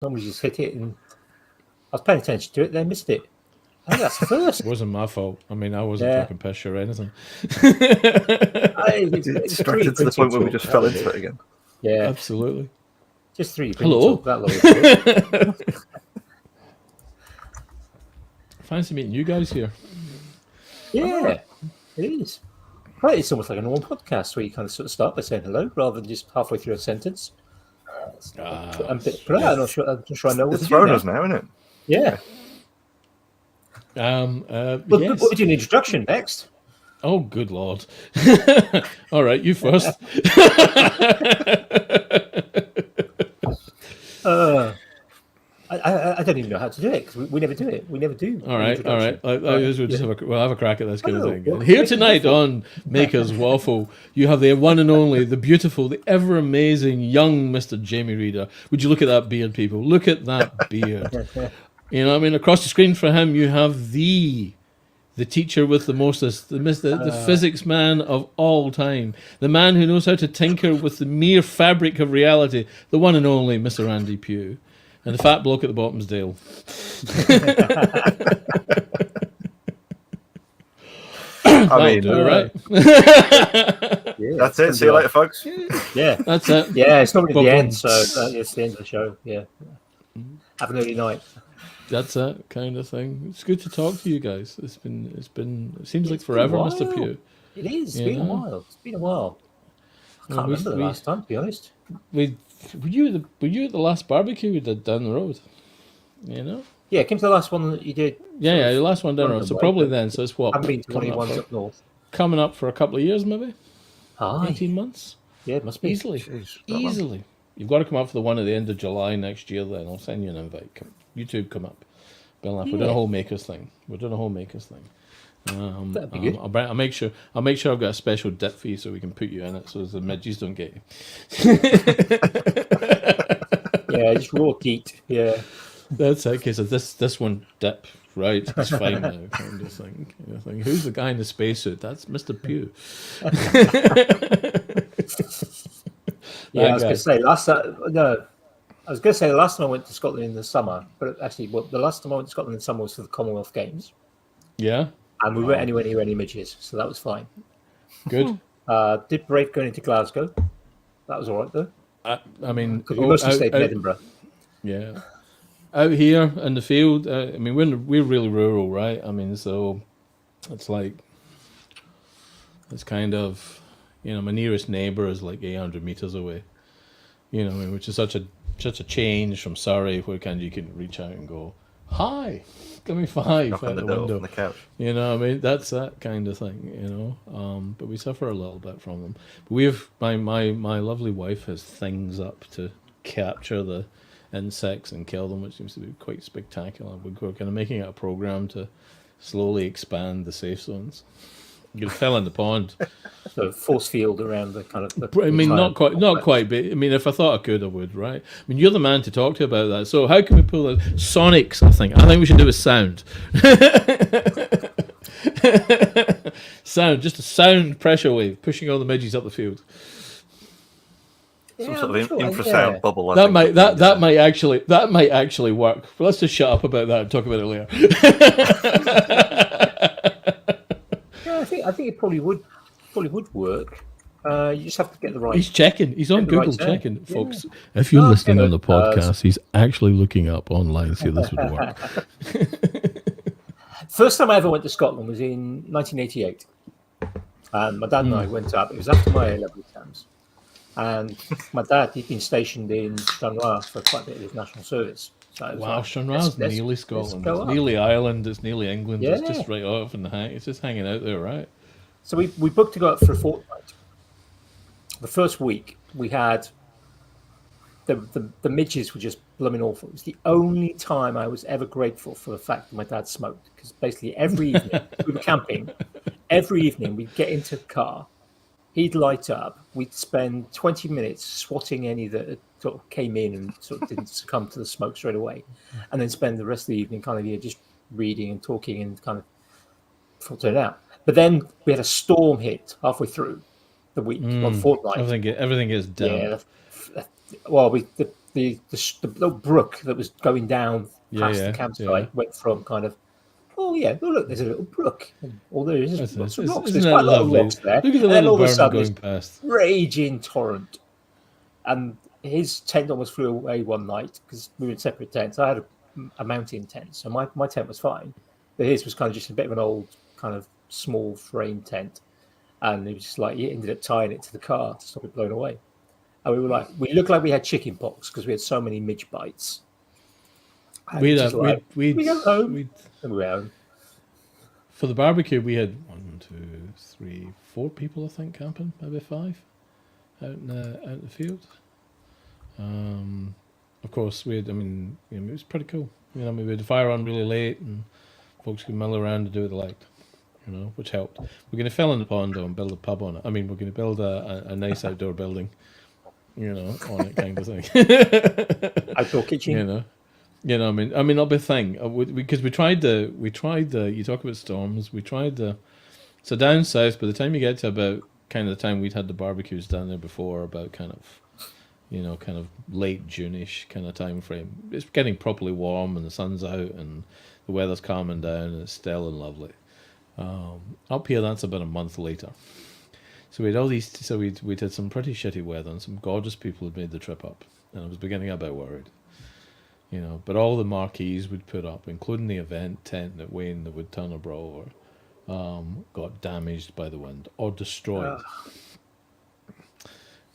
Somebody just hit it, and I was paying attention to it, then missed it. I think that's the first. It wasn't my fault. I mean, I wasn't taking piss or anything. It's distracted to the point where we just fell into it again. Yeah, absolutely. Just 3. Hello. That Fancy meeting you guys here. Yeah, it is. Right, it's almost like a normal podcast where you kind of sort of start by saying hello rather than just halfway through a sentence. I'm a bit proud. I'm not sure I know what It's to thrown do us now, isn't it? Yeah. Yes. We'll do an introduction next. Oh, good Lord. All right, you first. I don't even know how to do it because we never do it. We never do. All right. We'll just have a crack at this kind of thing. Well, Here tonight on Maker's Waffle, you have the one and only, the beautiful, the ever amazing young Mr. Jamie Reader. Would you look at that beard, people? Look at that beard. You know what I mean? Across the screen for him, you have the teacher with the mostest, the physics man of all time, the man who knows how to tinker with the mere fabric of reality, the one and only Mr. Andy Pugh. And the fat bloke at the bottom's Dale. I mean, right. That's it. See you later, folks. Yeah, that's it. Yeah, it's not at the end, so it's the end of the show. Yeah, have an early night. That's that kind of thing. It's good to talk to you guys. It seems like forever, Mr. Pugh. It is. It's been a while. It's been a while. I can't remember the last time, to be honest. Were you at the last barbecue we did down the road? You know? Yeah, it came to the last one that you did. Yeah, the last one down the road. So probably then. So it's what? I've been to 21 up north. Coming up for a couple of years, maybe? 18 months? Yeah, it must be. Easily. Easily. You've got to come up for the one at the end of July next year then. I'll send you an invite. YouTube come up. Bill, we're doing a whole makers thing. That'd be good. I'll make sure I've got a special dip for you so we can put you in it so the midges don't get you. Yeah, just raw teat. Yeah. That's it. Okay, so this one dip, right? It's fine now, kind of thing. Who's the guy in the spacesuit? That's Mr. Pugh. Yeah, I was going to say last time I went to Scotland in the summer, but actually, the last time I went to Scotland in the summer was for the Commonwealth Games. Yeah. And we weren't anywhere near any midges, so that was fine. Good. Did brave going into Glasgow. That was all right, though. I mean... Because we mostly stayed in Edinburgh. Yeah. Out here in the field, I mean, we're really rural, right? I mean, so it's like... It's kind of... You know, my nearest neighbour is like 800 metres away. You know, I mean, which is such a change from Surrey, where you can reach out and go, "Hi, give me 5 out the window." On the couch. You know, what I mean, that's that kind of thing. You know, but we suffer a little bit from them. But we've my lovely wife has things up to capture the insects and kill them, which seems to be quite spectacular. We're kind of making it a program to slowly expand the safe zones. You fell in the pond. So force field around the kind of. I mean, not quite. But I mean, if I thought I could, I would. Right? I mean, you're the man to talk to about that. So how can we pull that? Sonics, I think we should do a sound. Sound, just a sound pressure wave pushing all the midges up the field. Some sort of infrasound bubble. That might actually work. But let's just shut up about that and talk about it later. I think it probably would work. You just have to get the right. He's checking. He's on Google checking, folks. If you're listening on the podcast, he's actually looking up online. See if this would work. First time I ever went to Scotland was in 1988. My dad and I went up. It was after my A-level exams, and my dad, he'd been stationed in Stranraer for quite a bit of his national service. So wow, Stranraer's nearly Scotland. It's nearly Ireland. It's nearly England. Yeah. It's just right off in the hang. It's just hanging out there, right? So we booked to go up for a fortnight. The first week we had the midges were just blooming awful. It was the only time I was ever grateful for the fact that my dad smoked, because basically every evening we were camping. Every evening we'd get into the car, he'd light up. We'd spend 20 minutes swatting any that sort of came in and sort of didn't succumb to the smoke straight away, and then spend the rest of the evening kind of just reading and talking and kind of filtering it out. But then we had a storm hit halfway through the week, or the fortnight. Everything is down. Yeah. Well, the the little brook that was going down past the campsite went from kind of, oh yeah, oh look, there's a little brook, and all there is lots of rocks. Isn't There's that quite a lot of lovely? rocks there. Look at the And then little all of a burn sudden, going this past. raging torrent, and his tent almost flew away one night because we were in separate tents. I had a mountain tent, so my tent was fine, but his was kind of just a bit of an old kind of small frame tent, and it was just like he ended up tying it to the car to stop it blowing away. And we were like, we looked like we had chicken pox because we had so many midge bites. And We go home. And we were home. For the barbecue, we had 1, 2, 3, 4 people, I think, camping, maybe 5, out in the field. Of course, we had. I mean, it was pretty cool. We had the fire on really late, and folks could mill around and do what they liked. Which helped. We're going to fill in the pond though and build a pub on it. I mean, we're going to build a nice outdoor building, on it, kind of thing. Outdoor kitchen. I mean, it'll be a thing because we tried the. You talk about storms. We tried the. So down south, by the time you get to about kind of the time we'd had the barbecues down there before, about kind of late June-ish kind of time frame. It's getting properly warm and the sun's out and the weather's calming down and it's still and lovely. Up here, that's about a month later. So we had all these. So we'd had some pretty shitty weather and some gorgeous people had made the trip up, and I was beginning a bit worried. But all the marquees we'd put up, including the event tent that Wayne the Woodturner brought over, got damaged by the wind or destroyed.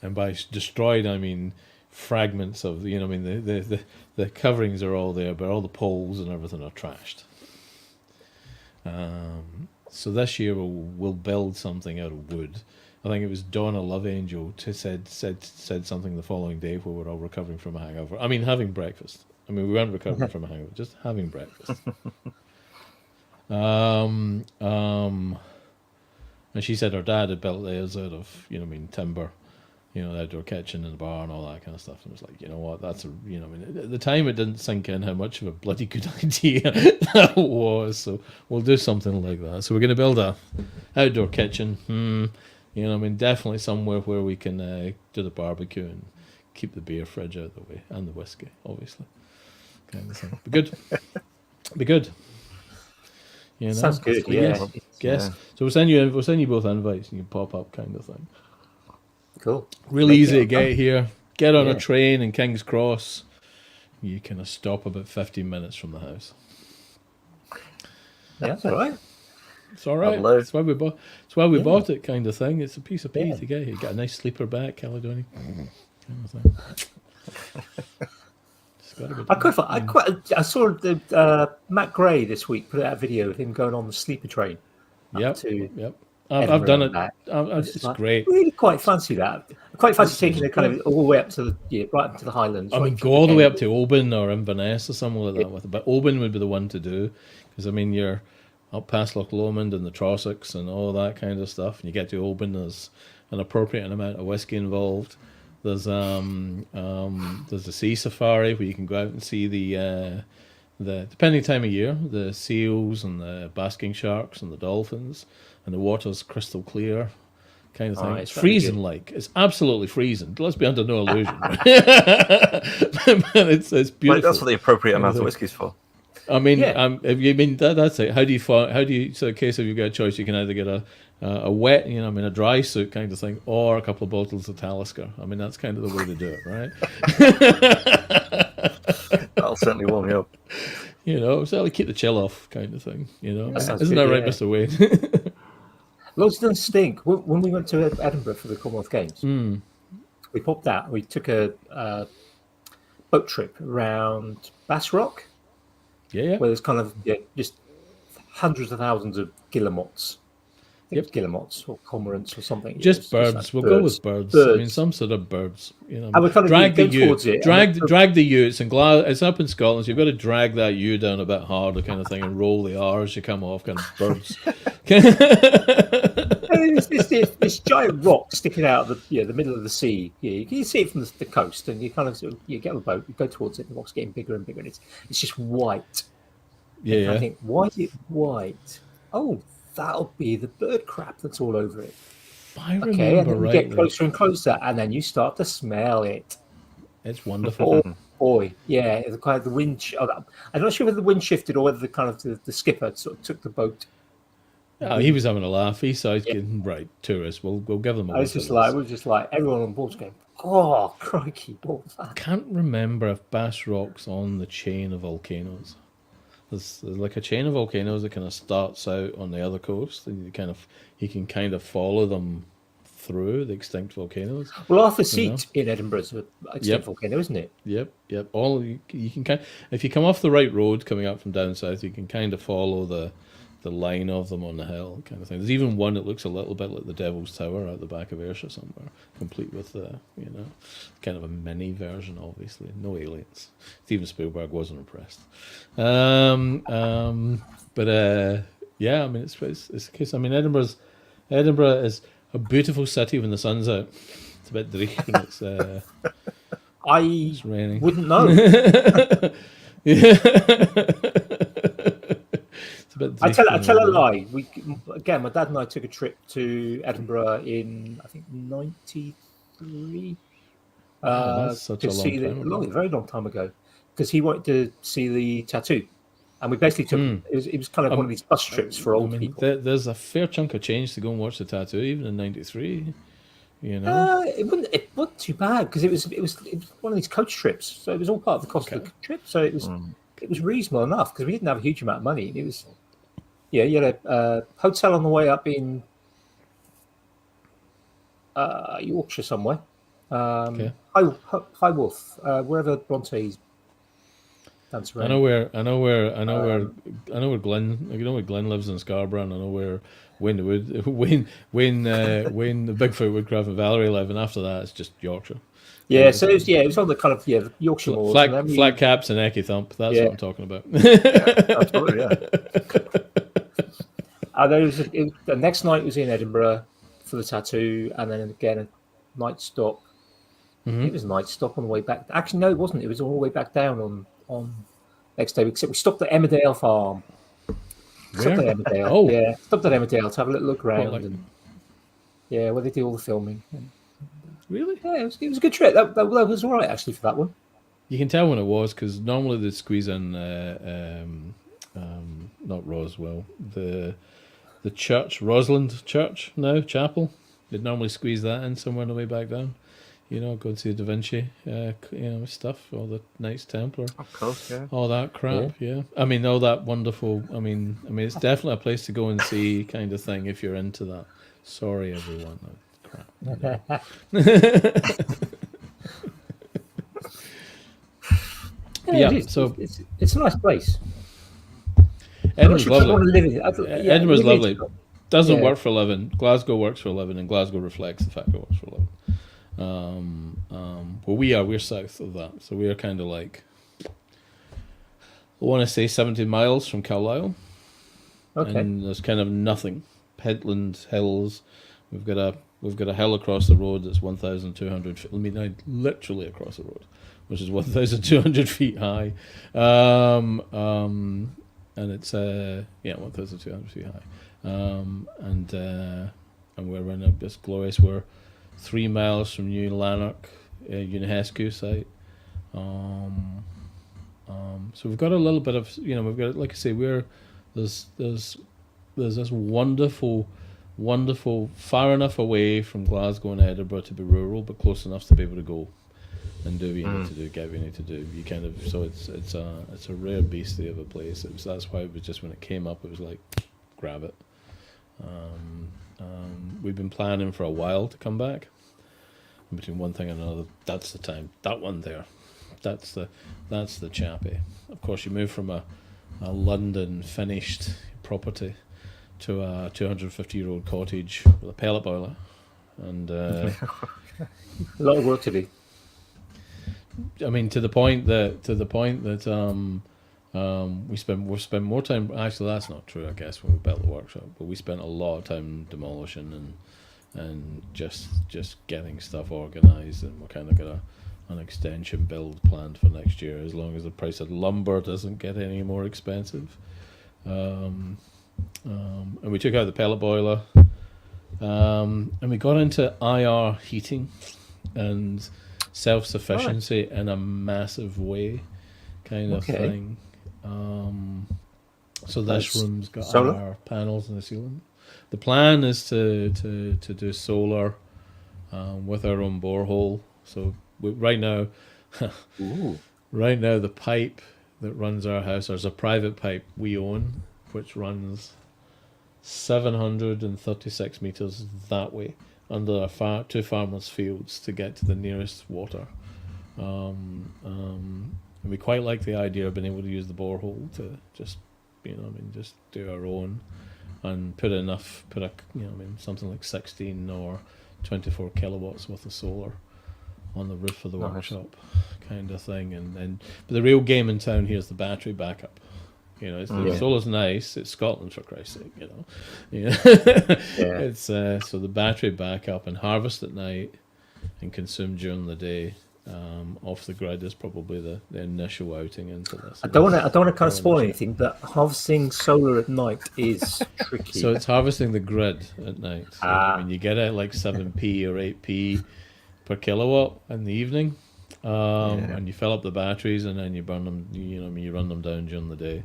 And by destroyed, I mean fragments of the coverings are all there, but all the poles and everything are trashed. So this year we'll build something out of wood. I think it was Donna Love Angel said something the following day where we're all recovering from a hangover. I mean, having breakfast. I mean, we weren't recovering from a hangover, just having breakfast. And she said her dad had built theirs out of timber, the outdoor kitchen and the bar and all that kind of stuff. And it was like, you know what, that's at the time it didn't sink in how much of a bloody good idea that was. So we'll do something like that. So we're going to build a outdoor kitchen. Definitely somewhere where we can do the barbecue and keep the beer fridge out of the way and the whiskey, obviously. Kind of thing. Be good. Sounds good. Yeah. Yes. So we'll send you both invites and you pop up, kind of thing. Cool. Really easy to get here. Get on a train in King's Cross. You kind of stop about 15 minutes from the house. Yeah, that's all right. It's all right. That's why we bought. That's why we bought it, kind of thing. It's a piece of pie to get. You got a nice sleeper bag, Caledonian. Kind of thing. I saw the Matt Gray this week put out a video of him going on the sleeper train. Yep. I've done it. It's great. Really quite fancy that. I quite fancy taking it kind of all the way up to right up to the Highlands. I mean, go all the way up to Oban or Inverness or somewhere like that with it. But Oban would be the one to do because you're up past Loch Lomond and the Trossachs and all that kind of stuff. And you get to Oban, there's an appropriate amount of whiskey involved. There's the sea safari where you can go out and see the depending time of year, the seals and the basking sharks and the dolphins, and the water's crystal clear, kind of thing. It's freezing like. It's absolutely freezing. Let's be under no illusion. But it's beautiful. Right, that's what the appropriate amount of whiskey's for. I mean, that's it. How do you? So, in case if you've got a choice, you can either get a wet, a dry suit kind of thing, or a couple of bottles of Talisker. I mean, that's kind of the way to do it, right? That'll certainly warm you up. Certainly keep the chill off, kind of thing. Isn't good, that right, Mr. Wade? Loads doesn't stink. When we went to Edinburgh for the Commonwealth Games, we popped out. We took a boat trip around Bass Rock. Yeah. Where there's kind of just hundreds of thousands of guillemots. I think it's guillemots or cormorants or something. Just birds. We'll go with birds. I mean, some sort of birds. And we're kind of drag the ewe. towards it. Drag the ewe. It's up in Scotland, so you've got to drag that ewe down a bit harder, kind of thing, and roll the R's you come off, kind of birds. It's this giant rock sticking out of the middle of the sea. Yeah, you can see it from the coast, and you kind of you get on a boat, you go towards it, the rock's getting bigger and bigger, and it's just white. Yeah. I think, why is it white? Oh, that'll be the bird crap that's all over it. I remember and then you right. get closer and closer, and then you start to smell it. It's wonderful. Oh boy, yeah, the kind of the wind. I'm not sure whether the wind shifted or whether the kind of the skipper sort of took the boat. Oh, he was having a laugh. He saw Yeah. right, tourists. We'll give them a I was whiff just of like, this. we were just like everyone on board's going, oh crikey, what was that? Can't remember if Bass Rock's on the chain of volcanoes. There's like a chain of volcanoes that kind of starts out on the other coast, and you can kind of follow them through the extinct volcanoes. Well, Arthur You know? Seat in Edinburgh is an extinct Yep. volcano, isn't it? Yep. All you can if you come off the right road coming up from down south, you can kind of follow the line of them on the hill, kind of thing. There's even one that looks a little bit like the Devil's Tower out the back of Ayrshire somewhere, complete with kind of a mini version, obviously. No aliens. Steven Spielberg wasn't impressed. But yeah, I mean, it's the case. I mean, Edinburgh is a beautiful city when the sun's out. It's a bit dreary. It's raining. Wouldn't know. I tell a lie. My dad and I took a trip to Edinburgh in I think '93. That's such a long time ago. Very long time ago, because he wanted to see the tattoo, and we basically took it was kind of one of these bus trips for old people. There's a fair chunk of change to go and watch the tattoo, even in '93. You know, it wasn't too bad because it was one of these coach trips, so it was all part of the cost of the trip. So it was reasonable enough because we didn't have a huge amount of money. It was you had a hotel on the way up in Yorkshire somewhere, High Wolf, wherever Bronte's dance around. I know where Glenn. You know where Glenn lives in Scarborough, and I know where Wayne the Bigfoot Woodcraft and Valerie live, and after that it's just Yorkshire. Yeah, so it was on the kind of the Yorkshire moors. Flat caps and Ecky Thump. That's what I'm talking about. Absolutely, yeah. The next night was in Edinburgh for the tattoo, and then again a night stop. It was a night stop on the way back. Actually, no, it wasn't. It was all the way back down on next day. Except we stopped at Emmerdale Farm. Stopped at Emmerdale. Oh, yeah, stopped at Emmerdale to have a little look around. Where they do all the filming. Really? Yeah, it was a good trip. That was all right actually for that one. You can tell when it was because normally they'd squeeze in not Roswell, the church, Rosalind Church now, chapel. They'd normally squeeze that in somewhere on the way back down. You know, go to Da Vinci, stuff, all the Knights Templar, Of course, yeah. all that crap. Yeah. I mean, all that wonderful. I mean, it's definitely a place to go and see, kind of thing, if you're into that. Sorry, everyone. Oh, crap. So it's a nice place. Edinburgh's lovely. Edinburgh's lovely. Doesn't work for a living. Glasgow works for a living, and Glasgow reflects the fact it works for a living. We're south of that, so we are kind of like, I want to say 70 miles from Carlisle. Okay. And there's kind of nothing. Headlands, hills. We've got a hill across the road that's 1,200 feet. I mean, literally across the road, which is 1,200 feet high. And it's 1,200 feet high. And we're in this glorious. We're 3 miles from New Lanark, UNESCO site. So we've got a little bit of, we've got, like I say, there's this wonderful, far enough away from Glasgow and Edinburgh to be rural, but close enough to be able to go and do what you need to do, get what you need to do. You kind of, so it's a rare beastie of a place. That's why it was just when it came up, it was like, grab it. We've been planning for a while to come back. In between one thing and another, that's the time. That one there, that's the chappie. Of course, you move from a London finished property to a 250-year-old cottage with a pellet boiler, and a lot of work to do. I mean, to the point that we spent more time. Actually, that's not true. I guess when we built the workshop, but we spent a lot of time demolishing and just getting stuff organised, and we're kind of got an extension build planned for next year, as long as the price of lumber doesn't get any more expensive. And we took out the pellet boiler, and we got into IR heating, and self-sufficiency in a massive way, kind of Okay. thing. So this Nice. room's got Solar? our panels in the ceiling. The plan is to do solar with our own borehole. So right now, Ooh. right now the pipe that runs our house, there's a private pipe we own, which runs 736 meters that way under two farmers' fields to get to the nearest water. And we quite like the idea of being able to use the borehole to just, just do our own and put something like 16 or 24 kilowatts worth of solar on the roof of the Nice. workshop, kind of thing. But the real game in town here is the battery backup. The solar's nice. It's Scotland, for Christ's sake. Yeah. It's so the battery backup and harvest at night and consume during the day. Off the grid is probably the initial outing into this. I don't want to kind of spoil anything, but harvesting solar at night is tricky. So it's harvesting the grid at night. So, you get it like 7p or 8p per kilowatt in the evening, and you fill up the batteries and then you burn them. You run them down during the day.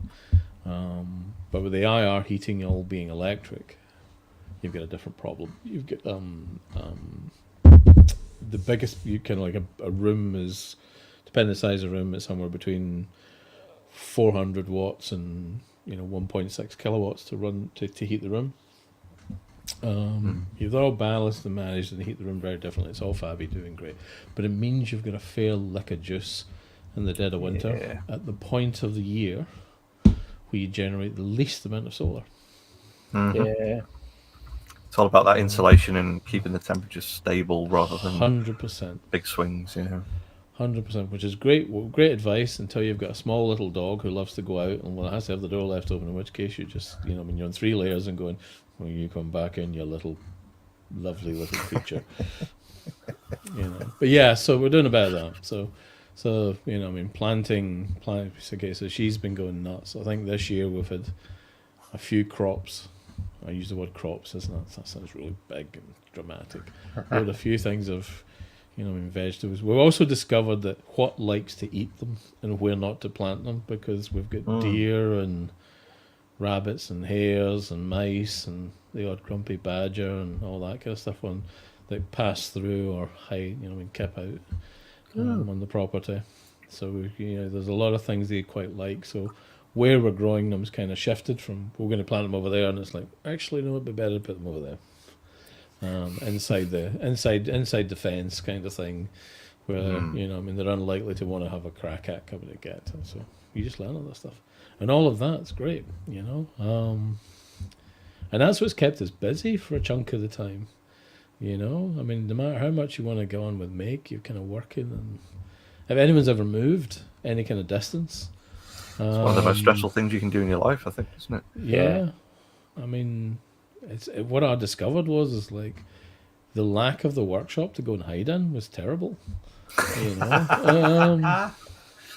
But with the IR heating all being electric, you've got a different problem. You've got the biggest, a room is, depending on the size of the room, it's somewhere between 400 watts and 1.6 kilowatts to heat the room. They're all balanced and managed and heat the room very differently. It's all fabby, doing great, but it means you've got a fair lick of juice in the dead of winter at the point of the year where you generate the least amount of solar. Mm-hmm. Yeah. It's all about that insulation and keeping the temperatures stable rather than 100%. big swings. 100%, which is great great advice until you've got a small little dog who loves to go out and has to have the door left open, in which case you just, you're on 3 layers and going, when you come back in, you little lovely little creature. But yeah, so we're doing about that. So planting, okay, so she's been going nuts. I think this year we've had a few crops. I use the word crops, isn't it? That sounds really big and dramatic. We had a few things of, vegetables. We've also discovered that what likes to eat them and where not to plant them, because we've got deer and rabbits and hares and mice and the odd grumpy badger and all that kind of stuff that pass through or hide, kip out on the property. So there's a lot of things they quite like. So where we're growing them is kind of shifted from, we're going to plant them over there, and it's like, actually no, it'd be better to put them over there, inside the fence kind of thing, where they're unlikely to want to have a crack at coming to get to. So you just learn all that stuff, and all of that's great, and that's what's kept us busy for a chunk of the time. No matter how much you want to go on with make, you're kind of working. And if anyone's ever moved any kind of distance, It's one of the most stressful things you can do in your life, I think, isn't it? Yeah. What I discovered was like the lack of the workshop to go and hide in was terrible.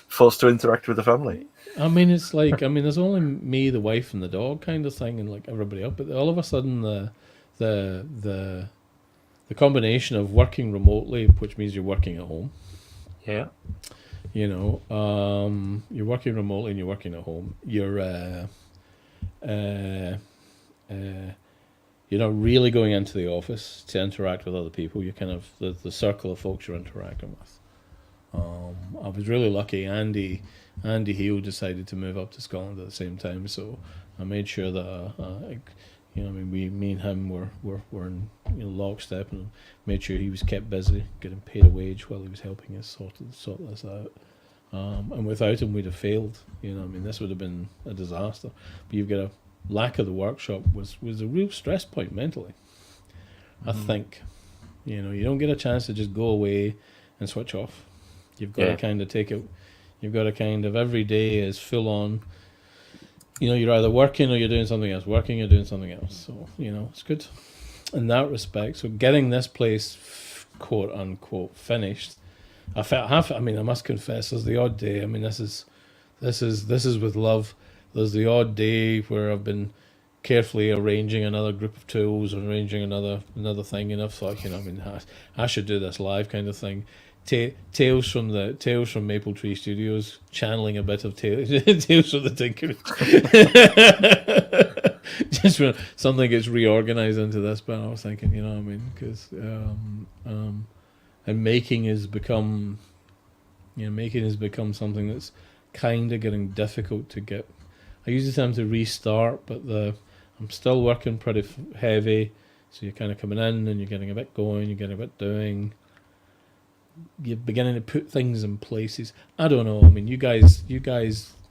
Forced to interact with the family. It's like, there's only me, the wife, and the dog kind of thing, and like everybody else. But all of a sudden, the combination of working remotely, which means you're working at home. Yeah. You're working remotely and you're working at home. You're not really going into the office to interact with other people. You're kind of the circle of folks you're interacting with. I was really lucky. Andy Heel decided to move up to Scotland at the same time, so I made sure that me and him were in lockstep, and made sure he was kept busy, getting paid a wage while he was helping us sort this out. And without him, we'd have failed. This would have been a disaster. But you've got a lack of the workshop was a real stress point mentally. I think, you don't get a chance to just go away and switch off. You've got to kind of take it. You've got to kind of, every day is full on. You're either working or you're doing something else. Working or doing something else. So, it's good in that respect. So getting this place, quote unquote, finished, I felt I must confess, there's the odd day. This is with love. There's the odd day where I've been carefully arranging another group of tools or arranging another thing, and I've thought, I should do this live kind of thing. Tales from Maple Tree Studios, channeling a bit of Tales from the Tinker. Just when something gets reorganized into this, but I was thinking, you know what I mean, because and making has become something that's kind of getting difficult to get. I use the time to restart, but I'm still working pretty heavy, so you're kind of coming in and you're getting a bit going, you're getting a bit doing. You're beginning to put things in places. I don't know. I mean, you guys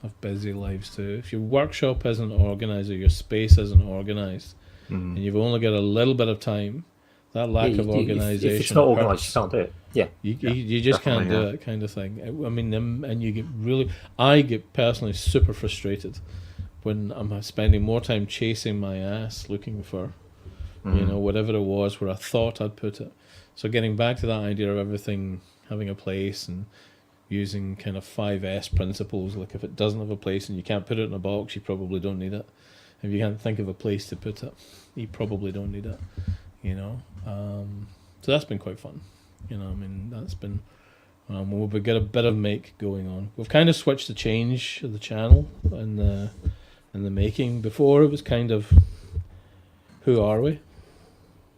have busy lives too. If your workshop isn't organised or your space isn't organised, and you've only got a little bit of time, that lack of organisation. If it's not organised, you can't do it. Yeah, you just can't do it, kind of thing. I mean, and you get I get personally super frustrated when I'm spending more time chasing my ass looking for, whatever it was where I thought I'd put it. So getting back to that idea of everything having a place and using kind of 5S principles, like if it doesn't have a place and you can't put it in a box, you probably don't need it. If you can't think of a place to put it, you probably don't need it, So that's been quite fun. I mean, that's been, we've got a bit of make going on. We've kind of switched the change of the channel and the making. Before it was kind of, who are we?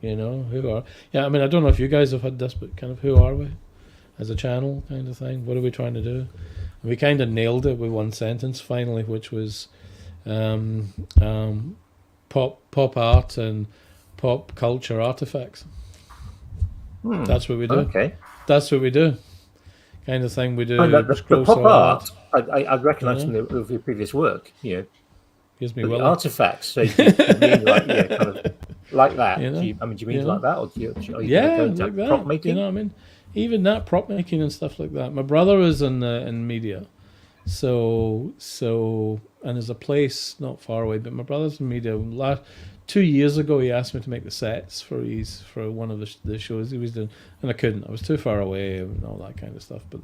Who are... Yeah, I mean, I don't know if you guys have had this, but kind of who are we as a channel kind of thing? What are we trying to do? And we kind of nailed it with one sentence finally, which was pop art and pop culture artifacts. That's what we do. Okay. That's what we do. Kind of thing we do. The pop art, I recognise from your previous work, Gives me artifacts. So you mean like, kind of like that? Do you mean like that, or are you going to like that. prop making? I mean, even that prop making and stuff like that. My brother is in media, so and there's a place not far away, but my brother's in media. 2 years ago, he asked me to make the sets for one of the shows he was doing, and I couldn't. I was too far away and all that kind of stuff. But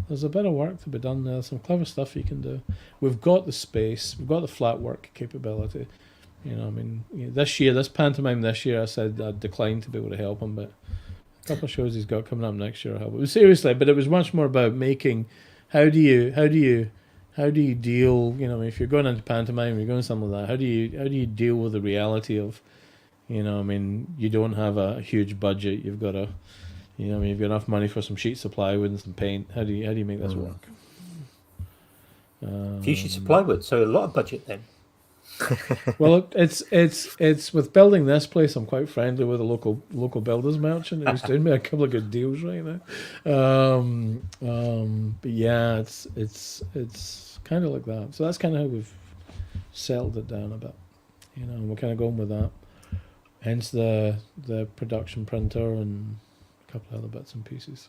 there's a bit of work to be done there. Some clever stuff you can do. We've got the space. We've got the flat work capability. This pantomime this year, I said I'd decline to be able to help him, but a couple of shows he's got coming up next year, I'll help him. Seriously, but it was much more about making. How do you deal? If you're going into pantomime, you're going something like that. How do you deal with the reality of, you don't have a huge budget. You've got you've got enough money for some sheets of plywood and some paint. How do you make this work? A few sheets of plywood, so a lot of budget then. Well, it's with building this place. I'm quite friendly with a local builders merchant who's doing me a couple of good deals right now. But yeah, it's kind of like that. So that's kind of how we've settled it down a bit. And we're kind of going with that. Hence the production printer and a couple of other bits and pieces.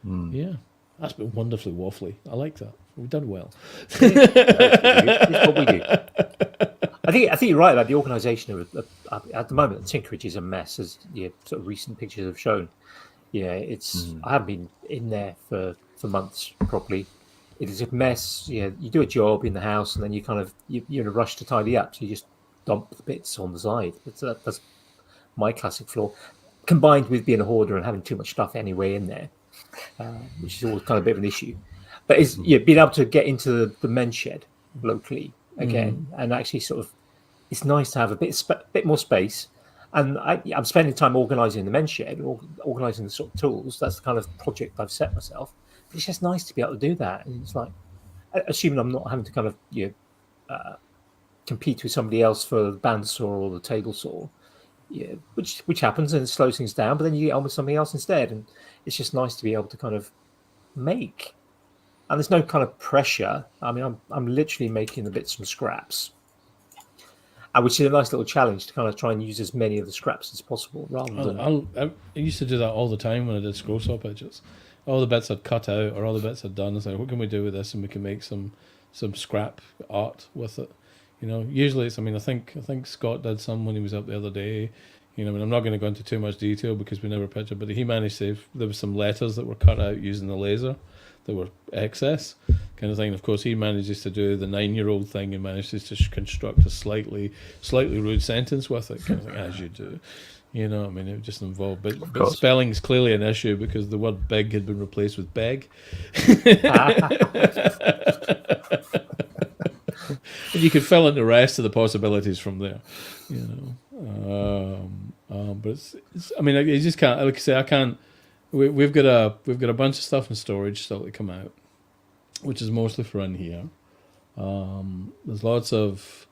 Yeah, that's been wonderfully waffly. I like that. We've done well. It's what we do. I think you're right about the organisation of at the moment. Tinkerage is a mess, as sort of recent pictures have shown. It's I haven't been in there for months properly. It is a mess. You do a job in the house, and then you're in a rush to tidy up, so you just dump the bits on the side. That's my classic flaw, combined with being a hoarder and having too much stuff anyway in there, which is always kind of a bit of an issue. But it's being able to get into the men's shed locally again, and actually sort of, it's nice to have a bit more space. And I'm spending time organising the men's shed, or organising the sort of tools. That's the kind of project I've set myself. But it's just nice to be able to do that. And it's like, assuming I'm not having to kind of compete with somebody else for the bandsaw or the table saw, which happens and it slows things down. But then you get on with something else instead, and it's just nice to be able to kind of make. And there's no kind of pressure. I mean, I'm literally making the bits from scraps, which is a nice little challenge to kind of try and use as many of the scraps as possible, rather than. I used to do that all the time when I did scroll saw pitches. All the bits I'd cut out or all the bits I'd done, it's like, what can we do with this, and we can make some scrap art with it. Usually it's. I mean, I think Scott did some when he was up the other day. I mean, I'm not going to go into too much detail because we never pictured, but he managed to. There were some letters that were cut out using the laser that were excess kind of thing. And of course, he manages to do the 9-year-old thing and manages to construct a slightly rude sentence with it, kind of thing, as you do. You know, I mean, it just involved, but course. spelling's clearly an issue because the word big had been replaced with beg. And you could fill in the rest of the possibilities from there, you know. But it's, I mean, I just can't. Like I say, I can't. We've got a bunch of stuff in storage still to come out, which is mostly for in here. There's lots of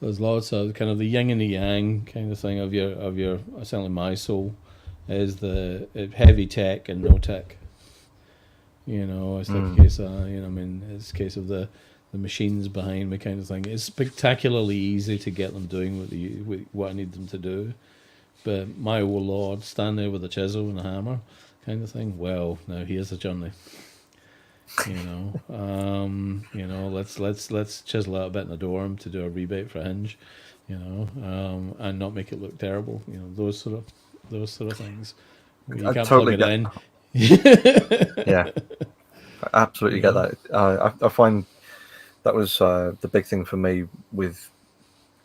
kind of the yin and the yang kind of thing of your certainly my soul is the heavy tech and no tech. You know, it's like a case of, you know, I mean, it's a case of the machines behind me kind of thing. It's spectacularly easy to get them doing what I need them to do. But my oh Lord, stand there with a chisel and a hammer kind of thing. Well, now here's the journey. You know, let's chisel out a bit in the dorm to do a rebate for Hinge, you know, and not make it look terrible. You know, those sort of things. You can't totally plug it in. Yeah, I absolutely get that. I find that was the big thing for me with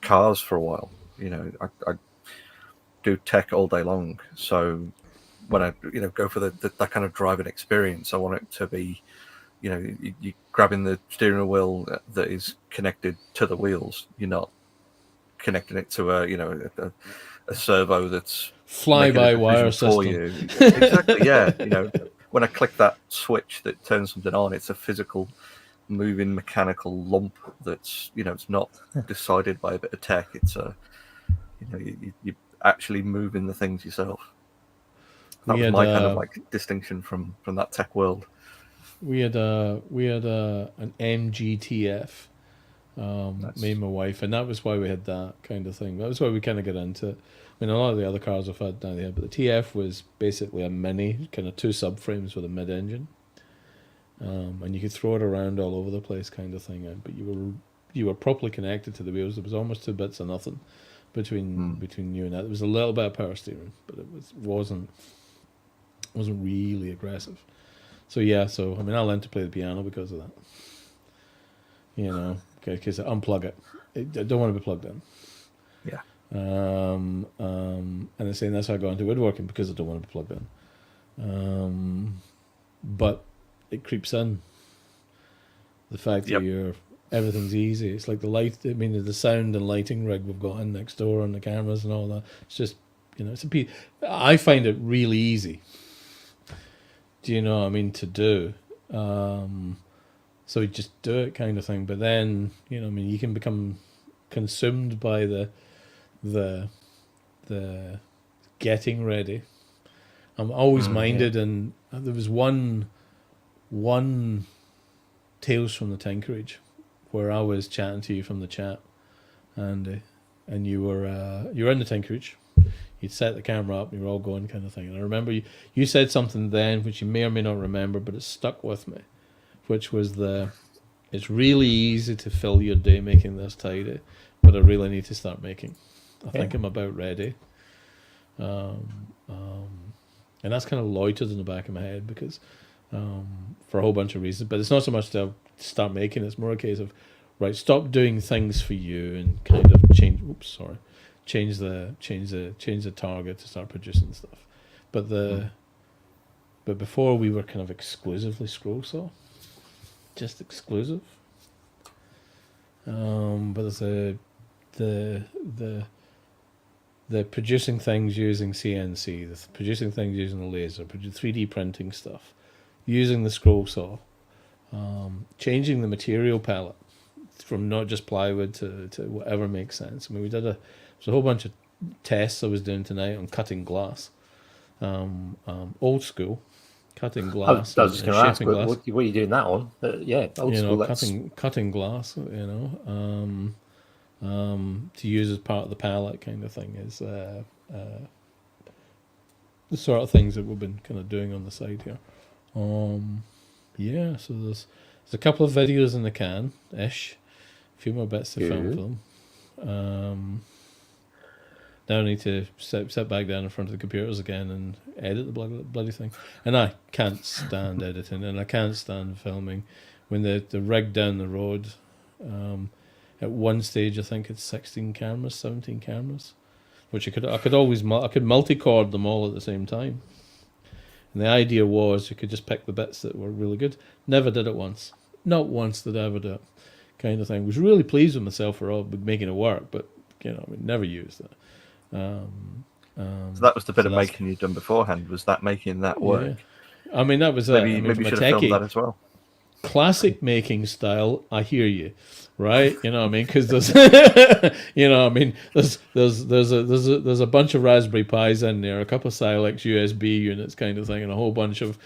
cars for a while. You know, I do tech all day long, so when I go for that kind of driving experience, I want it to be, you know, you grabbing the steering wheel that is connected to the wheels. You're not connecting it to a servo that's Fly-by-wire for system. you. Exactly. Yeah. You know, when I click that switch that turns something on, it's a physical moving mechanical lump that's, you know, it's not decided by a bit of tech. It's you're actually moving the things yourself. That was my kind of like distinction from that tech world. We had an MGTF, me and my wife, and that was why we had that kind of thing. That was why we kind of got into it. I mean, a lot of the other cars I've had now, but the TF was basically a mini, kind of two subframes with a mid-engine, and you could throw it around all over the place, kind of thing. But you were properly connected to the wheels. There was almost 2 bits of nothing between you and that. There was a little bit of power steering, but it wasn't really aggressive. So yeah, I mean, I learned to play the piano because of that. You know, because I unplug it. I don't want to be plugged in. Yeah. And I'm saying that's how I got into woodworking, because I don't want to be plugged in. But it creeps in. The fact that everything's easy. It's like the light. I mean, the sound and lighting rig we've got in next door and the cameras and all that. It's just, you know, it's a piece. I find it really easy. Do you know what I mean, to do? So you just do it, kind of thing. But then, you know, I mean, you can become consumed by the getting ready. I'm always minded, and there was one Tales from the Tinkerage where I was chatting to you from the chat, and you were in the Tinkerage. You'd set the camera up and you were all going, kind of thing. And I remember you said something then, which you may or may not remember, but it stuck with me, which was it's really easy to fill your day making this tidy, but I really need to start making. I think I'm about ready. And that's kind of loitered in the back of my head because for a whole bunch of reasons. But it's not so much to start making, it's more a case of, right, stop doing things for you and kind of change the target to start producing stuff. But before we were kind of exclusively scroll saw, just exclusive. But there's the producing things using CNC, the producing things using the laser, 3D printing stuff, using the scroll saw, changing the material palette from not just plywood to whatever makes sense. I mean, there's a whole bunch of tests I was doing tonight on cutting glass, old school cutting glass. I was just going to ask, what are you doing that on? Old school. Cutting glass, you know, to use as part of the palette, kind of thing, is the sort of things that we've been kind of doing on the side here. So there's a couple of videos in the can ish, a few more bits to film for them. Now I need to sit back down in front of the computers again and edit the bloody thing. And I can't stand editing, and I can't stand filming. When the rig down the road, at one stage I think it's 16 cameras, 17 cameras. which I could multi-chord them all at the same time. And the idea was you could just pick the bits that were really good. Never did it once. Not once did I ever do it. Kind of thing. Was really pleased with myself for making it work, but never used it. So that was the bit of making you'd done beforehand. Was that making that work? Yeah. I mean, that was maybe you should have filmed that as well. Classic making style. I hear you, right? You know what I mean? Because there's, there's a bunch of Raspberry Pis in there, a couple of Silex USB units, kind of thing, and a whole bunch of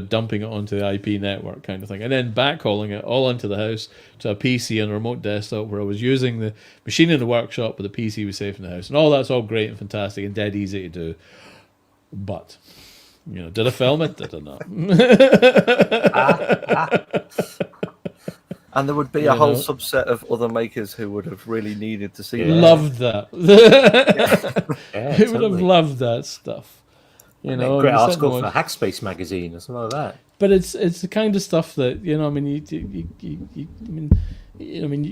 dumping it onto the IP network, kind of thing, and then backhauling it all into the house to a PC and a remote desktop where I was using the machine in the workshop, but the PC was safe in the house, and all that's all great and fantastic and dead easy to do, but. Did I film it? Did I not? And there would be a whole subset of other makers who would have really needed to see that. Loved that. Who would have loved that stuff? Great article for Hackspace magazine or something like that. But it's the kind of stuff that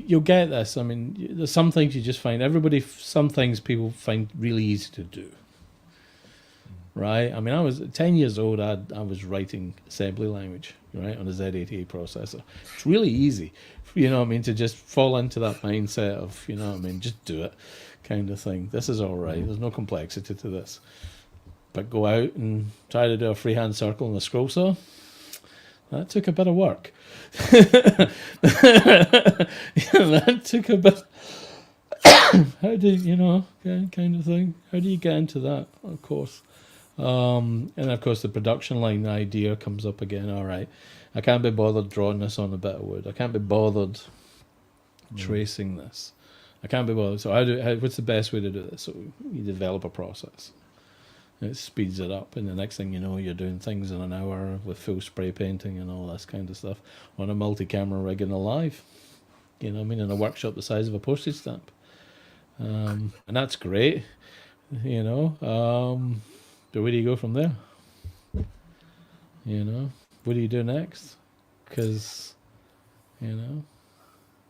you'll get this. I mean, there's some things you just find. Some things people find really easy to do. Right, I mean, I was 10 years old. I was writing assembly language, right, on a Z80 processor. It's really easy, to just fall into that mindset of, just do it, kind of thing. This is all right. There's no complexity to this. But go out and try to do a freehand circle in a scroll saw. That took a bit of work. That took a bit. How do kind of thing? How do you get into that? Of course. And of course the production line idea comes up again. All right, I can't be bothered drawing this on a bit of wood. I can't be bothered tracing this. I can't be bothered. So what's the best way to do this? So you develop a process. It speeds it up, and the next thing you know, you're doing things in an hour with full spray painting and all this kind of stuff on a multi-camera rig and alive. In a workshop the size of a postage stamp, and that's great. But where do you go from there? What do you do next? Because,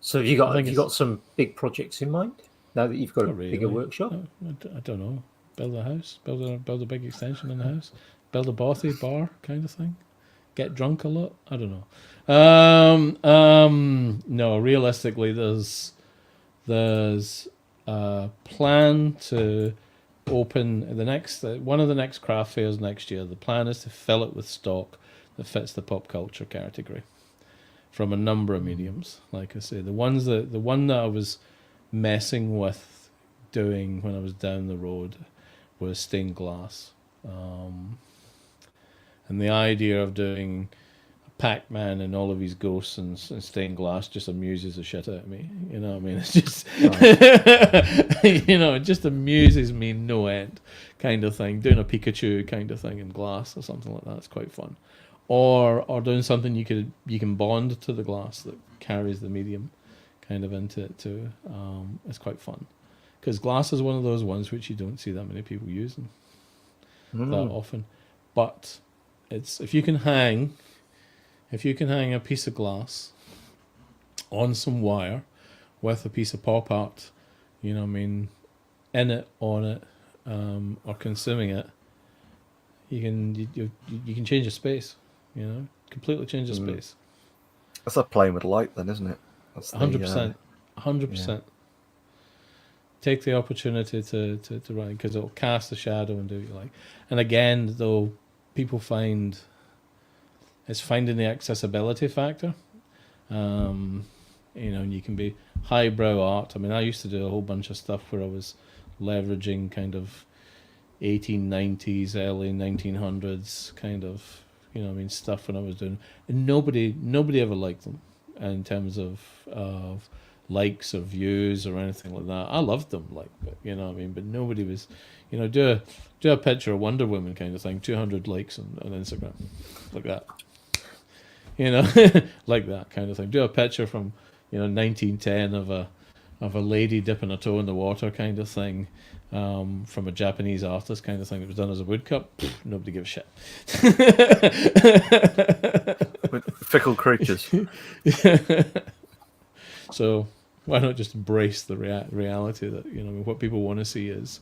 So have you got some big projects in mind now that you've got a bigger workshop? I don't know. Build a house, build a big extension in the house, build a bothy bar kind of thing. Get drunk a lot. I don't know. No, realistically, there's a plan to open one of the next craft fairs next year. The plan is to fill it with stock that fits the pop culture category from a number of mediums. Like I say, the one that I was messing with doing when I was down the road was stained glass, and the idea of doing Pac-Man and all of his ghosts and stained glass just amuses the shit out of me. It's just, it just amuses me no end, kind of thing. Doing a Pikachu kind of thing in glass or something like that is quite fun. Or doing something you can bond to the glass that carries the medium kind of into it too. It's quite fun. Because glass is one of those ones which you don't see that many people using that often. But if you can hang a piece of glass on some wire with a piece of pop art, in it, on it, or consuming it, you can change the space, completely change the space. That's like playing with light then, isn't it? 100%. Take the opportunity to write, because it'll cast a shadow and do what you like. And again, though, people find it's finding the accessibility factor. And you can be highbrow art. I mean, I used to do a whole bunch of stuff where I was leveraging kind of 1890s, early 1900s kind of, stuff when I was doing. And nobody ever liked them in terms of likes or views or anything like that. I loved them, but nobody was, do a picture of Wonder Woman kind of thing, 200 likes on Instagram, like that. Like that kind of thing. Do a picture from 1910 of a lady dipping a toe in the water kind of thing, from a Japanese artist kind of thing that was done as a woodcut. Nobody gives a shit. Fickle creatures. So why not just embrace the reality that what people want to see is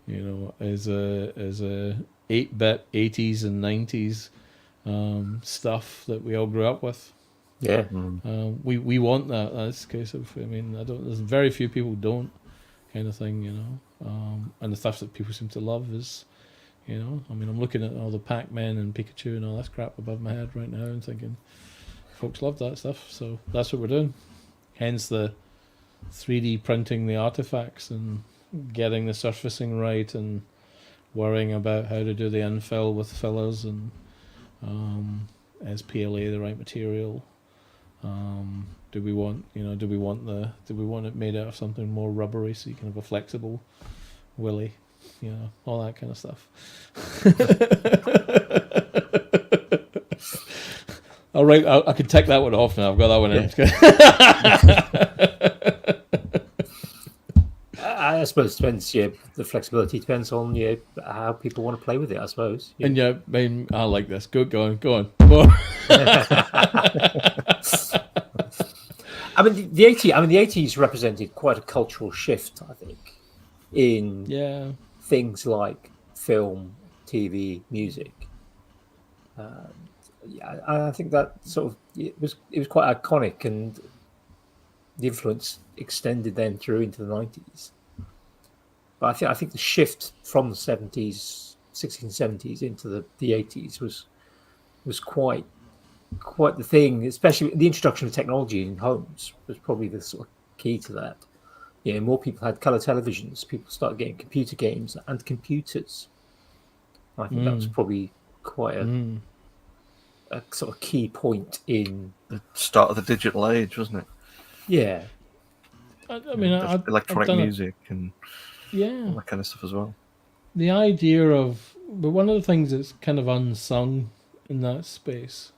as a 8-bit 80s and 90s stuff that we all grew up with. Yeah. We want that. That's the case of, there's very few people who don't, kind of thing, and the stuff that people seem to love is, I'm looking at all the Pac-Man and Pikachu and all that crap above my head right now and thinking, folks love that stuff, so that's what we're doing. Hence the 3D printing the artifacts and getting the surfacing right and worrying about how to do the infill with fillers and SPLA the right material. Do we want it made out of something more rubbery so you can have a flexible willy, all that kind of stuff. All right, I can take that one off now. I've got that one in. I suppose it depends. Yeah, the flexibility depends on how people want to play with it. I suppose. Yeah. And I like this. Go on. More. The 80s represented quite a cultural shift, I think, in things like film, TV, music. I think that sort of it was quite iconic, and the influence extended then through into the 90s. But I think the shift from the 70s, 60s and 70s into the 80s was quite the thing, especially the introduction of technology in homes was probably the sort of key to that. More people had colour televisions, people started getting computer games and computers. I think that was probably quite a sort of key point in the start of the digital age, wasn't it? Yeah. Electronic music and all that kind of stuff as well. The idea of, but one of the things that's kind of unsung in that space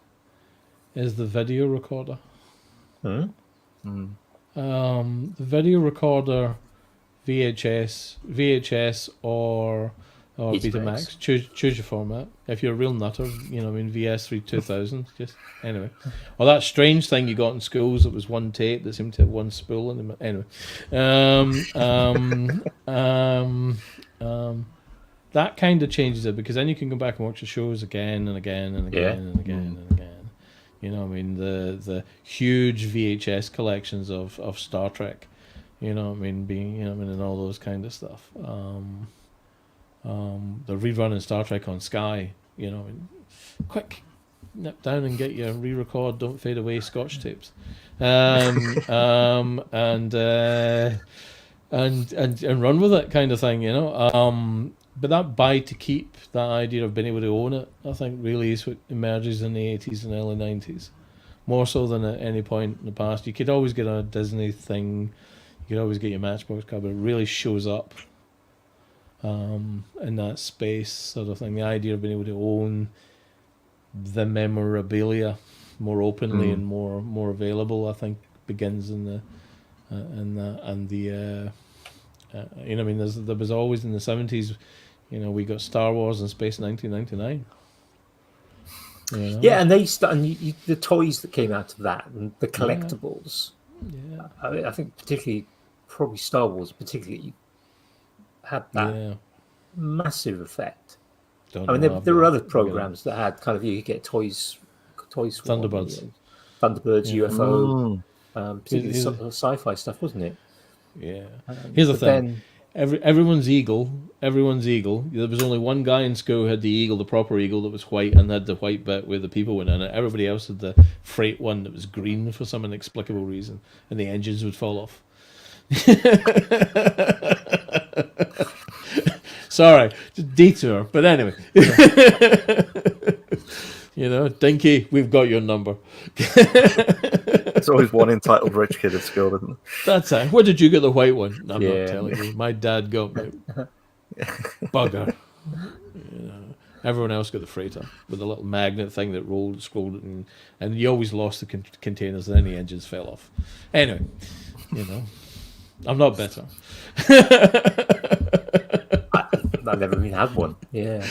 is the video recorder. The video recorder, VHS or Betamax. Choose your format. If you're a real nutter, VS3 2000. Just anyway. Or that strange thing you got in schools that was one tape that seemed to have one spool in them. Anyway, that kind of changes it, because then you can go back and watch the shows again and again and again and again and again. The huge VHS collections of Star Trek. Being and all those kind of stuff. The rerun in Star Trek on Sky, quick, nip down and get your re-record, don't fade away Scotch tapes, and run with it, kind of thing, But that buy to keep, that idea of being able to own it, I think really is what emerges in the 80s and early 90s, more so than at any point in the past. You could always get a Disney thing, you could always get your Matchbox card, but it really shows up in that space sort of thing. The idea of being able to own the memorabilia more openly and more available, I think, begins in the there was always in the 70s, we got Star Wars and Space 1999. Yeah, and the toys that came out of that and the collectibles. Yeah, I think particularly, probably Star Wars particularly had that massive effect. There were other programs that had kind of, you could get toys. Thunderbirds, UFO, particularly sci-fi stuff, wasn't it? Yeah. Here's the thing. Everyone's eagle. There was only one guy in school who had the eagle, the proper eagle that was white, and had the white bit where the people went in it. Everybody else had the freight one that was green for some inexplicable reason, and the engines would fall off. Sorry, just detour. But anyway, Dinky, we've got your number. There's always one entitled rich kid at school, isn't there? That's it. Where did you get the white one? I'm not telling you. My dad got me. Bugger. Everyone else got the freighter with a little magnet thing that scrolled, and you always lost the containers, and then the engines fell off. Anyway, I'm not better. I've never even had one. Yeah.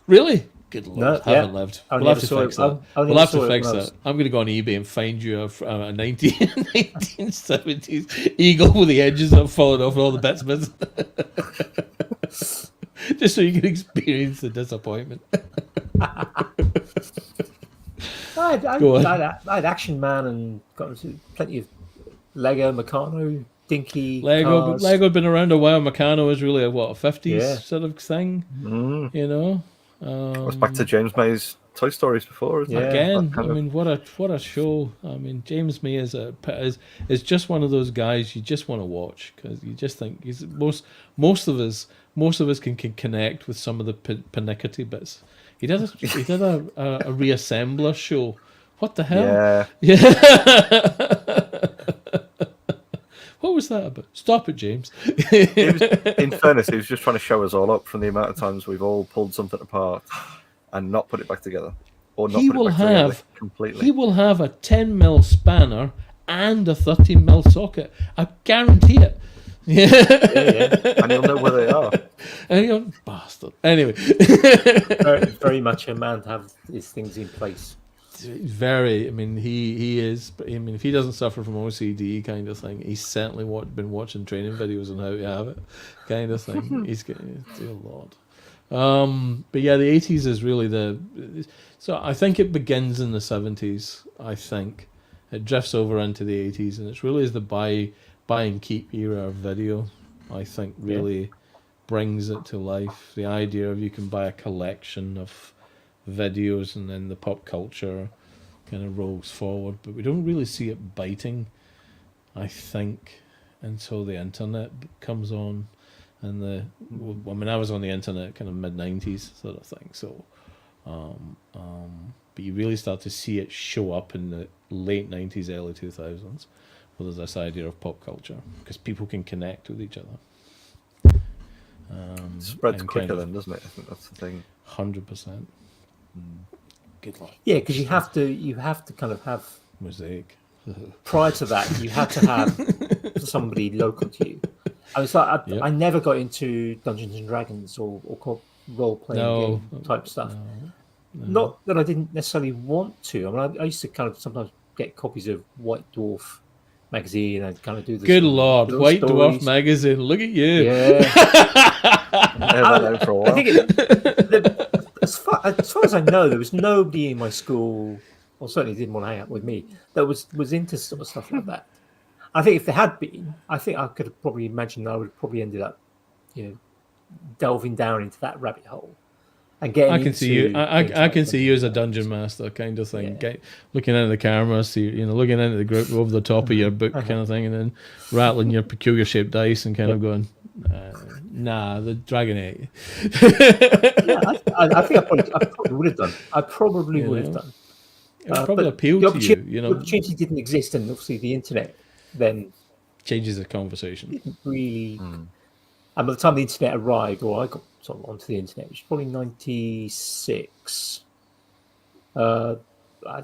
Really? Good Lord, No, haven't lived. We'll have to fix that. We'll have to fix that. I'm going to go on eBay and find you a 1970s Eagle with the edges that have fallen off and all the bits missing. just so you can experience the disappointment. I had Action Man and got into plenty of Lego, Meccano, Dinky, cars. Lego had been around a while. Meccano is really a 50s Yeah. sort of thing, you know. It's back to James May's Toy Stories before, isn't it? Again, I mean, what a show! I mean, James May is just one of those guys you just want to watch because you just think he's most of us can connect with some of the panickety bits. He did a reassembler show. What the hell? Yeah. What was that about? Stop it, James. In fairness, he was just trying to show us all up from the amount of times we've all pulled something apart and not put it back together, or not put it back together completely. He will have a 10mm spanner and a 13mm socket. I guarantee it. Yeah. And he'll know where they are. And you're bastard. Anyway, very much a man to have these things in place. Very. I mean, he is. I mean, if he doesn't suffer from OCD kind of thing, he's certainly been watching training videos on how to have it, kind of thing. He's getting dear Lord. But yeah, the 80s is really so I think it begins in the 70s. I think it drifts over into the 80s, and it's really the buy and keep era of video. I think really brings it to life. The idea of you can buy a collection of videos and then the pop culture kind of rolls forward, but we don't really see it biting, I think, until the internet comes on. And I mean, I was on the internet kind of mid-90s sort of thing, so but you really start to see it show up in the late 90s, early 2000s, where there's this idea of pop culture because people can connect with each other. It spreads quicker then, doesn't it? I think that's the thing. 100%. Good luck. Yeah, because you have to kind of have mosaic. Prior to that, you had to have somebody local to you. I never got into Dungeons and Dragons or role playing game type stuff. No. Not that I didn't necessarily want to. I mean, I used to kind of sometimes get copies of White Dwarf magazine and kind of do this. Good Lord, White stories. Dwarf magazine. Look at you. Yeah. For a while. I think as far as I know, there was nobody in my school, or certainly didn't want to hang out with me, that was into sort of stuff like that. I think if there had been, I think I could have probably imagined I would have probably ended up, delving down into that rabbit hole and getting. I can see you. I can see you as a dungeon master kind of thing. Yeah. Looking into the camera, looking into the group over the top of your book kind of thing, and then rattling your peculiar shaped dice and kind of going, "Nah, the dragon ate you." I think I probably would have done. I probably would have done. It would probably appeal to you. The opportunity didn't exist, and obviously the internet then changes the conversation. Didn't really. And by the time the internet arrived, or I got sort of onto the internet, which was probably 96. I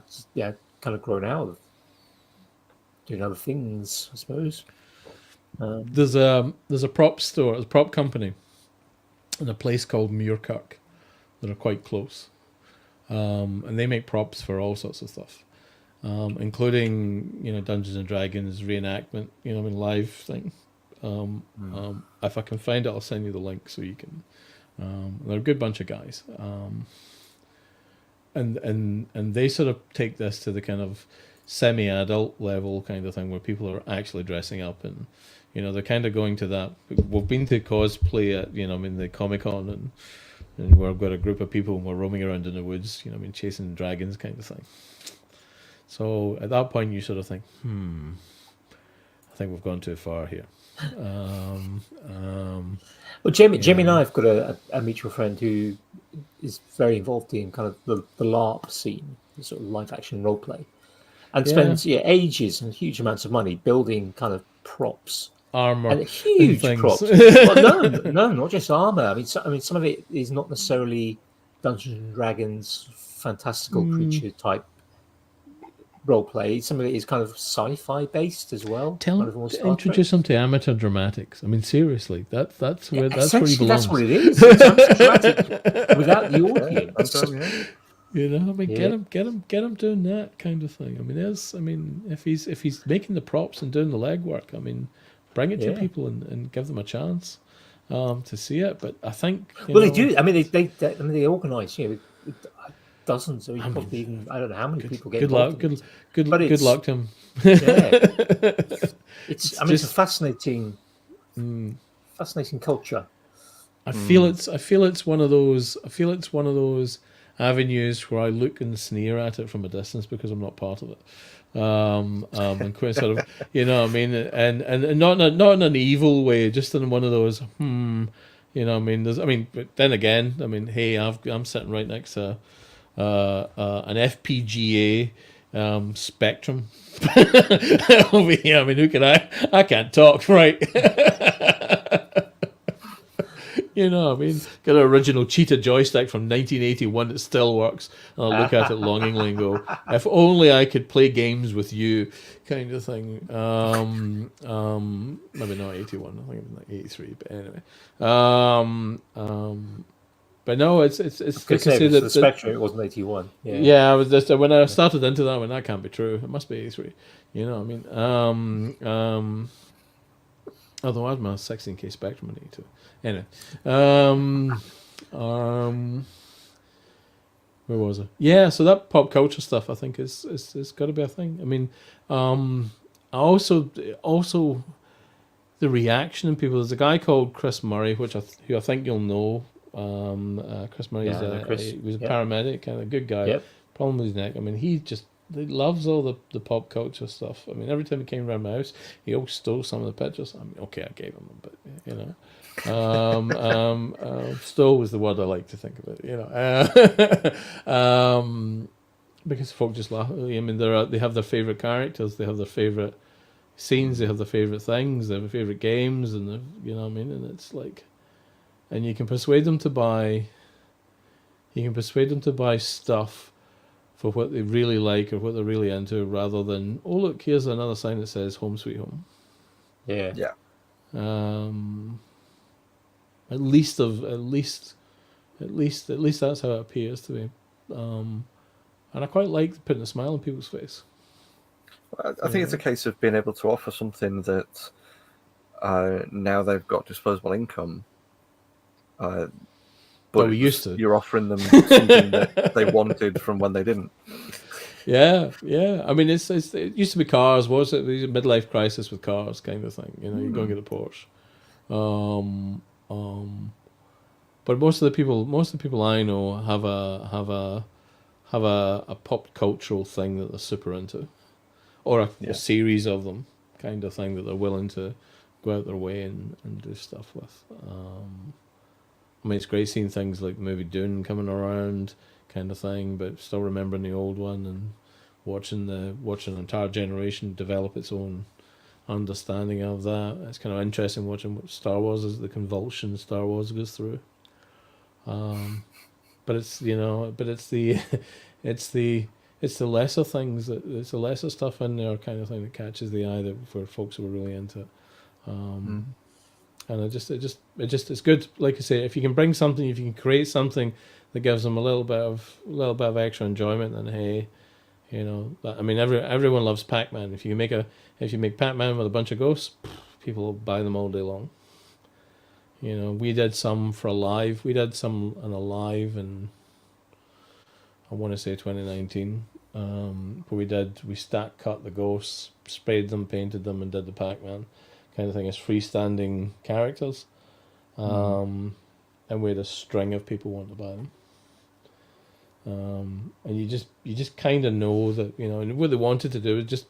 just, kind of grown out of doing other things, I suppose. There's a prop store, a prop company, in a place called Muirkirk that are quite close, and they make props for all sorts of stuff. Including Dungeons and Dragons reenactment, live thing. If I can find it, I'll send you the link so you can. They're a good bunch of guys, and they sort of take this to the kind of semi-adult level kind of thing where people are actually dressing up and they're kind of going to that. We've been to cosplay at the Comic-Con and we've got a group of people and we're roaming around in the woods, chasing dragons kind of thing. So at that point, you sort of think, I think we've gone too far here. Well, Jamie and I have got a mutual friend who is very involved in kind of the LARP scene, the sort of live action role play, and spends ages and huge amounts of money building kind of props, armor, and huge props. Well, no, not just armor. I mean, some of it is not necessarily Dungeons and Dragons, fantastical creature type role play. Some of it is kind of sci-fi based as well. Introduce them to amateur dramatics. I mean, seriously, that's where he belongs. That's what it is. It's amateur dramatic without the audience. Get him doing that kind of thing. I mean, if he's making the props and doing the legwork, I mean, bring it to people and give them a chance. to see it. But I think they do. I mean, they organise dozens, or probably even I don't know how many people get good luck. involved. Good luck to him. Yeah, it's a fascinating culture. I feel it's one of those avenues where I look and sneer at it from a distance because I'm not part of it. And quite sort of, what I mean, and not in an evil way, just in one of those, what I mean. But then again, I mean, hey, I'm sitting right next to an FPGA Spectrum over here. I mean, who can I can't talk, right? I mean, got an original Cheetah joystick from 1981 that still works. And I'll look at it longingly and go, if only I could play games with you, kind of thing. Maybe not 81, I think it was like 83, but anyway. But no, it's good to see that the Spectrum, it wasn't 81. Yeah, I was just when I started into that one, that can't be true. It must be 83. You know what I mean? Although I had my 16K Spectrum in 82. Anyway, where was I? Yeah, so that pop culture stuff I think is got to be a thing. I mean, also the reaction in people. There's a guy called Chris Murray, who I think you'll know. Chris Murray he was a paramedic and a good guy. Yep. Problem with his neck. I mean, he loves all the pop culture stuff. I mean, every time he came around my house, he always stole some of the pictures. I mean, okay, I gave him them, but stole was the word I like to think of it. Because folk just laugh. I mean, they have their favorite characters, they have their favorite scenes, they have their favorite things, they have their favorite games, and you know what I mean. And it's like, and you can persuade them to buy stuff for what they really like or what they're really into, rather than, oh look, here's another sign that says "Home Sweet Home." Yeah. At least that's how it appears to me. And I quite like putting a smile on people's face. I think it's a case of being able to offer something that now they've got disposable income. But we used to. You're offering them something that they wanted from when they didn't. Yeah. I mean, it used to be cars, was it? It was a midlife crisis with cars, kind of thing. You go and get a Porsche. But most of the people I know have a pop cultural thing that they're super into, or a series of them, kind of thing that they're willing to go out their way and do stuff with. I mean, it's great seeing things like the movie Dune coming around, kind of thing, but still remembering the old one and watching an entire generation develop its own understanding of that. It's kind of interesting watching what Star Wars is, the convulsion Star Wars goes through. But it's the lesser things it's the lesser stuff in there, kind of thing, that catches the eye, that for folks who are really into it. And it's good. Like I say, if you can bring something, if you can create something that gives them a little bit of extra enjoyment, then hey, I mean, everyone loves Pac-Man. If you make Pac-Man with a bunch of ghosts, people will buy them all day long. We did some for a live. We did some on a live in, I want to say 2019. But we stack cut the ghosts, sprayed them, painted them, and did the Pac-Man kind of thing as freestanding characters. And we had a string of people wanting to buy them. And you just kind of know that, and what they wanted to do is just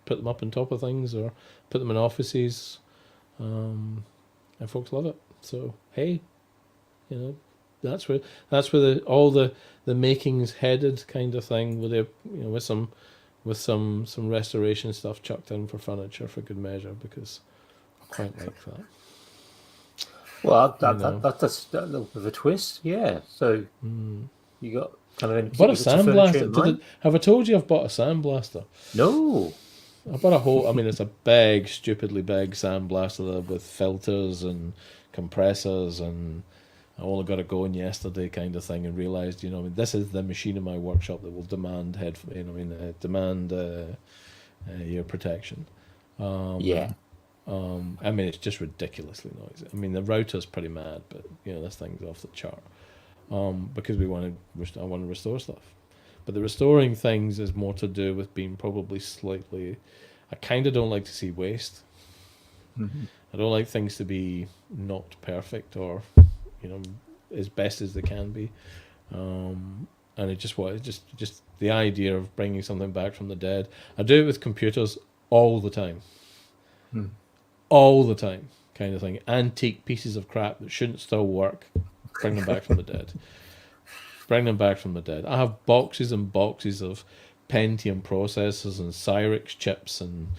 put them up on top of things or put them in offices. And folks love it. So hey, that's where all the makings headed, kind of thing, with some restoration stuff chucked in for furniture for good measure, because I quite like that. Well, that's a little bit of a twist, yeah. So you got kind of bought a sandblaster. Have I told you I've bought a sandblaster? No. I bought a whole. I mean, it's a big, stupidly big sandblaster with filters and compressors, and I only got it going yesterday, kind of thing, and realized, this is the machine in my workshop that will demand demand ear protection. Yeah. I mean, it's just ridiculously noisy. I mean, the router's pretty mad, but this thing's off the chart. Because I want to restore stuff. But the restoring things is more to do with being probably slightly. I kind of don't like to see waste. Mm-hmm. I don't like things to be not perfect or, as best as they can be. And it just the idea of bringing something back from the dead. I do it with computers all the time. All the time, kind of thing. Antique pieces of crap that shouldn't still work. Bring them back from the dead. Bring them back from the dead. I have boxes and boxes of Pentium processors and Cyrix chips and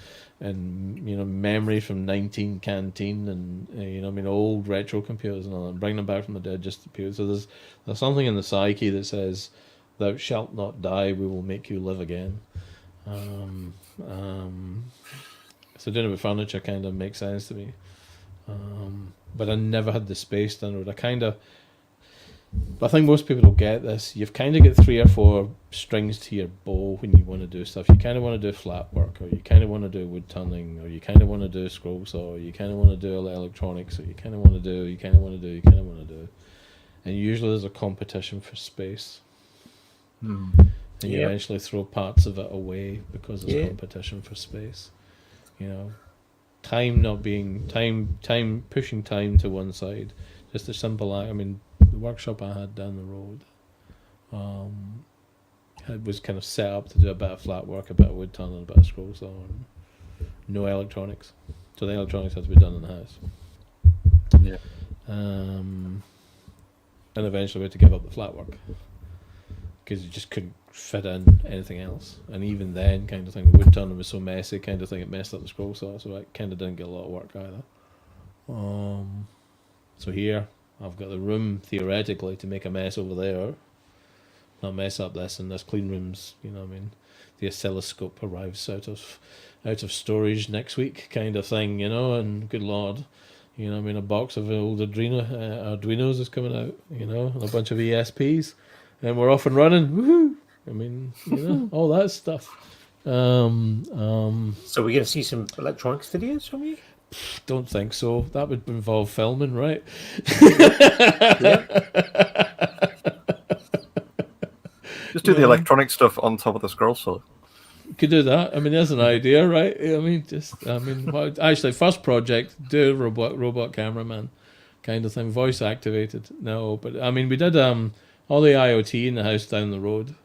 memory from 19 Canteen and old retro computers and all that. Bring them back from the dead just to appear. So there's something in the psyche that says, "Thou shalt not die. We will make you live again." So doing it with furniture kind of makes sense to me. But I never had the space down the road. I think most people don't get this. You've kind of got 3 or 4 strings to your bow when you want to do stuff. You kind of want to do flat work, or you kind of want to do wood turning, or you kind of want to do scroll saw, or you kind of want to do electronics, or you kind of want to do. And usually there's a competition for space. And you eventually throw parts of it away because there's competition for space. Time not being time pushing time to one side. Just a simple act. I mean, the workshop I had down the road, it was kind of set up to do a bit of flat work, a bit of wood turning, a bit of scroll saw, and no electronics. So the electronics had to be done in the house. Yeah. And eventually we had to give up the flat work because you just couldn't fit in anything else. And even then, kind of thing, the wood turning was so messy, kind of thing, it messed up the scroll saw, so I kind of didn't get a lot of work either. So here, I've got the room, theoretically, to make a mess over there. Not mess up this, and this clean room's, the oscilloscope arrives out of storage next week, kind of thing, and good lord. A box of old Arduinos is coming out, and a bunch of ESPs, and we're off and running, woohoo! All that stuff. So we're going to see some electronics videos from you? Don't think so. That would involve filming, right? Just do the electronic stuff on top of the scroll saw. Could do that. I mean, there's an idea, right? Actually, first project, do a robot cameraman kind of thing, voice activated. No, but I mean, we did all the IoT in the house down the road.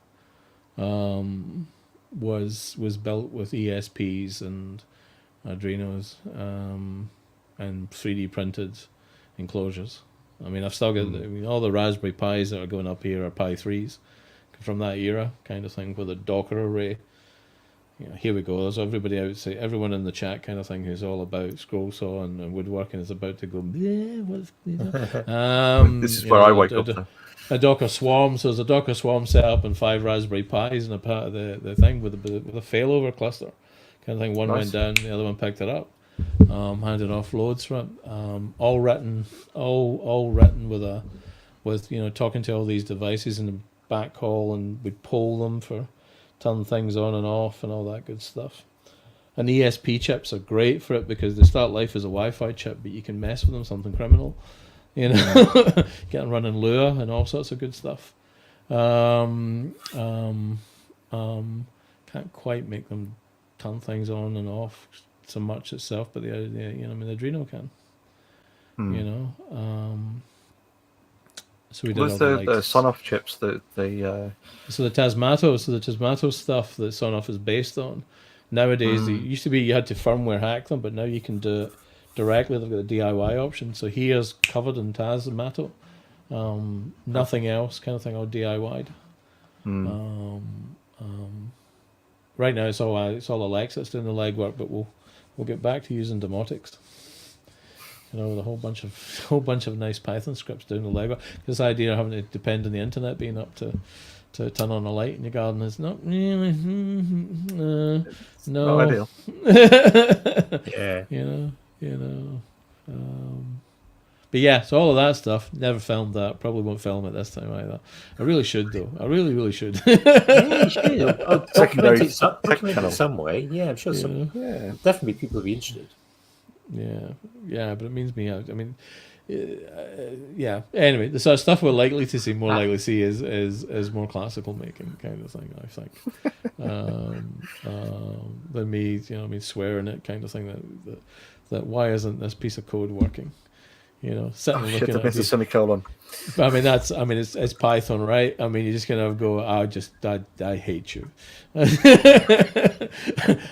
Was built with ESPs and Arduinos and 3D printed enclosures. I mean, I've still got all the Raspberry Pis that are going up here are Pi 3s from that era, kind of thing, with a Docker array. Here we go. There's everybody outside, everyone in the chat, kind of thing, who's all about scroll saw and woodworking is about to go. This is where I wake up. A Docker Swarm. So there's a Docker Swarm set up and 5 Raspberry Pis and a part of the thing with a failover cluster. Kind of thing. One went down, the other one picked it up. Handed off loads from it. All written with talking to all these devices in the back hall, and we'd poll them for turn things on and off and all that good stuff. And ESP chips are great for it because they start life as a Wi-Fi chip, but you can mess with them, something criminal. Get them running Lua and all sorts of good stuff. Can't quite make them turn things on and off so much itself, but the Arduino can. So we did What's the Sonoff chips that they? So the Tasmato stuff that Sonoff is based on. Nowadays, it used to be you had to firmware hack them, but now you can do it directly. They've got a DIY option. So here's covered in Tasmato. Nothing else, kind of thing, all DIY'd. Right now, it's all Alexa that's doing the legwork, but we'll get back to using domotics. With a whole bunch of nice Python scripts doing the legwork. This idea of having to depend on the internet being up to turn on a light in your garden is not really no. Not ideal. Yeah. But yeah, so all of that stuff, never filmed that. Probably won't film it this time either. I really should though. I really, really should. Yeah, you should. I'll document it some way. Yeah, I'm sure definitely people will be interested. Yeah, but it means me out. I mean, yeah. Anyway, the sort of stuff we're likely to see, more likely to see is more classical making kind of thing. I think than me, swearing it kind of thing. That why isn't this piece of code working? Sitting and looking I at missed a it. semicolon. I mean, it's Python, right? I mean, you're just gonna go. I hate you.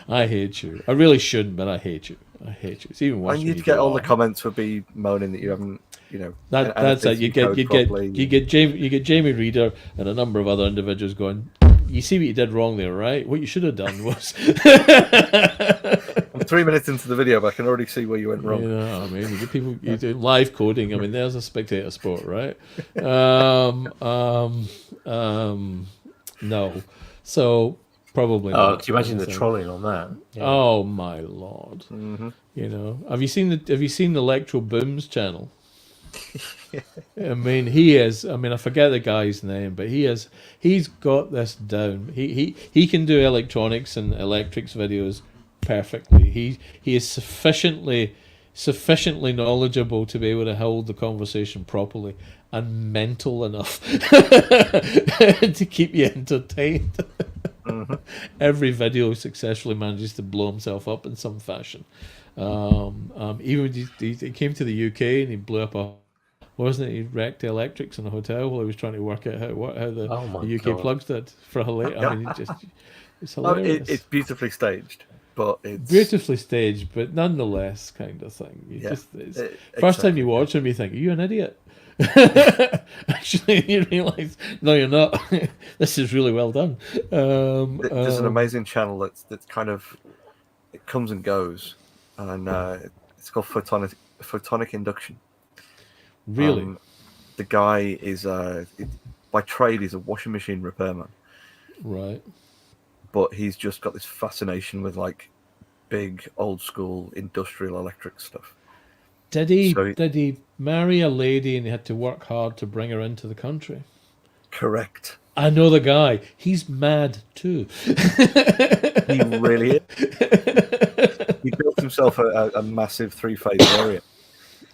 I hate you. I really shouldn't, but I hate you. I hate you. It's even worse. And when you'd you get do all it. the comments would be moaning that you haven't, That's it. You get Jamie Reader and a number of other individuals going. You see what you did wrong there, right? What you should have done was. I'm 3 minutes into the video, but I can already see where you went wrong. I mean, you get people you do live coding. I mean, there's a spectator sport, right? No, so probably. Oh, not. can you imagine the trolling on that? Yeah. Oh my lord! Have you seen the Electro Booms channel? I mean, he is. I mean, I forget the guy's name, but he's got this down. He can do electronics and electrics videos perfectly. He is sufficiently knowledgeable to be able to hold the conversation properly and mental enough to keep you entertained. Every video successfully manages to blow himself up in some fashion. Even when he came to the UK and he blew up wasn't it? He wrecked the electrics in a hotel while he was trying to work out how the UK plugs did for hilarious. I mean, it's hilarious. It's beautifully staged, but it's beautifully staged, but nonetheless, kind of thing. First time you watch him, you think, "Are you an idiot?" Actually, you realise, no, you're not. This is really well done. There's an amazing channel that's kind of it comes and goes, and it's called photonic induction. Really, the guy is by trade he's a washing machine repairman, right? But he's just got this fascination with like big old school industrial electric stuff. Did he marry a lady and he had to work hard to bring her into the country? Correct. I know the guy. He's mad too. He really is. He built himself a massive 3-phase area.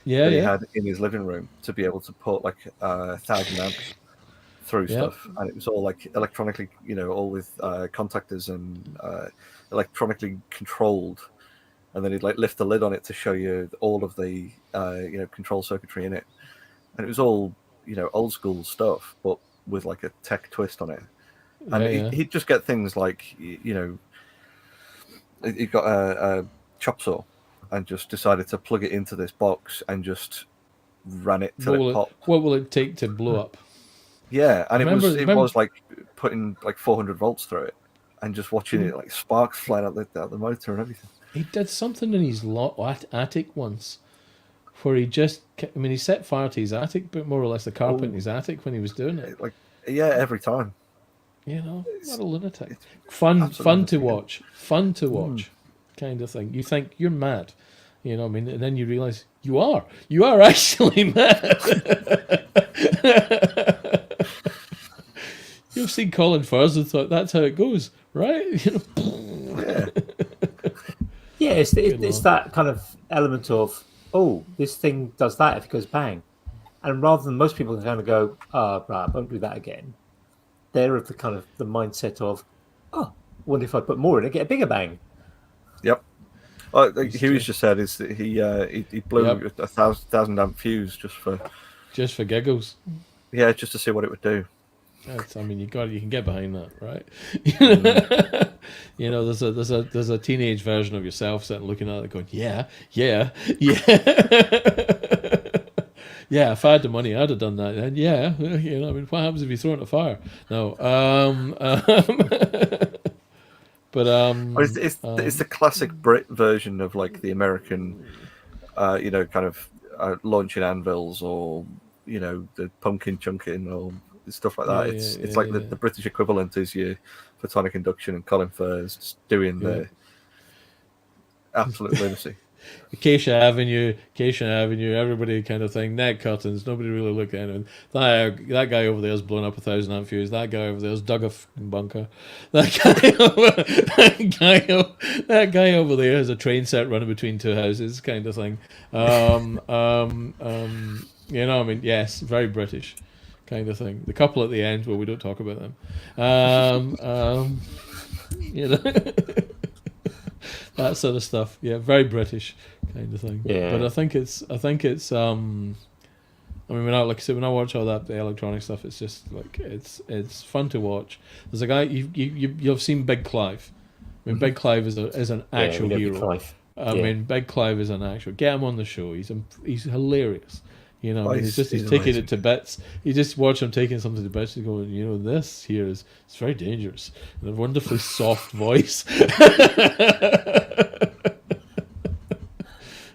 That he had in his living room to be able to put like 1,000 amps through stuff, and it was all like electronically, all with contactors and electronically controlled. And then he'd like lift the lid on it to show you all of the control circuitry in it, and it was all old school stuff, but with like a tech twist on it. And he'd just get things like he got a chop saw. And just decided to plug it into this box and just ran it till it popped. What will it take to blow up? Yeah, and it was like putting like 400 volts through it, and just watching it like sparks flying out the motor and everything. He did something in his attic once, where he set fire to his attic, but more or less the carpet in his attic when he was doing it. Every time. What a lunatic! Fun to watch. Kind of thing. You think you're mad, and then you realise you are actually mad. You've seen Colin Firth and thought that's how it goes, right? It's that kind of element of, this thing does that if it goes bang, and rather than most people kind of go, right, won't do that again. They're of the kind of the mindset of, wonder if I put more in it, get a bigger bang. Yep. Huey's just said is that he blew a 1,000 amp fuse just for giggles. Yeah, just to see what it would do. You can get behind that, right? There's a teenage version of yourself sitting looking at it, going, yeah. If I had the money, I'd have done that. And what happens if you throw it in a fire? No. But it's the classic Brit version of like the American, kind of launching anvils or the pumpkin chunking or stuff like that. It's like the British equivalent is your photonic induction and Colin Firth just doing the absolute lunacy. Acacia Avenue, everybody kind of thing. Net curtains, nobody really looked at anything. That guy over there is blown up 1,000 amp fuse. That guy over there has dug a fucking bunker. That guy over there has a train set running between two houses, kind of thing. You know, I mean, yes, very British, kind of thing. The couple at the end, well, we don't talk about them. You know. That sort of stuff, yeah, very British kind of thing. Yeah. But I think it's. I mean, when I watch all that the electronic stuff, it's just like it's fun to watch. There's a guy you've seen Big Clive. I mean, Big Clive is an actual hero. I mean, Big Clive is an actual. Get him on the show. He's hilarious. You know, he's taking amazing. It to bits. You just watch him taking something to bits. He's going, you know, this here it's very dangerous. And a wonderfully soft voice.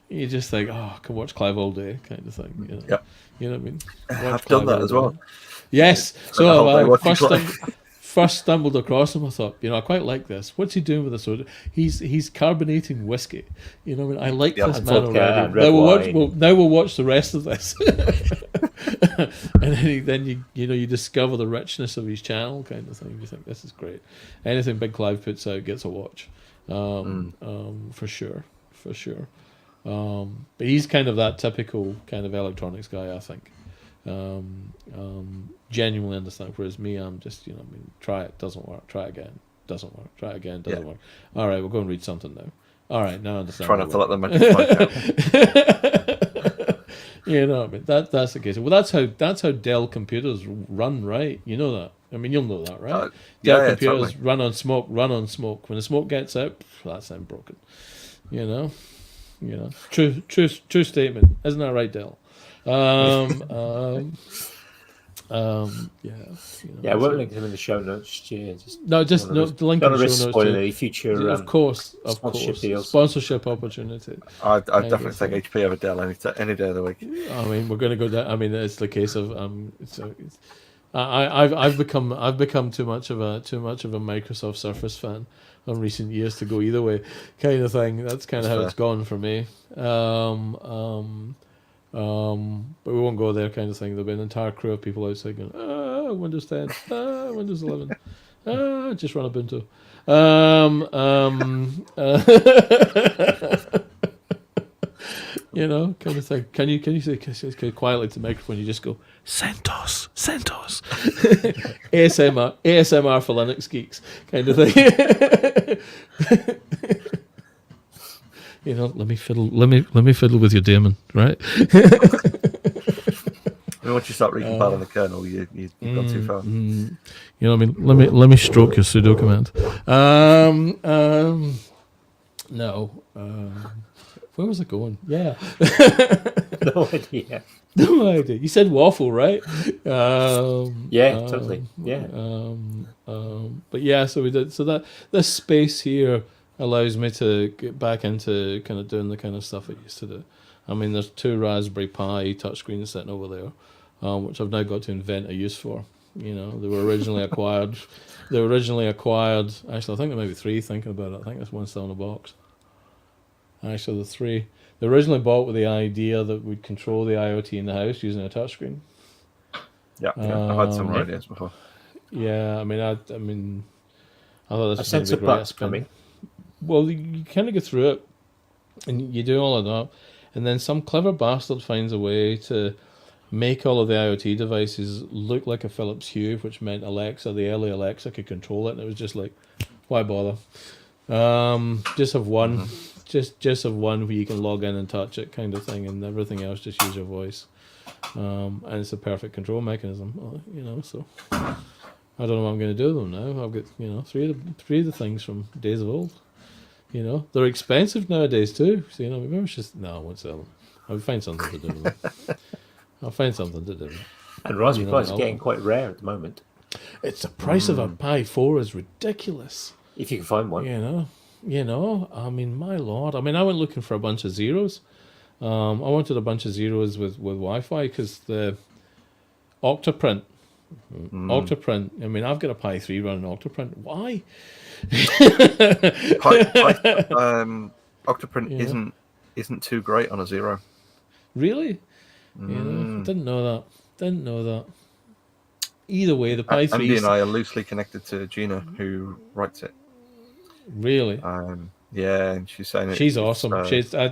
You just think, oh, I can watch Clive all day, kind of thing. You know, you know what I mean? I've done that as well. Yes. So I first stumbled across him. I thought, you know, I quite like this. What's he doing with the soda? He's carbonating whiskey. You know, I mean, I like this man already. Now we'll watch the rest of this, and then you discover the richness of his channel, kind of thing. You think this is great. Anything Big Clive puts out gets a watch, for sure. But he's kind of that typical kind of electronics guy, I think. Genuinely understand. Whereas me, I'm just, you know, I mean, try it, doesn't work, try again, doesn't work, try again, doesn't work. All right, we'll go and read something now. All right, now I understand. Try not to let them make it. You know, I mean, that's the case. Well, that's how Dell computers run, right? You know that. I mean, you'll know that, right? Dell computers run on smoke. When the smoke gets out, that's them broken. You know, true statement, isn't that right, Dell? Yeah, we'll link them in the show notes. Yeah, the link in the show notes. Any future, of course, deals. Sponsorship opportunity. I'd definitely take HP over Dell any day of the week. I mean, we're going to go down. I mean, it's the case of I've become too much of a Microsoft Surface fan in recent years to go either way, kind of thing. That's kind of how it's gone for me. But we won't go there, kind of thing. There'll be an entire crew of people outside going, Windows 10, Windows 11, just run Ubuntu. You know, kind of thing. Can you say quietly to the microphone? You just go, CentOS. ASMR for Linux geeks, kind of thing. You know, let me fiddle with your daemon, right? Once you start recompiling the kernel, you've gone too far. You know what I mean? Let me stroke your sudo command. No. Where was it going? Yeah. No idea. No idea. You said Waffle, right? Yeah, totally. Yeah. But yeah, so we did. So that this space here allows me to get back into kind of doing the kind of stuff I used to do. I mean, there's 2 Raspberry Pi touchscreens sitting over there, which I've now got to invent a use for. You know, they were originally acquired. Actually, I think there may be 3. Thinking about it, I think there's one still in the box. Actually, there's 3. They originally bought with the idea that we'd control the IoT in the house using a touchscreen. Yeah, I've had some ideas before. Yeah, I mean, I thought this was going to be great. Coming. Well, you kind of go through it, and you do all of that, and then some clever bastard finds a way to make all of the IoT devices look like a Philips Hue, which meant Alexa, the early Alexa, could control it, and it was just like, why bother? Just have one, just have one where you can log in and touch it, kind of thing, and everything else just use your voice, and it's a perfect control mechanism, you know. So I don't know what I'm going to do with them now. I've got, you know, three of the things from days of old. You know, they're expensive nowadays too. So, you know, maybe it's just, no, I won't sell them. I'll find something to do with them. And Raspberry Pi is getting quite rare at the moment. It's the price of a Pi 4 is ridiculous. If you can find one. You know, I mean, my lord. I mean, I went looking for a bunch of zeros. I wanted a bunch of zeros with Wi-Fi because the Octoprint. Octoprint. I mean, I've got a Pi 3 running Octoprint. Why? Octoprint isn't isn't too great on a 0. Really? Yeah, didn't know that. Either way, the Pi Andy 3... and I are loosely connected to Gina, who writes it. Really? Yeah, and she's saying she's awesome. I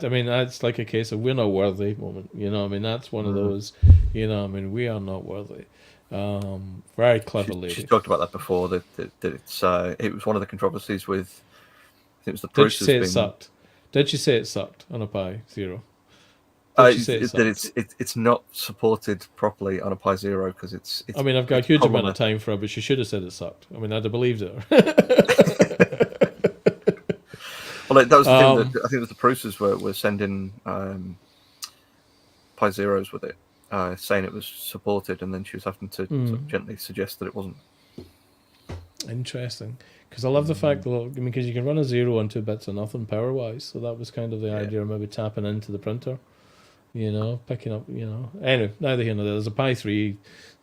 mean, that's like a case of we're not worthy moment. I mean, that's one of those. I mean, we are not worthy. Very clever lady. She's talked about that before. That it was one of the controversies with. I think it was the Did she say it sucked? Did she say it sucked on a Pi 0? It's not supported properly on a Pi 0 because it's. I mean, I've got a huge amount of time for her, but she should have said it sucked. I mean, I'd have believed her. Well, that was the thing. That I think it was the producers were sending Pi 0s with it, saying it was supported, and then she was having to sort of gently suggest that it wasn't. Interesting, because I love the fact that because you can run a 0 on 2 bits of nothing power wise, so that was kind of the idea of maybe tapping into the printer, picking up, Anyway, neither here nor there. There's a Pi 3,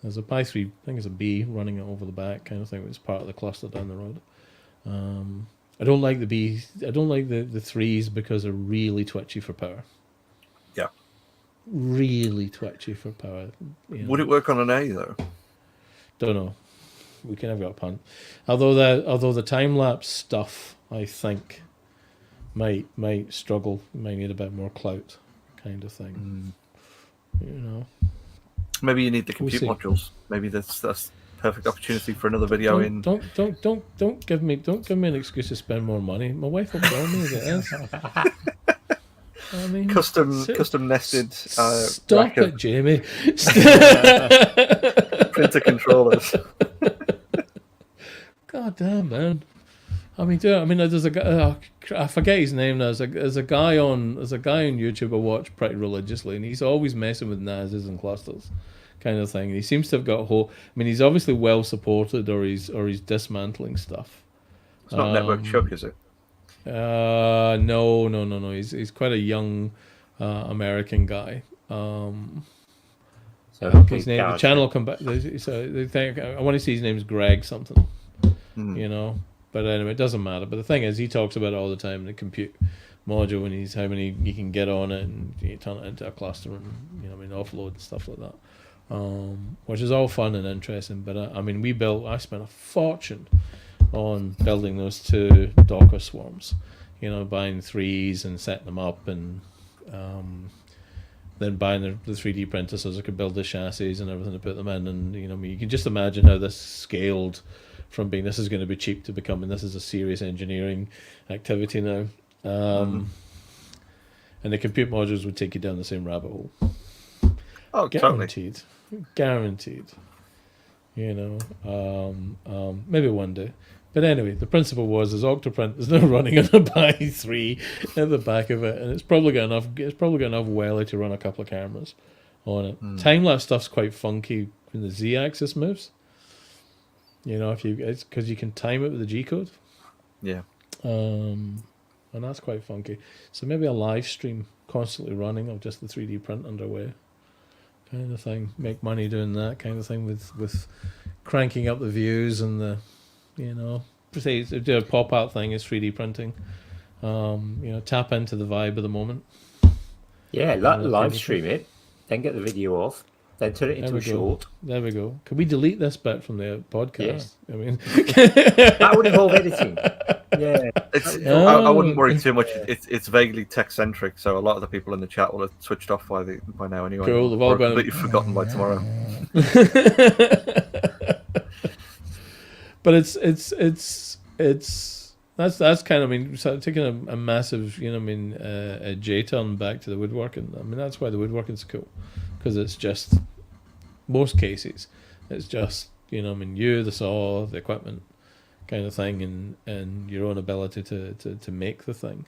I think it's a B running it over the back kind of thing. It was part of the cluster down the road. I don't like the B's. I don't like the 3s because they're really twitchy for power. Yeah. Really twitchy for power. Would it work on an A though? Don't know. We can have got a punt. Although the time lapse stuff, I think, might struggle. Might need a bit more clout, kind of thing. Maybe you need the compute modules. Maybe that's perfect opportunity for another video. Don't give me an excuse to spend more money. My wife will kill me as it is. I mean, custom nested. Stop it, Jamie. Printer controllers. God damn, man. I mean, there's a guy. I forget his name now. There's a guy on YouTube I watch pretty religiously, and he's always messing with NASes and clusters, kind of thing. And he seems to have got a whole. I mean, he's obviously well supported, or he's dismantling stuff. It's not Network Chuck, is it? No. He's quite a young American guy. His name, the channel come back. So they think I want to see his name's Greg something. But anyway, it doesn't matter. But the thing is, he talks about it all the time. The compute module, and how many you can get on it, and you turn it into a cluster, and offload and stuff like that, which is all fun and interesting. But I spent a fortune on building those 2 Docker swarms, buying 3s and setting them up, and then buying the 3D printer so I could build the chassis and everything to put them in. And you can just imagine how this scaled from being this is going to be cheap to becoming this is a serious engineering activity now. And the compute modules would take you down the same rabbit hole. Oh, guaranteed. Totally. Guaranteed. Maybe one day. But anyway, the principle was Octoprint is now running on a Pi 3 at the back of it, and it's probably got enough welly to run a couple of cameras on it. Time-lapse stuff's quite funky when the Z-axis moves. It's because you can time it with the G-code. Yeah. And that's quite funky. So maybe a live stream constantly running of just the 3D print underway, kind of thing. Make money doing that kind of thing with cranking up the views and the, say do a pop out thing is 3D printing. Tap into the vibe of the moment. Yeah, live stream it, then get the video off. Then turn it into a short. There we go. Can we delete this bit from the podcast? Yeah. I mean, that would involve editing. Yeah, I wouldn't worry too much. It's vaguely tech centric, so a lot of the people in the chat will have switched off by now anyway. Cool. They've all completely forgotten by tomorrow. But that's kind of so taking a massive a J-turn back to the woodworking. That's why the woodworking's cool, because it's just most cases it's just you, the saw, the equipment kind of thing, and your own ability to make the thing,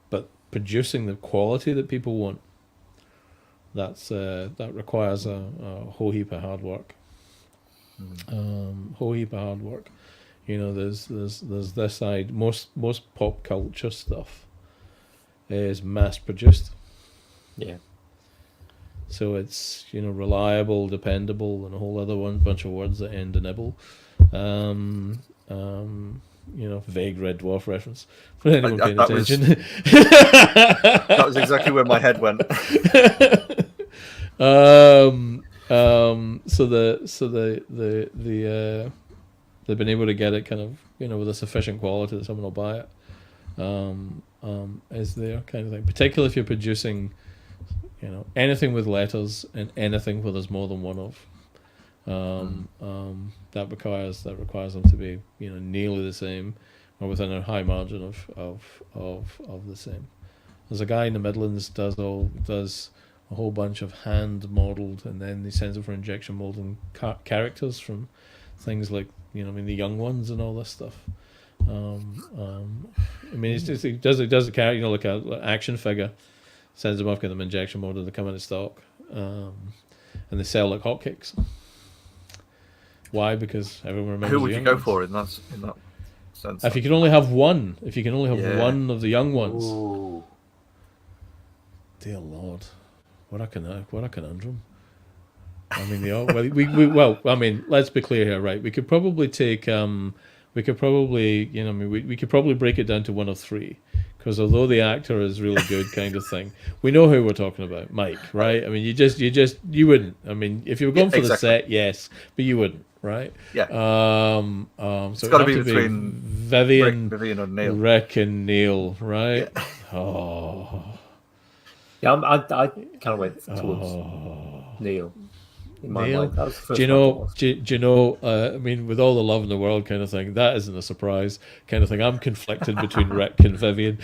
but producing the quality that people want, that requires a whole heap of hard work. There's this side. Most pop culture stuff is mass produced. Yeah. So it's reliable, dependable, and a whole other bunch of words that end in able. vague Red Dwarf reference for anyone paying that attention. That was exactly where my head went. So they've been able to get it kind of with a sufficient quality that someone will buy it. Is there kind of thing, particularly if you're producing anything with letters and anything where there's more than one of. That requires them to be nearly the same or within a high margin of the same. There's a guy in the Midlands does a whole bunch of hand modelled, and then he sends them for injection molding characters from things like the young ones and all this stuff. He does a character like an action figure, sends them off, get them injection molded, they come into stock, and they sell like hotcakes. Why? Because everyone remembers. Who would you go for in that sense? If you can only have one, one of the young ones. Ooh. Dear Lord, what a conundrum. I mean, let's be clear here, right? We could probably take, we could probably break it down to one of three, because although the actor is really good, kind of thing, we know who we're talking about, Mike, right? I mean, you wouldn't. I mean, if you were going for the set, yes, but you wouldn't, right? Yeah. So it's got to be between Vivian and Neil. Rick and Neil, right? Yeah. Oh. Yeah, I kind of went towards Neil. In my mind. That was the first do you know? I mean, with all the love in the world, kind of thing. That isn't a surprise, kind of thing. I'm conflicted between Rick and Vivian.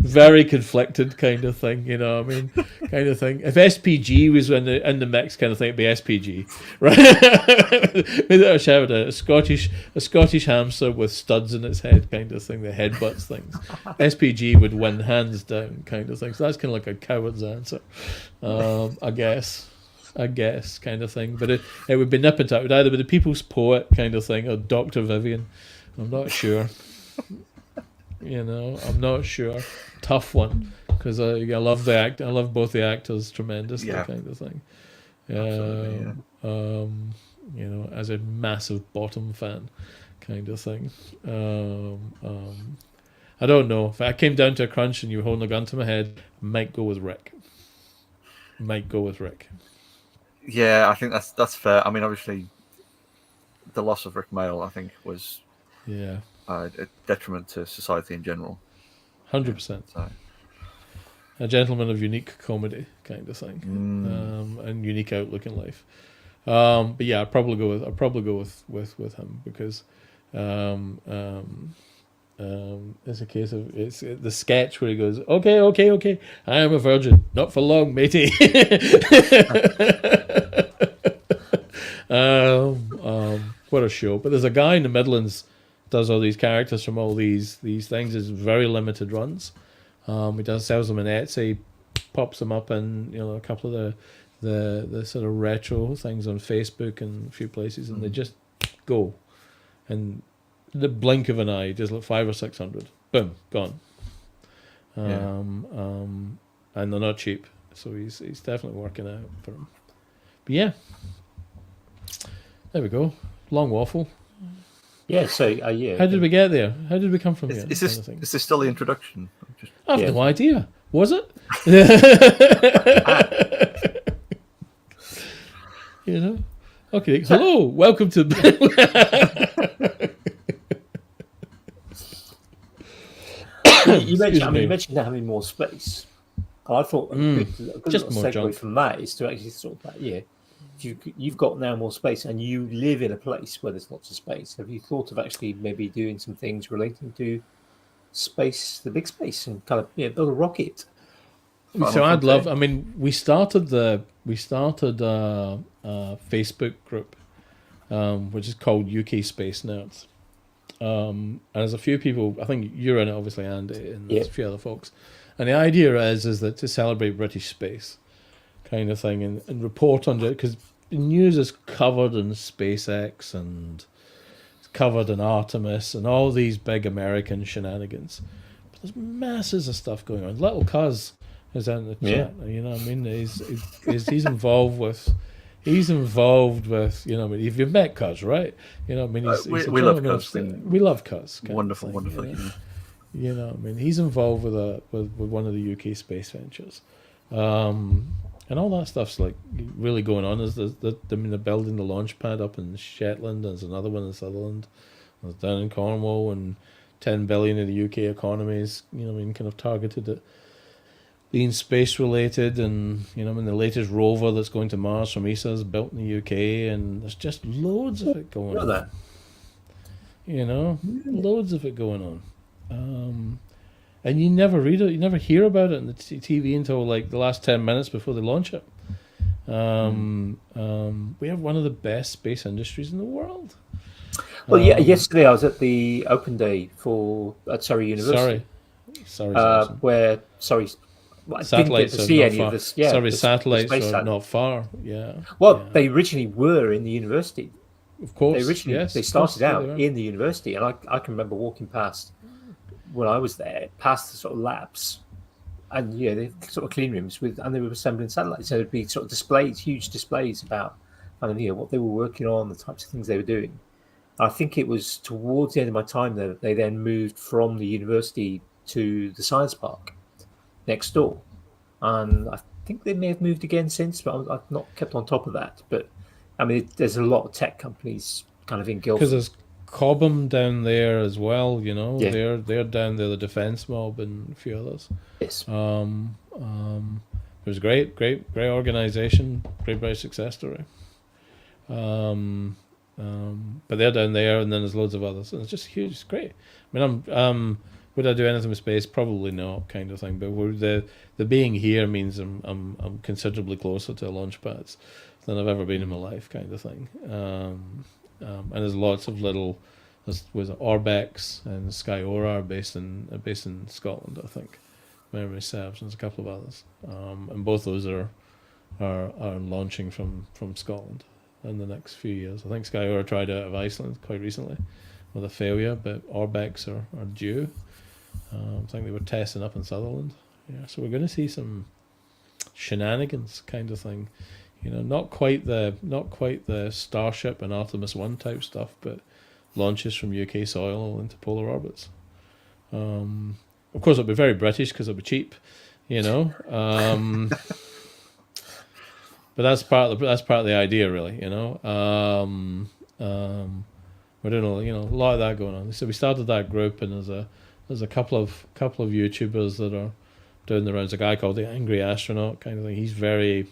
Very conflicted, kind of thing. Kind of thing. If SPG was in the mix, kind of thing, it'd be SPG, right? Without a shadow, a Scottish hamster with studs in its head, kind of thing. That headbutts things. SPG would win hands down, kind of thing. So that's kind of like a coward's answer. I guess, kind of thing. But it would be nip and tuck. It would either be the People's Poet kind of thing or Dr. Vivian. I'm not sure. I'm not sure. Tough one, because I love the act. I love both the actors tremendously, kind of thing. As a massive Bottom fan, kind of thing. I don't know. If I came down to a crunch and you were holding a gun to my head, I might go with Rick. Yeah, I think that's fair. I mean, obviously, the loss of Rick Mayall, I think, was a detriment to society in general. 100%. So. A gentleman of unique comedy, kind of thing, and unique outlook in life. But yeah, I'd probably go with him, because it's a case of it's the sketch where he goes, okay, I am a virgin, not for long, matey. What a show! But there's a guy in the Midlands does all these characters from all these things. It's very limited runs. He sells them in Etsy, pops them up in a couple of the sort of retro things on Facebook and a few places, and they just go, and the blink of an eye, just like 500 or 600, boom, gone. And they're not cheap, so he's definitely working out for him. But yeah, there we go. Long waffle. Yeah. So How did we get there? How did we come from here? Is this still the introduction? I have no idea. Was it? Okay. Hello. Welcome to. You mentioned having more space. And I thought a good just more segue junk from that is to actually sort of you've got now more space, and you live in a place where there's lots of space. Have you thought of actually maybe doing some things relating to space, the big space, and kind of build a rocket? So I'd love. I mean, we started a Facebook group, which is called UK Space Nerds. And there's a few people. I think you're in it, obviously, Andy, and there's a few other folks. And the idea is that to celebrate British space, kind of thing, and report on it, because the news is covered in SpaceX and it's covered in Artemis and all these big American shenanigans. But there's masses of stuff going on. Little Cuz is out in the chat. You know what I mean? He's involved with. he's involved with, you know, I mean, if you've met Cuz, right? You know, I mean, he's we a love gentleman Cuz. we love Cuz. Wonderful, wonderful. You know, I mean, he's involved with with one of the UK space ventures, and all that stuff's like really going on. I mean, they're building the launch pad up in Shetland. There's another one in Sutherland. There's down in Cornwall, and 10 billion in the UK economy is, you know, I mean, kind of targeted at being space related. And, you know, I mean, the latest rover that's going to Mars from ESA is built in the UK, and there's just loads of it going on. You know, loads of it going on. And you never read it, you never hear about it on the TV until like the last 10 minutes before they launch it. We have one of the best space industries in the world. Well, yeah. Yesterday I was at the open day at Surrey University. Where I didn't get to see any of this. Yeah, sorry, satellites are not far. Yeah. Well, they originally were in the university. Of course, they started out in the university, and I can remember walking past when I was there, past the sort of labs, and the sort of clean rooms and they were assembling satellites. So there'd be sort of displays, huge displays about, what they were working on, the types of things they were doing. I think it was towards the end of my time there that they then moved from the university to the science park next door, and I think they may have moved again since, but I've not kept on top of that. But I mean, there's a lot of tech companies kind of in Guildford. Because there's Cobham down there as well, you know. Yeah. They're down there, the Defence Mob and a few others. Yes. It was a great organisation, great British success story. But they're down there, and then there's loads of others, and it's just huge. It's great. I mean, would I do anything with space? Probably not, kind of thing. But the being here means I'm considerably closer to launch pads than I've ever been in my life, kind of thing. And there's lots of little, was Orbex and Skyora based in Scotland, I think. Memory serves. And there's a couple of others, and both those are launching from Scotland in the next few years. I think Skyora tried out of Iceland quite recently with a failure, but Orbex are due. I think they were testing up in Sutherland. Yeah, so we're going to see some shenanigans kind of thing. You know, not quite the Starship and Artemis 1 type stuff, but launches from UK soil into polar orbits. Of course, it'll be very British because it'll be cheap, you know. But that's part of the idea, really, you know. We don't know, you know, a lot of that going on. So we started that group, and there's a couple of YouTubers that are doing the rounds. A guy called the Angry Astronaut kind of thing. He's very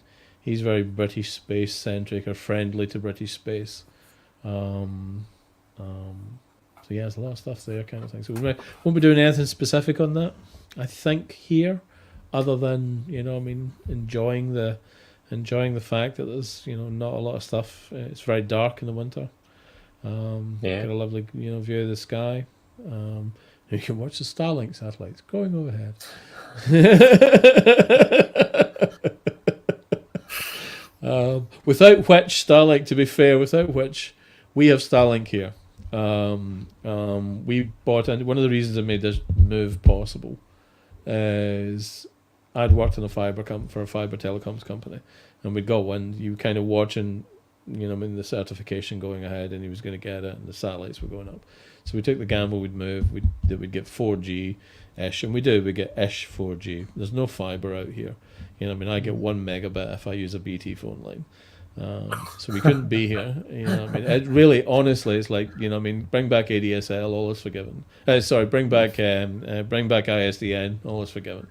British space centric, or friendly to British space. So yeah, there's a lot of stuff there, kind of thing. So we won't be doing anything specific on that, I think, here, other than, you know, I mean, enjoying the fact that there's, you know, not a lot of stuff. It's very dark in the winter. Got a lovely, you know, view of the sky. You can watch the Starlink satellites going overhead. Without which Starlink, to be fair, we have Starlink here. We bought, and one of the reasons I made this move possible is I'd worked on for a fiber telecoms company, and we'd got one. You kind of watching, you know, I mean, the certification going ahead, and he was going to get it, and the satellites were going up. So we took the gamble. We'd move. We'd get 4G ish, and we do. We get ish 4G. There's no fiber out here. You know, I mean, I get 1 megabit if I use a BT phone line. So we couldn't be here. You know, I mean, it really, honestly, it's like, you know, I mean, bring back ADSL, all is forgiven. Bring back ISDN, all is forgiven.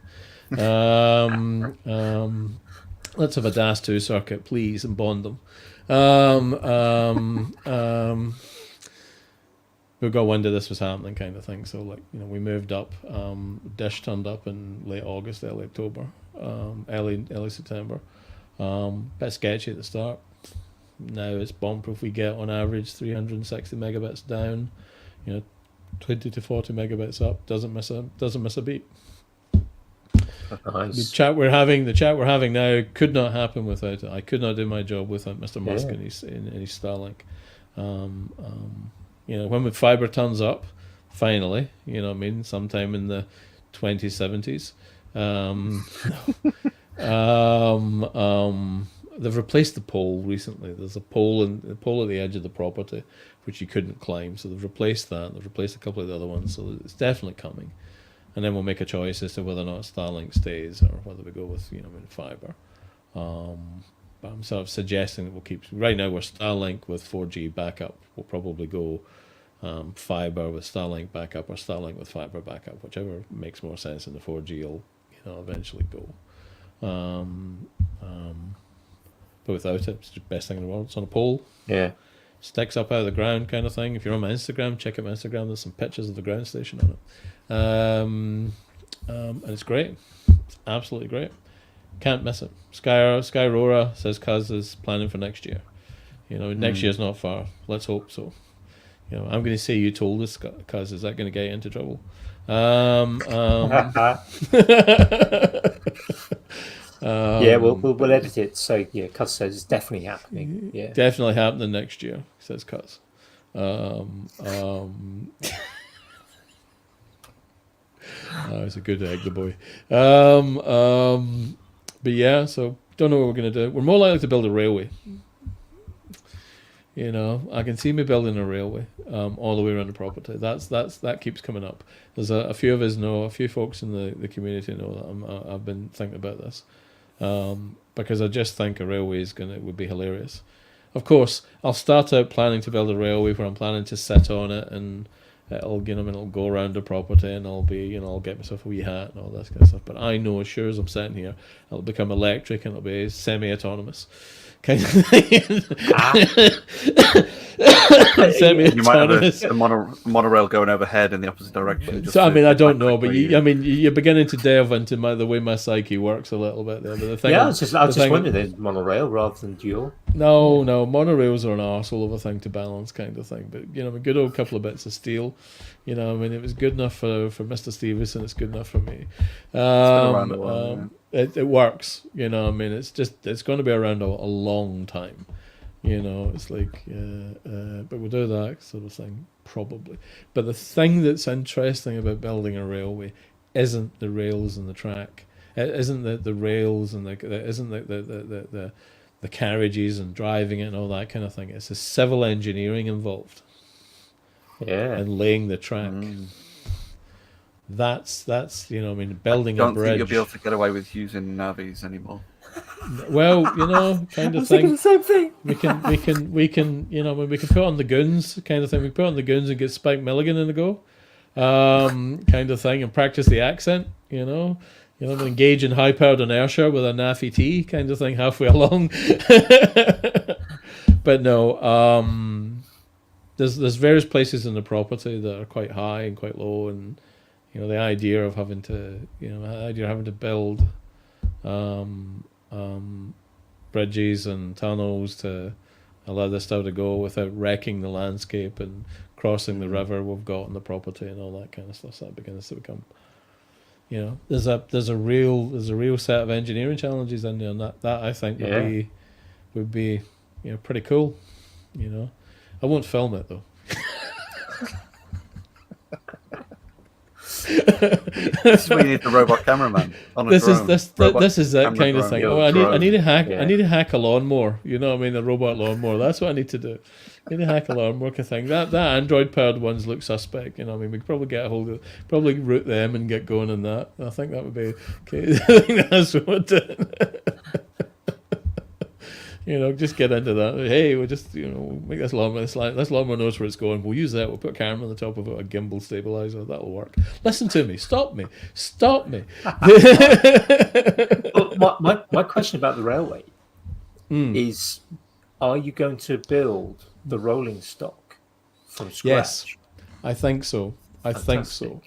Let's have a DAS 2 circuit, please, and bond them. We got wind of this was happening, kind of thing. So, like, you know, we moved up. Dish turned up in late August, early October, early September. Bit sketchy at the start. Now it's bomb-proof. We get on average 360 megabits down, you know, 20 to 40 megabits up. Doesn't miss a beat. Nice. The chat we're having now could not happen without it. I could not do my job without Mr. Musk and his Starlink. You know, when the fiber turns up, finally, you know what I mean, sometime in the 2070s, they've replaced the pole recently. There's a pole at the edge of the property, which you couldn't climb. So they've replaced that. They've replaced a couple of the other ones. So it's definitely coming. And then we'll make a choice as to whether or not Starlink stays or whether we go with fiber. But I'm sort of suggesting that we'll keep. Right now we're Starlink with 4G backup. We'll probably go fiber with Starlink backup or Starlink with fiber backup, whichever makes more sense. And the 4G will eventually go. But without it, it's the best thing in the world. It's on a pole. Yeah. Sticks up out of the ground kind of thing. If you're on my Instagram, check out my Instagram. There's some pictures of the ground station on it. And it's great. It's absolutely great. Can't miss it. Sky Aurora says Kaz is planning for next year. Next year's not far. Let's hope so. I'm going to say you told us, Kaz. Is that going to get you into trouble? Yeah, we'll edit it. So yeah, Kaz says it's definitely happening. Yeah, definitely happening next year, says Kaz. It's a good egg, the boy. But yeah, so don't know what we're going to do. We're more likely to build a railway. I can see me building a railway all the way around the property. That keeps coming up. There's a few of us know, a few folks in the community know that I've been thinking about this because I just think a railway would be hilarious. Of course, I'll start out planning to build a railway where I'm planning to sit on it and it'll go around the property and I'll get myself a wee hat and all this kind of stuff. But I know as sure as I'm sitting here, it'll become electric and it'll be semi-autonomous. Kind of thing. You might have a monorail going overhead in the opposite direction. So I don't know, but you're beginning to delve into the way my psyche works a little bit there. But the thing, I was just wondering, there's monorail rather than dual. No, monorails are an arsehole of a thing to balance, kind of thing. But a good old couple of bits of steel. It was good enough for Mr. Stevenson. It's good enough for me. It works, it's going to be around a long time, it's like, but we'll do that sort of thing, probably. But the thing that's interesting about building a railway isn't the rails and the track. It isn't the rails and the carriages and driving it and all that kind of thing. It's the civil engineering involved. Yeah. And laying the track. That's building a bridge. I don't think you'll be able to get away with using navies anymore. Well, kind of thing. The same thing. We can we can put on the guns kind of thing. We put on the guns and get Spike Milligan in the go, kind of thing, and practice the accent. Engage in high-powered inertia with a NAFI T kind of thing halfway along. But no, there's various places in the property that are quite high and quite low, and the idea of having to build bridges and tunnels to allow this stuff to go without wrecking the landscape and crossing the river we've got on the property and all that kind of stuff. So that begins to become, there's a real set of engineering challenges in there, and that I think would be pretty cool. I won't film it though. This is where you need the robot cameraman. This is that kind of thing. I need to hack a lawnmower. The robot lawnmower. That's what I need to do. I need to hack a lawnmower kind of thing. That Android powered ones look suspect. We could probably get a hold of, probably route them and get going on that. I think that would be okay. I think that's what. Just get into that. Hey, we'll just make this lawnmower. This lawnmower knows where it's going. We'll use that. We'll put a camera on the top of it, a gimbal stabilizer. That'll work. Listen to me. Stop me. Well, my question about the railway is: are you going to build the rolling stock from scratch? Yes, I think so. I think so.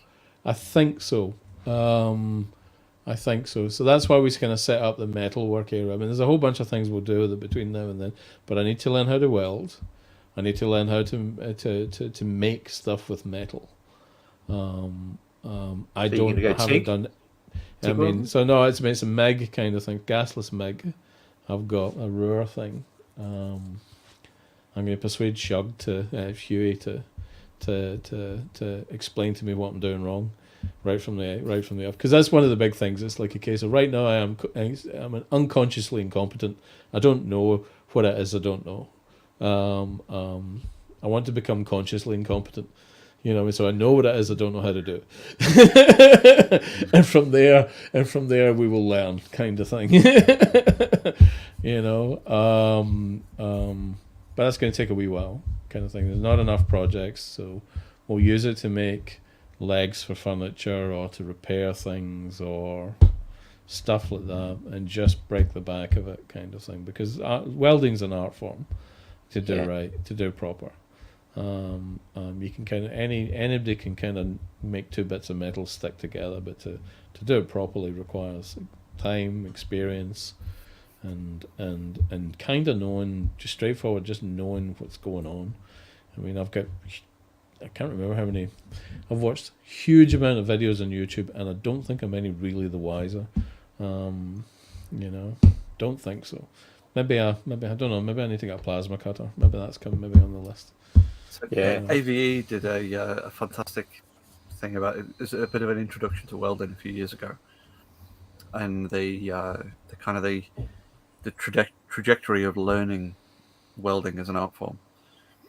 So that's why we kind of set up the metal work area. There's a whole bunch of things we'll do with it between now and then. But I need to learn how to weld. I need to learn how to make stuff with metal. Haven't done. It's a MIG kind of thing, gasless MIG. I've got a Ruhr thing. I'm going to persuade Shug Huey to explain to me what I'm doing wrong. right from the off, because that's one of the big things. It's like a case of right now I'm unconsciously incompetent. I don't know what it is. I don't know. I want to become consciously incompetent. So I know what it is. I don't know how to do it. and from there we will learn, kind of thing. But that's going to take a wee while, kind of thing. There's not enough projects, so we'll use it to make legs for furniture or to repair things or stuff like that, and just break the back of it, kind of thing. Because welding's an art form to do right, to do proper. You can kind of anybody can kind of make two bits of metal stick together, but to do it properly requires time, experience, and kind of knowing, just straightforward, just knowing what's going on. I mean, I can't remember how many. I've watched huge amount of videos on YouTube, and I don't think I'm any really the wiser. Don't think so. Maybe I don't know. Maybe I need to get a plasma cutter. Maybe that's coming. Maybe on the list. So, AVE did a fantastic thing about it. It's a bit of an introduction to welding a few years ago, and the kind of the trajectory of learning welding as an art form,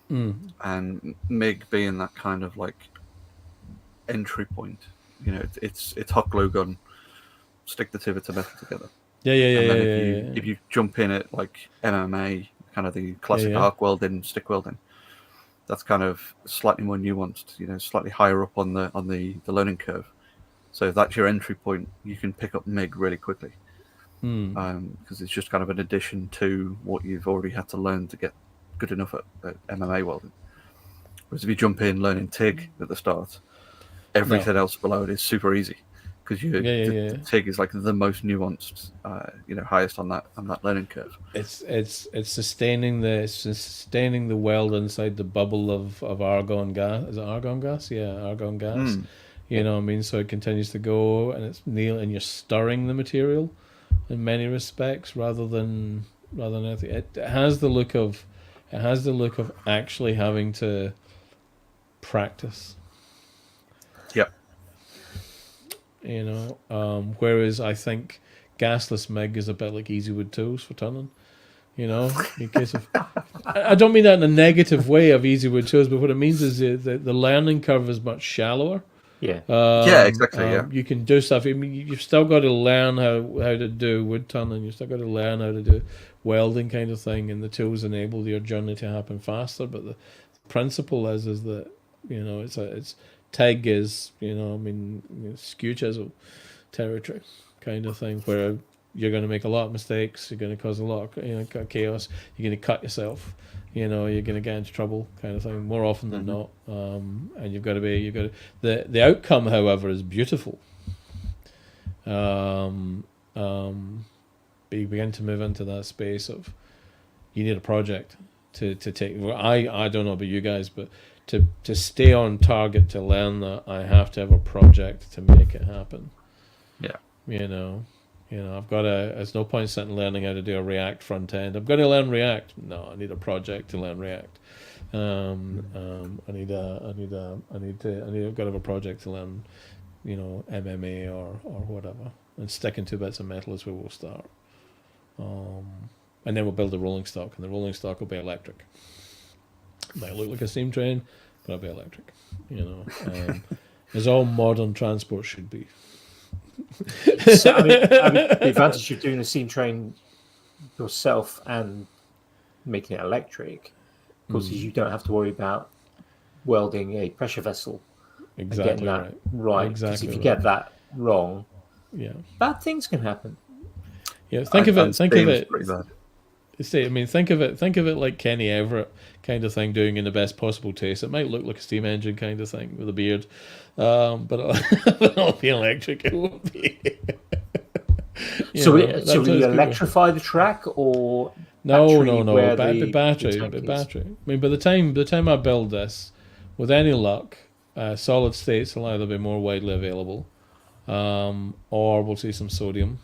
and MIG being that kind of like entry point. It's hot glue gun, stick the two bits of metal together. If you jump in at like MMA, kind of the classic arc welding, stick welding, that's kind of slightly more nuanced, slightly higher up on the learning curve. So if that's your entry point, you can pick up MIG really quickly, because it's just kind of an addition to what you've already had to learn to get good enough at MMA welding. Whereas if you jump in learning TIG at the start, everything else below it is super easy, because the TIG is like the most nuanced, highest on that learning curve. Mm. It's sustaining the weld inside the bubble of argon gas. Is it argon gas? Yeah, argon gas. So it continues to go, and and you're stirring the material in many respects rather than anything. It has the look of actually having to practice. Yep. Whereas I think gasless MIG is a bit like easy wood tools for turning. In case of, I don't mean that in a negative way of easy wood tools, but what it means is the learning curve is much shallower. Yeah. Exactly. You can do stuff. I mean, you've still got to learn how to do wood turning. You've still got to learn how to do welding, kind of thing, and the tools enable your journey to happen faster. But the principle is that it's TIG is skew chisel territory, kind of thing, where you're going to make a lot of mistakes. You're going to cause a lot of chaos. You're going to cut yourself. You're going to get into trouble, kind of thing, more often than not. And the outcome, however, is beautiful. But you begin to move into that space of you need a project to take. Well, I don't know about you guys, but to stay on target to learn that, I have to have a project to make it happen. Yeah. I've got there's no point sitting learning how to do a React front end. I've got to learn React. No, I need a project to learn React. I've got to have a project to learn, MMA or whatever. And sticking two bits of metal is where we'll start. And then we'll build a rolling stock, and the rolling stock will be electric. It might look like a steam train, but it'll be electric. As all modern transport should be. So, the advantage of doing a steam train yourself and making it electric, of course, is you don't have to worry about welding a pressure vessel and getting that right. Because if you get that wrong, bad things can happen. Yeah, think of it. Pretty bad. Think of it like Kenny Everett kind of thing, doing in the best possible taste. It might look like a steam engine kind of thing with a beard, but it'll be electric. It won't be. So we electrify the track, or no, battery. I mean, by the time I build this, with any luck, solid states will either be more widely available, or we'll see some sodium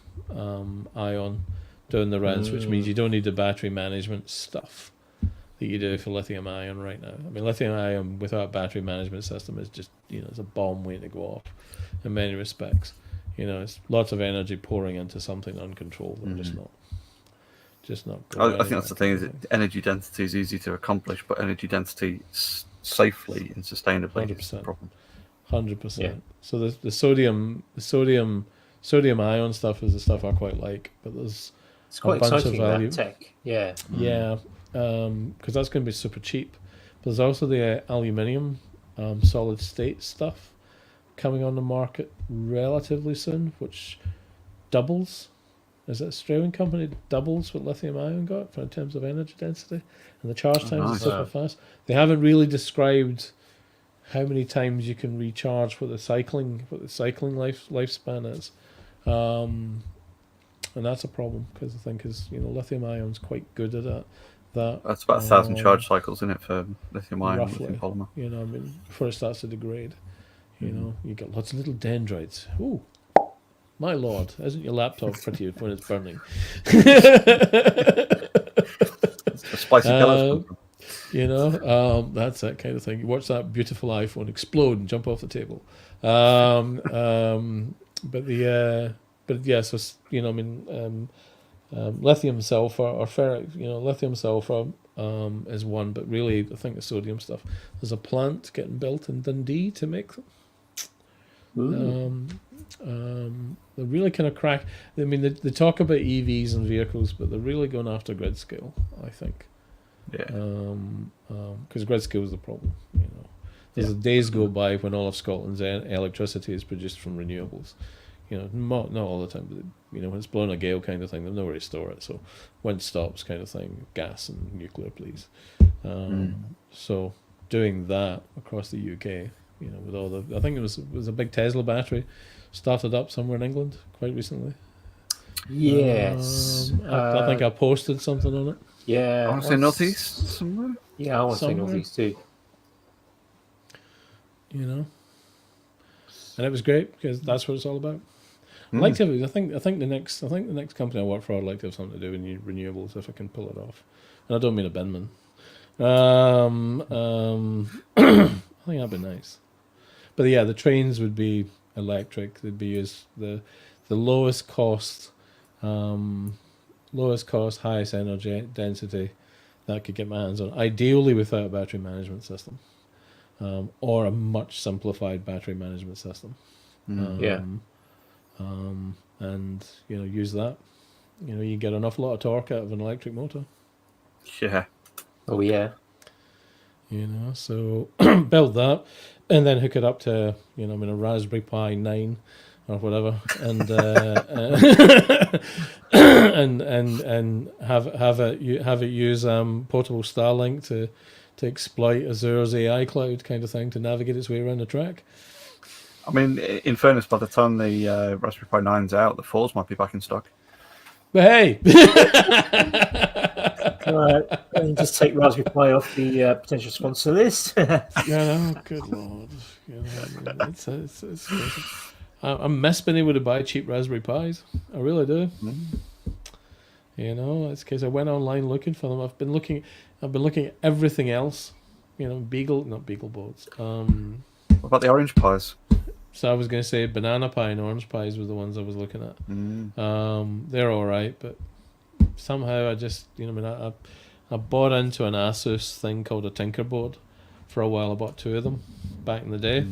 ion doing the rounds, which means you don't need the battery management stuff. that you do for lithium ion right now. I mean, lithium ion without a battery management system is just, it's a bomb waiting to go off in many respects. It's lots of energy pouring into something uncontrolled and just not going I think that's the thing, is that energy density is easy to accomplish, but energy density safely and sustainably is the problem. 100%. Yeah. So the sodium ion stuff is the stuff I quite like, but there's It's quite a bunch exciting, of value. that tech. Yeah. Yeah, because that's going to be super cheap. But there's also the aluminium solid state stuff coming on the market relatively soon, which doubles. Is it Australian company? Doubles what lithium ion got in terms of energy density, and the charge times are super fast. They haven't really described how many times you can recharge, what the cycling lifespan is, and that's a problem because the thing is, lithium ion's quite good at that. That's about 1,000 charge cycles, isn't it, for lithium ion, roughly, lithium polymer? Before it starts to degrade, you get lots of little dendrites. Ooh, my lord, isn't your laptop pretty when it's burning? The spicy colours. That's that kind of thing. You watch that beautiful iPhone explode and jump off the table. So lithium sulfur or ferric. Lithium sulfur is one, but really I think the sodium stuff. There's a plant getting built in Dundee to make them. They're really kind of crack. I mean, they talk about EVs and vehicles, but they're really going after grid scale, I think. Yeah. Because grid scale is the problem. There's days go by when all of Scotland's electricity is produced from renewables. Not all the time, but when it's blowing a gale kind of thing, there's nowhere to store it. So when it stops, kind of thing, gas and nuclear, please. So doing that across the UK, with all the, I think it was a big Tesla battery started up somewhere in England quite recently. Yes. I think I posted something on it. Yeah. I want to say northeast somewhere. Yeah, I want to say northeast too. And it was great because that's what it's all about. I like to have, I think the next company I work for, I'd like to have something to do with renewables if I can pull it off. And I don't mean a binman. I think that'd be nice. But yeah, the trains would be electric. They'd be the lowest cost, highest energy density that I could get my hands on. Ideally without a battery management system, or a much simplified battery management system. And use that. You get an awful lot of torque out of an electric motor. Yeah. Oh yeah. So build that, and then hook it up to a Raspberry Pi 9 or whatever, and and have it use portable Starlink to exploit Azure's AI cloud kind of thing to navigate its way around the track. I mean, in fairness, by the time the Raspberry Pi 9's out, the 4s might be back in stock. But hey, and just take Raspberry Pi off the potential sponsor list. Good lord. It's crazy. I miss being able to buy cheap Raspberry Pis. I really do. It's because I went online looking for them. I've been looking at everything else. Not Beagleboards. What about the orange pies? So I was going to say banana pie and orange pies were the ones I was looking at. They're all right, but somehow I just, I bought into an Asus thing called a Tinkerboard for a while. I bought 2 of them back in the day,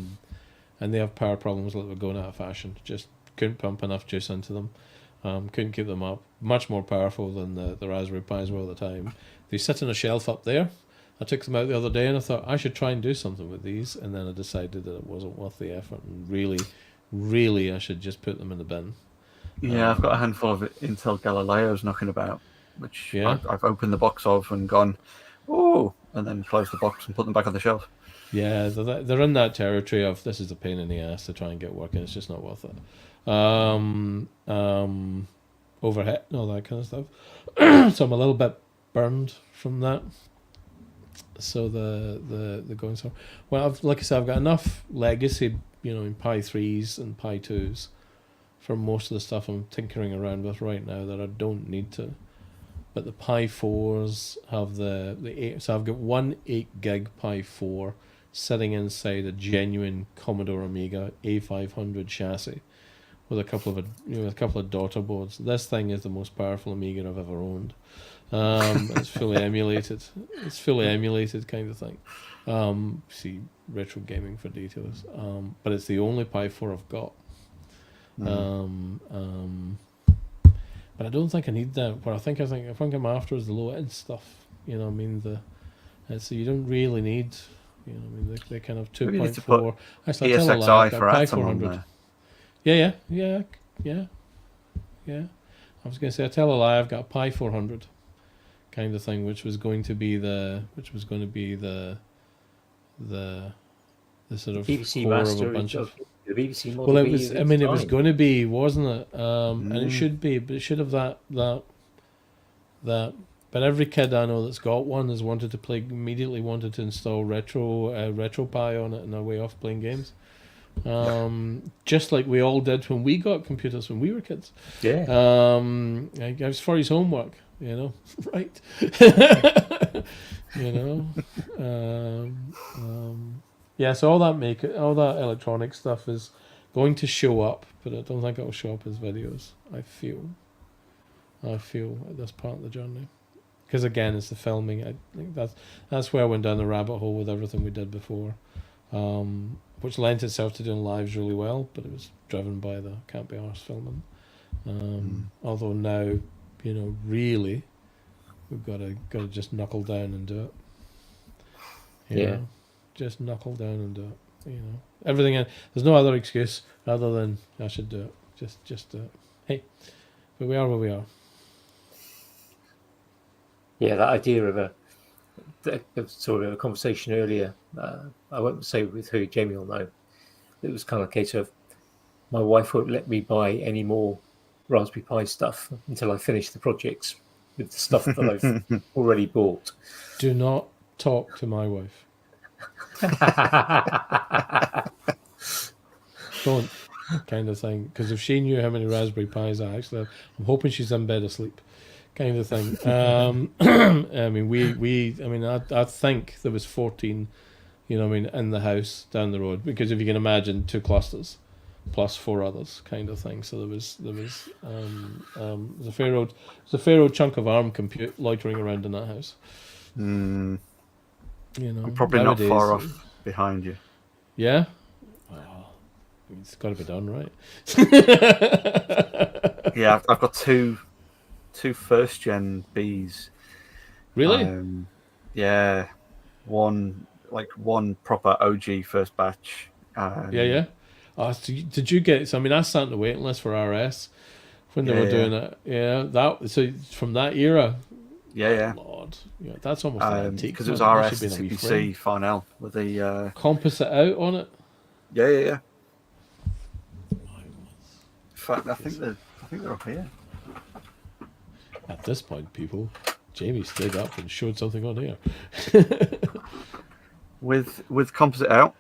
and they have power problems that were going out of fashion. Just couldn't pump enough juice into them. Couldn't keep them up. Much more powerful than the Raspberry Pis were at the time. They sit on a shelf up there. I took them out the other day and I thought I should try and do something with these, and then I decided that it wasn't worth the effort, and really I should just put them in the bin. Yeah, I've got a handful of Intel Galileos knocking about, which I've opened the box of and gone, oh, and then closed the box and put them back on the shelf. Yeah, they're in that territory of this is a pain in the ass to try and get working. It's just not worth it. Overhead and all that kind of stuff. So I'm a little bit burned from that. So the going so well. Like I said, I've got enough legacy, in Pi 3s and Pi 2s for most of the stuff I'm tinkering around with right now that I don't need to but the Pi 4s have the 8. So I've got one 8 gig Pi 4 sitting inside a genuine Commodore Amiga A500 chassis with a couple of daughter boards. This thing is the most powerful Amiga I've ever owned. It's fully emulated. It's fully emulated kind of thing. See retro gaming for details. But it's the only Pi 4 I've got. But I don't think I need that. What I think I'm after is the low end stuff. You know, what I mean, so you don't really need. You know, what I mean, they kind of 2.4. Actually, I tell a lie. I've got Pi 400. Yeah. I was going to say, I tell a lie. I've got a Pi 400 kind of thing, which was going to be the sort of BBC core Master of a bunch of. the BBC model. Well, it was. I mean, it was going to be, wasn't it? And it should be, but it should have that. But every kid I know that's got one has wanted to play. Immediately wanted to install RetroPie on it, and away off playing games. Just like we all did when we got computers when we were kids. Yeah. I was for his homework, you know, right? You know, yeah. So all that electronic stuff is going to show up, but I don't think it will show up as videos. I feel at this part of the journey, because again, it's the filming. I think that's where I went down the rabbit hole with everything we did before. Which lent itself to doing lives really well, but it was driven by the can't be arsed filming. Although now, you know, really, we've got to just knuckle down and do it. You know? Just knuckle down and do it. You know, everything. There's no other excuse other than I should do it. Just do it. Hey, but we are where we are. Yeah, that idea of sort of a conversation earlier. I won't say with who, Jamie will know. It was kind of a case of my wife won't let me buy any more Raspberry Pi stuff until I finish the projects with the stuff that I've already bought. Do not talk to my wife. Don't, kind of thing. Because if she knew how many Raspberry Pis I actually have, I'm hoping she's in bed asleep. Kind of thing. I mean, I think there was 14, you know, I mean, in the house down the road, because if you can imagine 2 clusters plus 4 others, kind of thing. So there was a fair old chunk of ARM compute loitering around in that house. You know, I'm probably nowadays, not far off behind you. Yeah. Well, it's got to be done, right? Yeah, I've got two first gen Bs. Really? Yeah, one proper OG first batch. Yeah. Oh, so did you get? So I mean, I sat on the waiting list for RS when they were doing it. Yeah, so from that era. Yeah. Lord, yeah, that's almost an antique. Because it was RS CPC Farnell with the composite out on it. Yeah. In fact, I think they're up here. At this point, people, Jamie stayed up and showed something on here. with composite out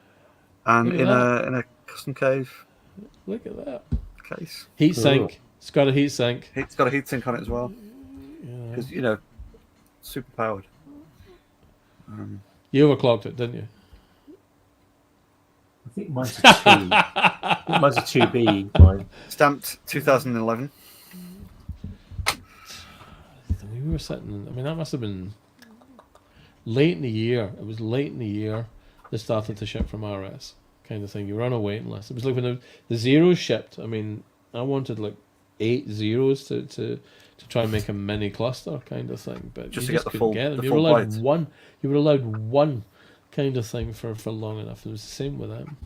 and in a custom cave. Look at that Case. Heat sink. It's got a heat sink. It's got a heat sink on it as well. Because super powered. You overclocked it, didn't you? I think mine's a 2. I think mine's a 2B. Mine. Stamped 2011. We were sitting. I mean, that must have been late in the year. It was late in the year they started to ship from RS, kind of thing. You were on a waiting list. It was like when the zeros shipped. I mean, I wanted like 8 zeros to try and make a mini cluster kind of thing, but just you to just get the couldn't full. get them. The You were allowed one. You were allowed one kind of thing for long enough. It was the same with them.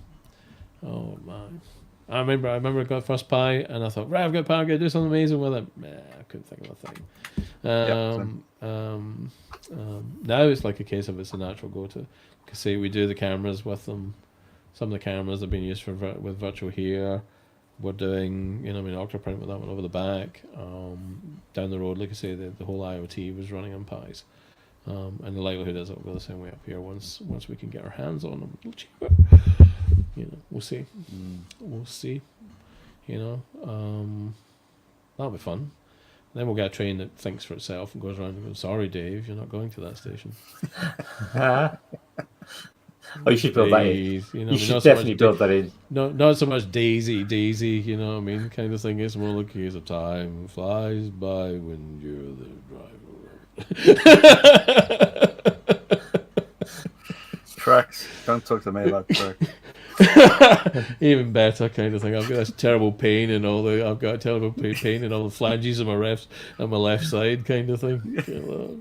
Oh man. I remember I got first Pi and I thought, right, I've got Pi, I'm going to do something amazing with it. I couldn't think of a thing. Now it's like a case of it's a natural go-to. Because say we do the cameras with them. Some of the cameras have been used with virtual here. We're doing, Octoprint with that one over the back. Down the road, like I say, the whole IoT was running on Pis. And the likelihood is it'll go the same way up here once we can get our hands on them. A little cheaper. We'll see. We'll see. That'll be fun. Then we'll get a train that thinks for itself and goes around and goes, "Sorry, Dave, you're not going to that station." Oh, you should build that in. Dave, you know, You I mean, should not so definitely much, build that in. not so much Daisy, you know what I mean, kind of thing. It's more like here's a time flies by when you're the driver. Tracks. Don't talk to me about tracks. Even better kind of thing. I've got this terrible pain in all the. I've got a terrible pain in all the flanges of my refs on my left side, kind of thing. You know,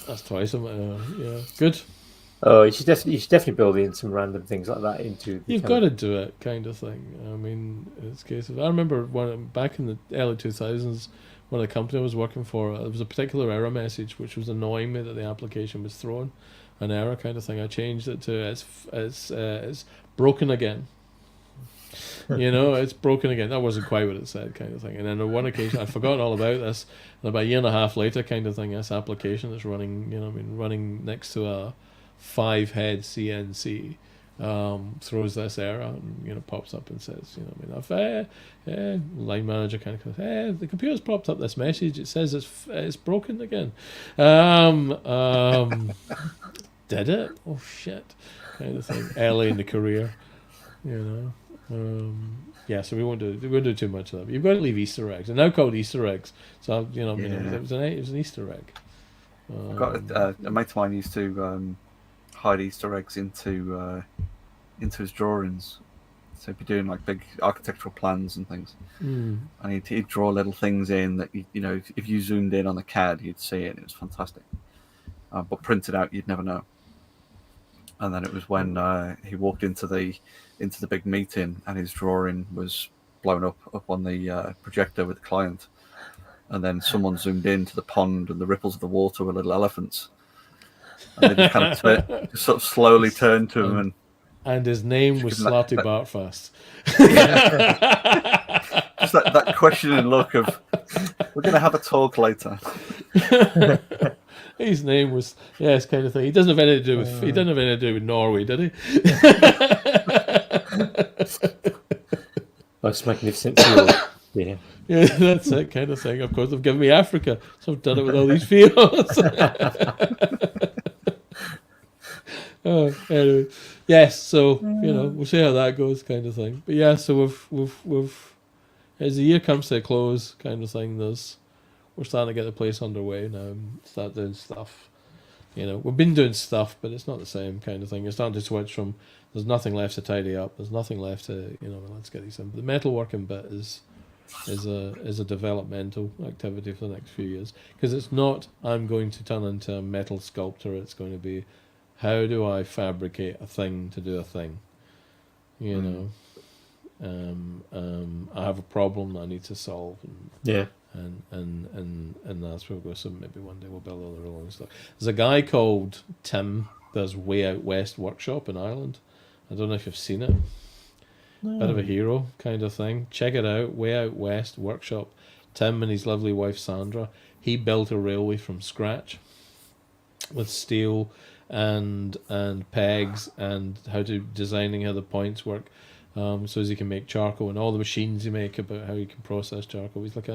that's twice. Yeah, good. Oh, you should definitely build in some random things like that into. You've got to do it, kind of thing. I mean, it's a case of. I remember back in the early 2000s, when the company I was working for, there was a particular error message which was annoying me that the application was thrown, an error kind of thing. I changed it to it's broken again. You know, it's broken again. That wasn't quite what it said, kind of thing. And then on one occasion, I'd forgotten all about this. And about a year and a half later, kind of thing, this application that's running, you know, running next to a 5-head CNC, throws this error and, you know, pops up and says, you know, line manager kind of goes, the computer's popped up this message. It says it's broken again. Did it? Oh shit, kind of thing. Early in the career, you know. Yeah, so we won't do too much of that. But you've got to leave Easter eggs. They're now called Easter eggs. So you know, I mean, it was an Easter egg. I've got a mate of mine used to hide Easter eggs into his drawings. So he'd be doing like big architectural plans and things, and he'd draw little things in that you know if you zoomed in on the CAD, you'd see it. And it was fantastic, but printed out, you'd never know. And then it was when he walked into the big meeting, and his drawing was blown up on the projector with the client, and then someone zoomed into the pond, and the ripples of the water were little elephants. And they just kind of just sort of slowly turned to him, and his name was Slotty Bartfast. Just that questioning look of, we're going to have a talk later. His name was kind of thing. He doesn't have anything to do with Norway, did he? Most magnificent field. Yeah. Yeah, that's it kind of thing. Of course, they've given me Africa, so I've done it with all these fields. Anyway, yes. So you know, we'll see how that goes, kind of thing. But yeah, so we've as the year comes to a close, kind of thing. We're starting to get the place underway now and start doing stuff. You know, we've been doing stuff, but it's not the same kind of thing. You're starting to switch from there's nothing left to tidy up, there's nothing left to, you know, let's get these in. But the metalworking bit is a developmental activity for the next few years, because it's not I'm going to turn into a metal sculptor. It's going to be how do I fabricate a thing to do a thing. You know, I have a problem that I need to solve. And that's where we'll go. So maybe one day we'll build all the rolling stuff. There's a guy called Tim does Way Out West Workshop in Ireland. I don't know if you've seen it. No. Bit of a hero kind of thing. Check it out. Way Out West Workshop. Tim and his lovely wife Sandra. He built a railway from scratch with steel and pegs and designing how the points work. So as he can make charcoal and all the machines he make about how he can process charcoal. He's like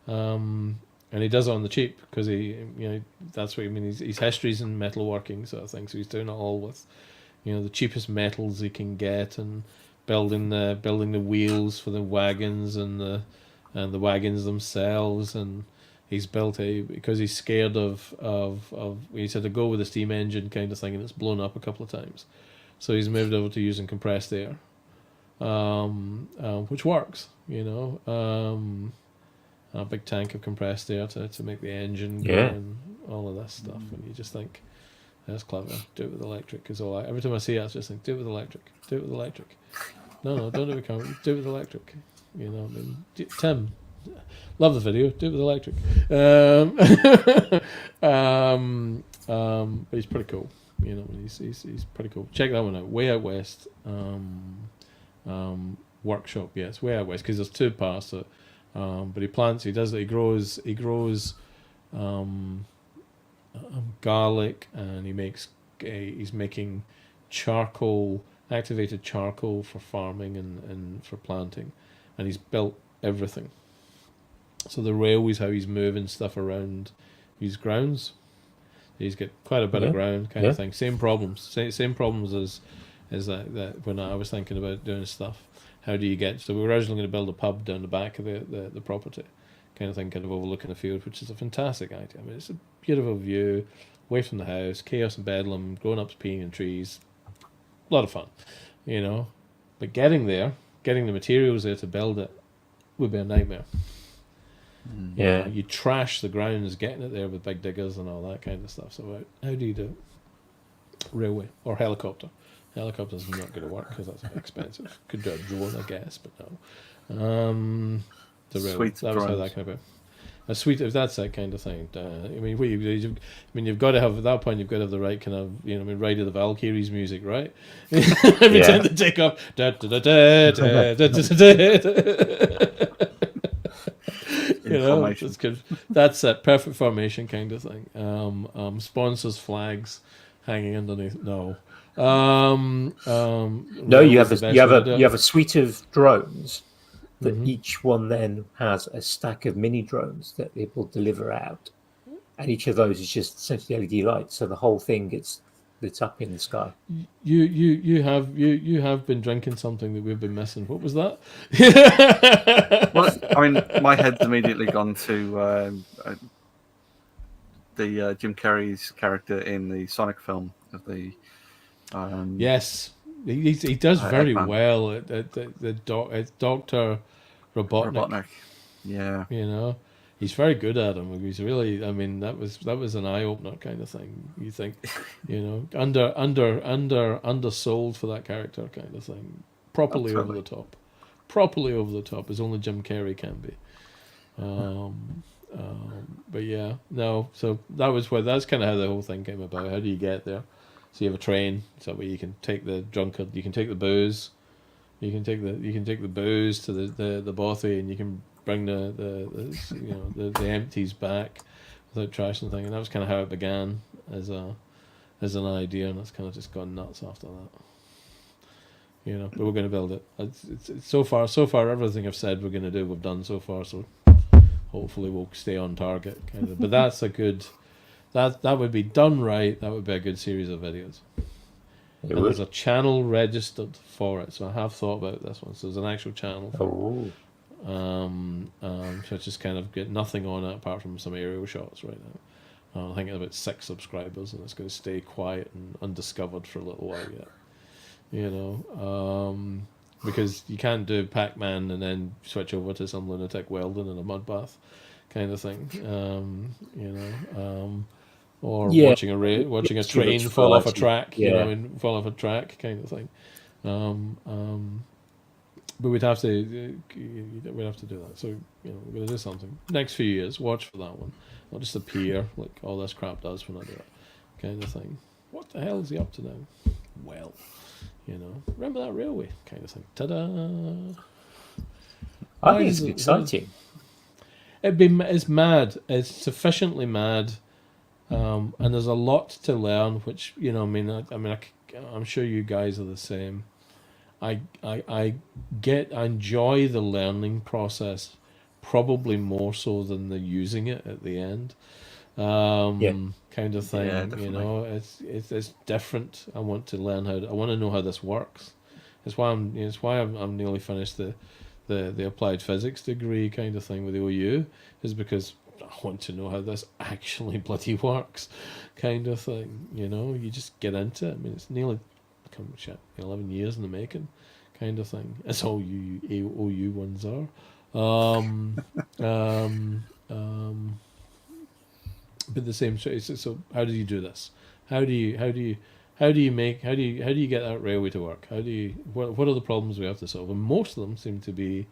and he does it on the cheap because that's what I mean. His history's in metalworking sort of thing. So he's doing it all with, you know, the cheapest metals he can get and building the wheels for the wagons and the wagons themselves. And he's built because he's scared of he said to go with a steam engine kind of thing, and it's blown up a couple of times. So he's moved over to using compressed air. Which works, you know. A big tank of compressed air to make the engine go and all of this stuff. And you just think, that's clever. Do it with electric. Because every time I see it, I just think, do it with electric. Do it with electric. No, don't do it with carbon. Do it with electric. You know, I mean, Tim, love the video. Do it with electric. But he's pretty cool. You know, he's pretty cool. Check that one out. Way Out West. Workshop, yeah, it's Way Out West because there's two parts to it. But he grows garlic, and he's making activated charcoal for farming and for planting, and he's built everything. So the railway's how he's moving stuff around his grounds. He's got quite a bit of ground kind of thing. Same problems. Same problems as that when I was thinking about doing stuff. How do you get? So we were originally going to build a pub down the back of the property, kind of thing, kind of overlooking the field, which is a fantastic idea. I mean, it's a beautiful view, away from the house, chaos and bedlam, grown-ups peeing in trees, a lot of fun, you know. But getting there, getting the materials there to build it, would be a nightmare. Yeah, You trash the grounds, getting it there with big diggers and all that kind of stuff. So how do you do it? Railway or helicopter? Helicopter's not going to work because that's expensive. Could do a drone, I guess, but no. The railway. That was how that came about. A suite, if that's that kind of thing. I mean, you've got to have at that point. You've got to have the right kind of, Ride of the Valkyries music, right? Every time they take off, that's that perfect formation kind of thing. Sponsors flags hanging underneath. No. No, you have a suite of drones that each one then has a stack of mini drones that it will deliver out, and each of those is just essentially LED lights, so the whole thing gets lit up in the sky. You have been drinking something that we've been missing. What was that? Well, I mean, my head's immediately gone to the Jim Carrey's character in the Sonic film of the. Yes, he does very well at Dr. Robotnik. Yeah, he's very good at him. He's really, I mean, that was an eye opener kind of thing. You think, undersold for that character kind of thing. Properly over the top, as only Jim Carrey can be. But yeah, no. So that's kind of how the whole thing came about. How do you get there? So you have a train, so where you can take the drunkard, you can take the booze, you can take the booze to the bothy, and you can bring the empties back without trash and thing. And that was kind of how it began as an idea, and it's kind of just gone nuts after that. But we're going to build it. It's so far everything I've said we're going to do, we've done so far. So hopefully we'll stay on target, kind of. But that's a good. That would be done right. That would be a good series of videos. There's a channel registered for it, so I have thought about this one. So there's an actual channel. So just kind of get nothing on it apart from some aerial shots right now. I think it's about 6 subscribers, and it's going to stay quiet and undiscovered for a little while yet. Because you can't do Pac-Man and then switch over to some lunatic welding in a mud bath kind of thing. Or watching a train fall off a track, fall off a track kind of thing. But we'd have to do that. So we're going to do something next few years. Watch for that one. Not just appear like all this crap does when I do it, kind of thing. What the hell is he up to now? Well, remember that railway kind of thing. Ta-da! I think it's exciting. It's mad. It's sufficiently mad. And there's a lot to learn, which I'm sure you guys are the same. I enjoy the learning process probably more so than the using it at the end, kind of thing. Yeah, it's different. I want to learn I want to know how this works. It's why I'm nearly finished the applied physics degree kind of thing with the OU, is because I want to know how this actually bloody works, kind of thing. You just get into it. I mean, it's nearly 11 years in the making, kind of thing. That's all you OU ones are. But the same. So how do you do this? How do you get that railway to work? What are the problems we have to solve? And most of them seem to be,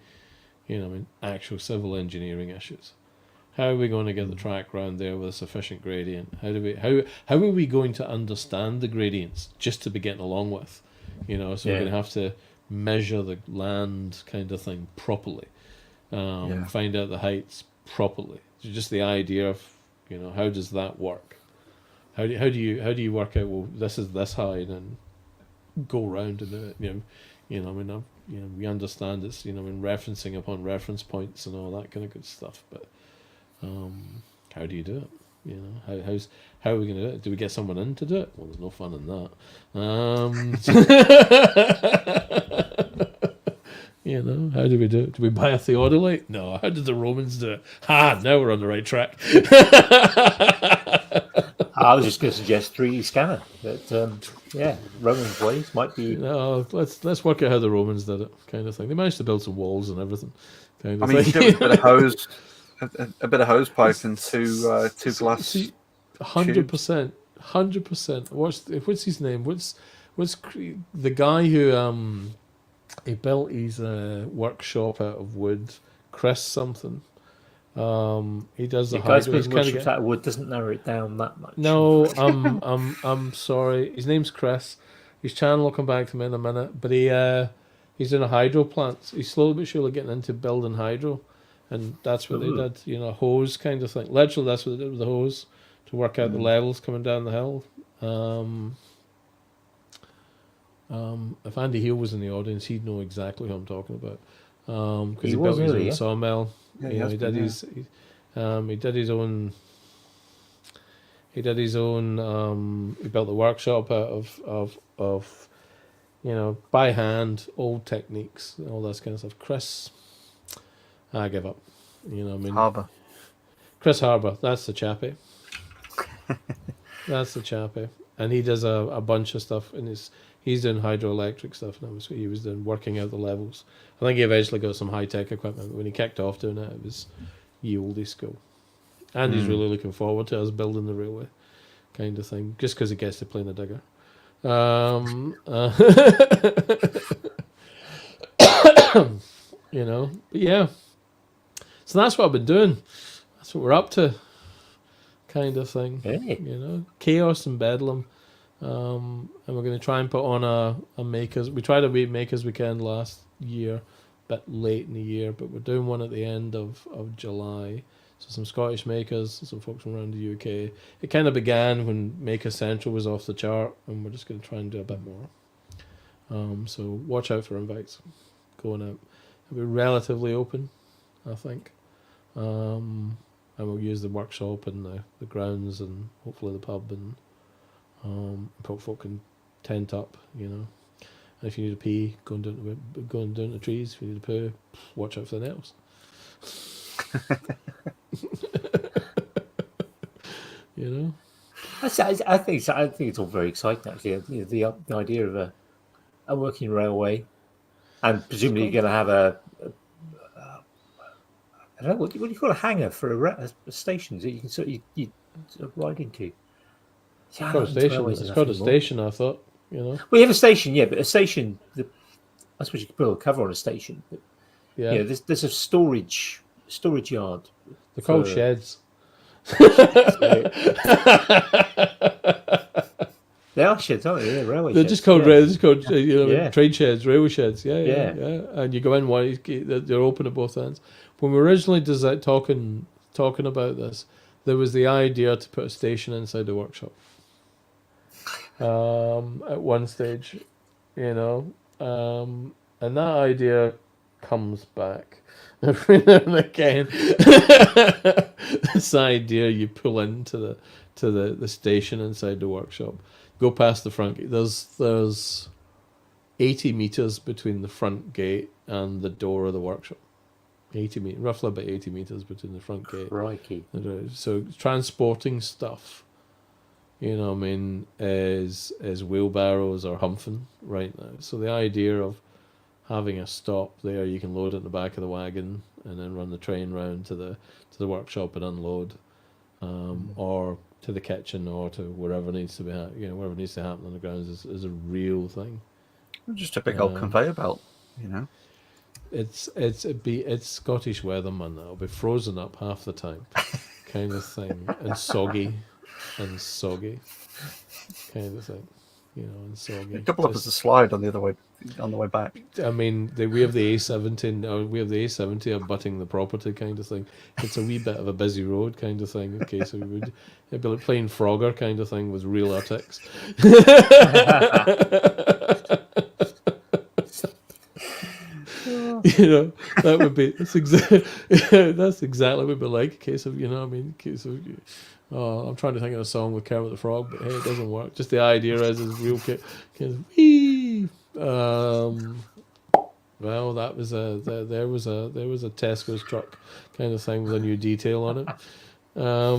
actual civil engineering issues. How are we going to get the track round there with a sufficient gradient? How are we going to understand the gradients just to be getting along with? So we're going to have to measure the land kind of thing properly, find out the heights properly. So just the idea of how does that work? How do you work out? Well, this is this high, and then go around and do it. we understand it's in referencing upon reference points and all that kind of good stuff. But how do you do it? How are we going to do it? Do we get someone in to do it? Well, there's no fun in that. How do we do it? Do we buy a theodolite? No. How did the Romans do it? Now we're on the right track. I was just going to suggest 3D scanner. But Roman ways might be. No, let's work out how the Romans did it, kind of thing. They managed to build some walls and everything. Kind of I mean, thing. you do a bit of hose, a bit of hose pipe and two glass. 100%, 100%. What's his name? What's the guy who he built his workshop out of wood? Chris something. He does the guys hydro. building workshops out of wood doesn't narrow it down that much. No, I'm sorry. His name's Chris. His channel will come back to me in a minute. But he's in a hydro plant. He's slowly but surely getting into building hydro, and that's what they did. A hose kind of thing. Literally, that's what they did with the hose to work out the levels coming down the hill. If Andy Hill was in the audience, he'd know exactly who I'm talking about. Because he built his own sawmill. He did his own. He built the workshop out of by hand, old techniques, all that kind of stuff. Chris, I give up. Harbour. Chris Harbour, that's the chappie. That's the chappie, and he does a bunch of stuff, and he's doing hydroelectric stuff, and that was what he was doing, working out the levels. I think he eventually got some high tech equipment, but when he kicked off doing it, it was ye olde school. And he's really looking forward to us building the railway, kind of thing, just because he gets to play in the digger. But yeah. So that's what I've been doing. That's what we're up to, kind of thing. Hey. Chaos and bedlam. And we're going to try and put on a makers. We tried a makers weekend last year, a bit late in the year, but we're doing one at the end of July. So some Scottish makers, some folks from around the UK. It kind of began when Maker Central was off the chart, and we're just going to try and do a bit more. So watch out for invites going out. It'll be relatively open, I think. And we'll use the workshop and the grounds and hopefully the pub, and folk can tent up, And if you need a pee, go and down the trees. If you need a poo, watch out for the nails. I think it's all very exciting. Actually, the idea of a working railway, and presumably you're going to have I don't know what do you call a hangar for a station that you can sort of ride into. It's called a station. I thought. Well, you have a station, yeah, but a station. I suppose you could build a cover on a station, but there's a storage yard. They're called sheds. They are sheds, aren't they? Yeah, railway they're sheds. Just called trade sheds, railway sheds. Yeah. And you go in one, they're open at both ends. When we originally talking about this, there was the idea to put a station inside the workshop. At one stage, and that idea comes back every now and again. This idea you pull into the station inside the workshop, go past the front gate. There's 80 meters between the front gate and the door of the workshop. Roughly about 80 meters between the front gate. Crikey. So transporting stuff, is wheelbarrows or humping right now. So the idea of having a stop there, you can load it in the back of the wagon and then run the train round to the workshop and unload, or to the kitchen or to wherever needs to be, wherever needs to happen on the grounds is a real thing. Just a big old conveyor belt, It's Scottish weatherman. It'll be frozen up half the time, kind of thing, and soggy, kind of thing, and soggy. Double up as a slide on the way back. I mean, we have the A70. We have the A70 abutting the property, kind of thing. It's a wee bit of a busy road, kind of thing. Okay, so it'd be like playing Frogger, kind of thing, with real artics. You know, that would be that's exactly that's exactly what it would be like. A case of case of. Oh, I'm trying to think of a song with Kermit the Frog, but hey, it doesn't work. Just the idea is real kind of wee. Well, that was there was a Tesco's truck kind of thing with a new detail on it. No,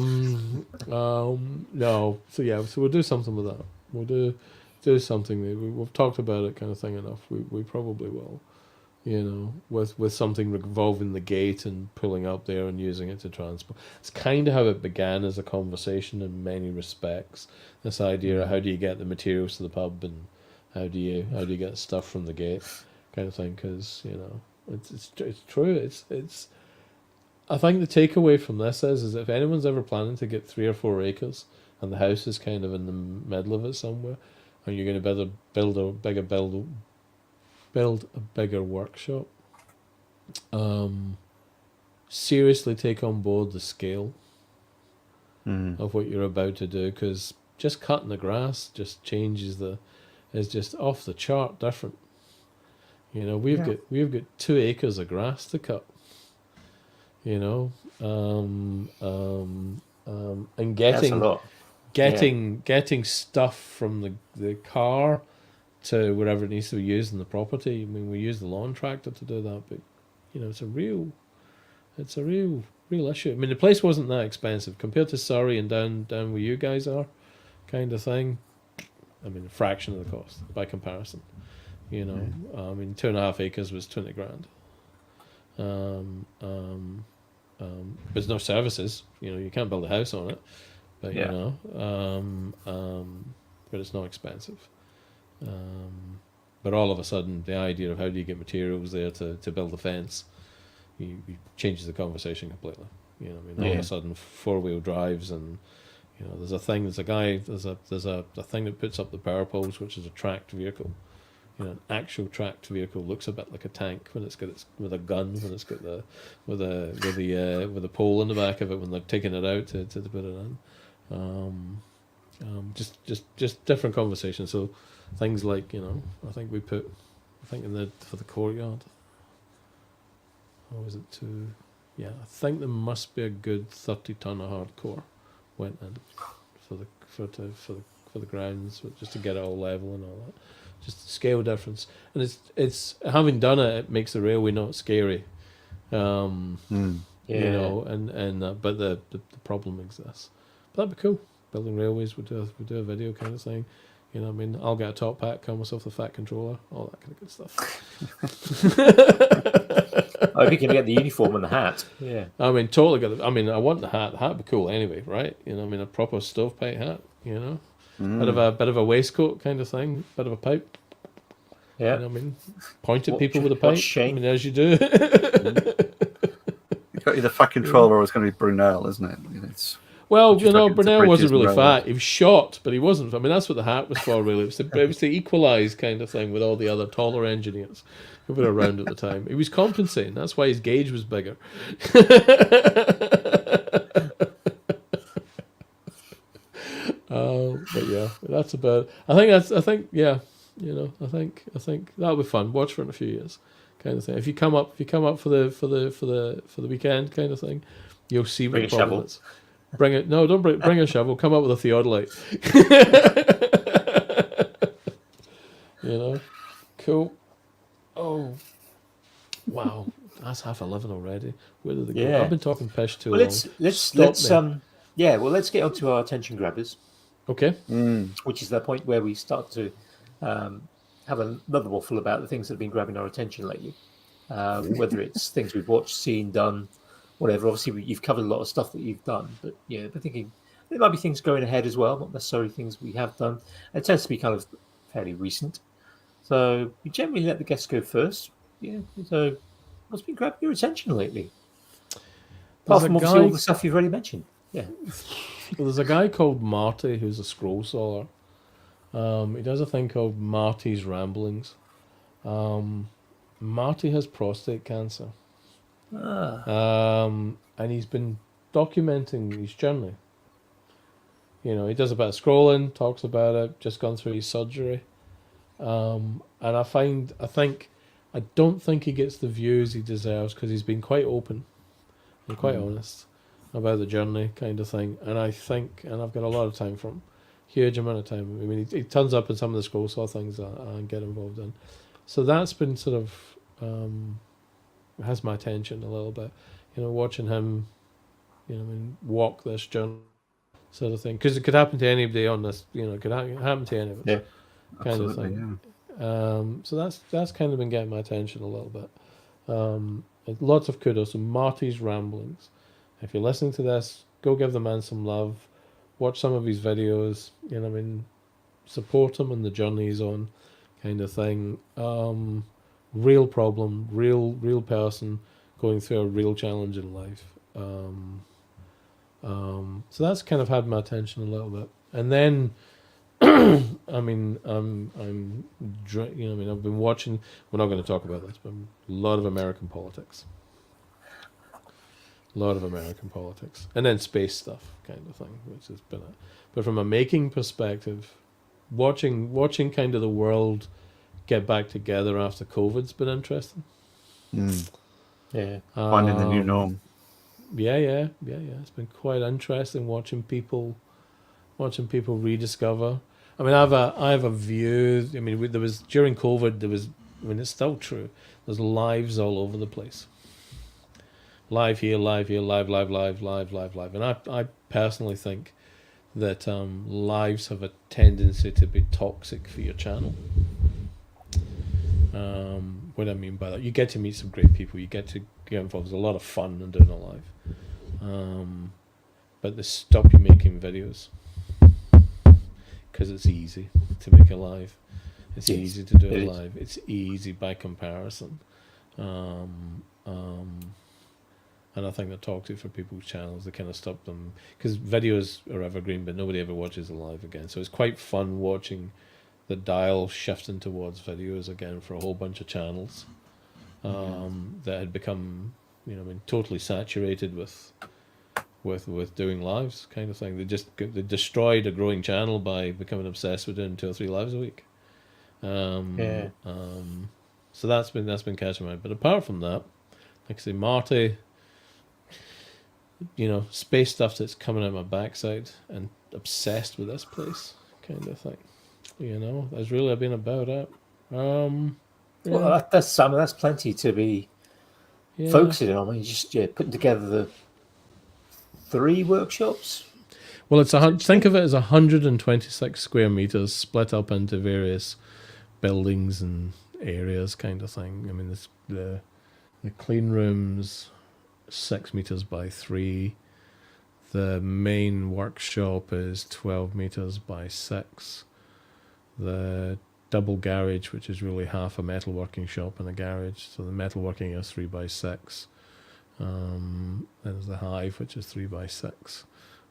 so yeah, so we'll do something with that. We'll do something. We've talked about it kind of thing enough. We probably will. With something revolving the gate and pulling up there and using it to transport. It's kind of how it began as a conversation in many respects. This idea of how do you get the materials to the pub and how do you get stuff from the gate, kind of thing. Because it's true. It's. I think the takeaway from this is if anyone's ever planning to get 3 or 4 acres and the house is kind of in the middle of it somewhere, and you're going to build a bigger workshop. Seriously take on board the scale of what you're about to do, because just cutting the grass just is just off the chart different. We've got 2 acres of grass to cut. And getting stuff from the car to wherever it needs to be used in the property. I mean, we use the lawn tractor to do that, but it's a real issue. I mean, the place wasn't that expensive compared to Surrey and down where you guys are, kind of thing. I mean, a fraction of the cost by comparison. I mean, 2.5 acres was 20 grand. There's no services. You can't build a house on it, but but it's not expensive. But all of a sudden, the idea of how do you get materials there to build a fence, you changes the conversation completely. All of a sudden, 4-wheel drives and there's a thing that puts up the power poles, which is a tracked vehicle. An actual tracked vehicle looks a bit like a tank when it's got with a gun, when it's got with a pole in the back of it when they're taking it out to put it in. Just different conversations. So things like I think for the courtyard. Or was it to? Yeah, I think there must be a good 30 ton of hardcore went in for the grounds, just to get it all level and all that. Just scale difference, and it's having done it, it makes the railway not scary. But the problem exists. But that'd be cool. Building railways, we do a video kind of thing. I'll get a top hat, call myself the fat controller, all that kind of good stuff. I think you can get the uniform and the hat. Yeah. I mean, totally get it. I mean, I want the hat. The hat would be cool anyway, right? A proper stovepipe hat. Bit of a waistcoat kind of thing. Bit of a pipe. Yeah. Point at people with a pipe. As you do. You've got the fat controller. It's going to be Brunel, isn't it? Brunel wasn't really fat. He was short, but he wasn't. I mean, that's what the hat was for, really. It was to equalise kind of thing with all the other taller engineers who were around at the time. He was compensating. That's why his gauge was bigger. But yeah, that's about. I think that'll be fun. Watch for it in a few years, kind of thing. If you come up for the weekend, kind of thing, you'll see what the problem is. Bring it. No, don't bring a shovel. Come up with a theodolite. Cool. Oh, wow. That's 11:30 already. Where did they go? I've been talking pish too long. Let's get onto our attention grabbers. Okay. Which is the point where we start to have another waffle about the things that have been grabbing our attention lately. Whether it's things we've watched, seen, done, whatever. Obviously, you've covered a lot of stuff that you've done, but I'm thinking there might be things going ahead as well, not necessarily things we have done. It tends to be kind of fairly recent. So we generally let the guests go first. Yeah. So what's been grabbing your attention lately? Apart from obviously all the stuff you've already mentioned. Yeah. Well, there's a guy called Marty who's a scroll sawer. He does a thing called Marty's Ramblings. Marty has prostate cancer. And he's been documenting his journey. He does a bit of scrolling, talks about it, just gone through his surgery. And I think I don't think he gets the views he deserves because he's been quite open and quite honest about the journey kind of thing. And I think, and I've got a lot of time for him, huge amount of time. I mean, he turns up in some of the scroll saw things I get involved in. So that's been sort of, has my attention a little bit, watching him, walk this journey sort of thing. Because it could happen to anybody on this, it could happen to any of us. Yeah, kind of absolutely, thing. So that's kind of been getting my attention a little bit. Lots of kudos to Marty's ramblings. If you're listening to this, go give the man some love. Watch some of his videos. Support him on the journey he's on, kind of thing. Real problem, real person going through a real challenge in life. So that's kind of had my attention a little bit. And then, I've been watching. We're not going to talk about this, but a lot of American politics. And then space stuff, kind of thing, which has been it. But from a making perspective, watching kind of the world get back together after COVID's been interesting. Yeah, finding the new norm. Yeah. It's been quite interesting watching people rediscover. I mean, I have a view. I mean, there was during COVID. It's still true. There's lives all over the place. Live here, live, live. And I personally think that lives have a tendency to be toxic for your channel. What I mean by that, you get to meet some great people. You get to get involved. There's a lot of fun in doing a live. But they stop you making videos. Because it's easy to make a live. It's easy to do a live. It's easy by comparison. And I think they're toxic for people's channels. They kind of stop them. Because videos are evergreen, but nobody ever watches a live again. So it's quite fun watching the dial shifting towards videos again for a whole bunch of channels that had become, totally saturated with doing lives kind of thing. They destroyed a growing channel by becoming obsessed with doing 2 or 3 lives a week. So that's been catching my eye. But apart from that, like I say, Marty, space stuff that's coming out my backside and obsessed with this place kind of thing. That's really been about it. Well, that's plenty to be focusing on. You just putting together the 3 workshops. Well, think of it as 126 square meters split up into various buildings and areas, kind of thing. I mean, the clean rooms 6 meters by 3. The main workshop is 12 meters by 6. The double garage, which is really half a metalworking shop and a garage, so the metalworking is 3 by 6. There's the hive, which is 3 by 6,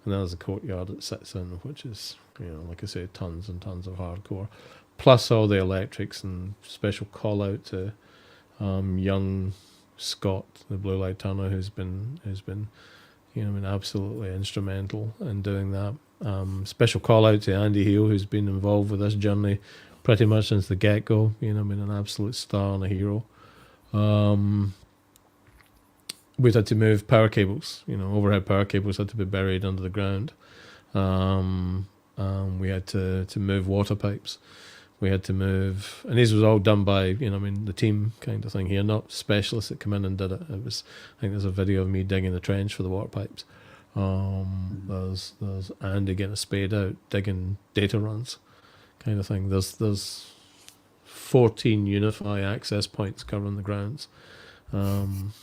and then there's the courtyard it sits in, which is, like I say, tons and tons of hardcore, plus all the electrics. And special call out to young Scott, the blue light turner, who's been absolutely instrumental in doing that. Special call out to Andy Heel, who's been involved with this journey pretty much since the get-go. An absolute star and a hero. We've had to move power cables. Overhead power cables had to be buried under the ground. We had to move water pipes. We had to move, and this was all done by, the team kind of thing here, not specialists that come in and did it. I think there's a video of me digging the trench for the water pipes. There's Andy getting a spade out, digging data runs, kind of thing. There's 14 Unify access points covering the grounds. We've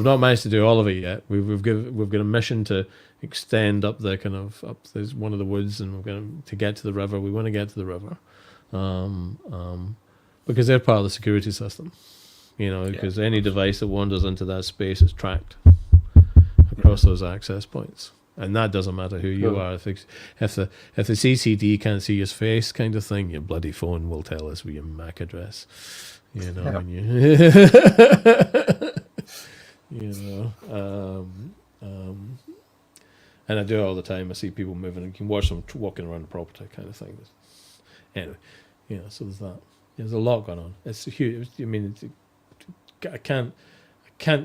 not managed to do all of it yet. We've got a mission to extend up the kind of up there's one of the woods, and we're going to get to the river. We want to get to the river, because they're part of the security system. Because any device that wanders into that space is tracked across those access points, and that doesn't matter who you are. If the CCD can't see your face, kind of thing, your bloody phone will tell us your MAC address. When and I do it all the time. I see people moving, and you can watch them walking around the property, kind of thing. Anyway, so there's that. There's a lot going on. It's huge. I mean, I can't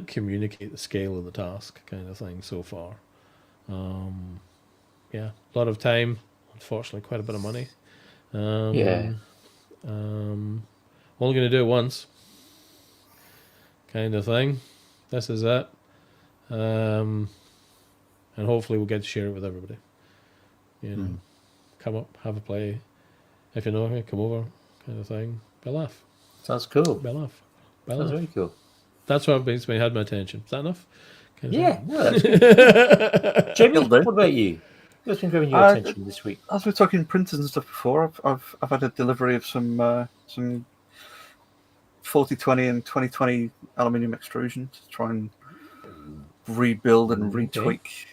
communicate the scale of the task, kind of thing. So far, yeah, a lot of time. Unfortunately, quite a bit of money. Yeah. Only going to do it once, kind of thing. This is it, and hopefully we'll get to share it with everybody. You know, come up, have a play. If you know me, come over, kind of thing. Be a laugh. Sounds cool. Be a laugh. Be a Sounds laugh. very cool. That's what had my attention. Is that enough? Kind of Yeah. thing? No, that's good. Jamie, Will do. what about you? What's been grabbing your attention this week? As we're talking printers and stuff before, I've had a delivery of some 4020 and 2020 aluminium extrusion to try and rebuild and retweak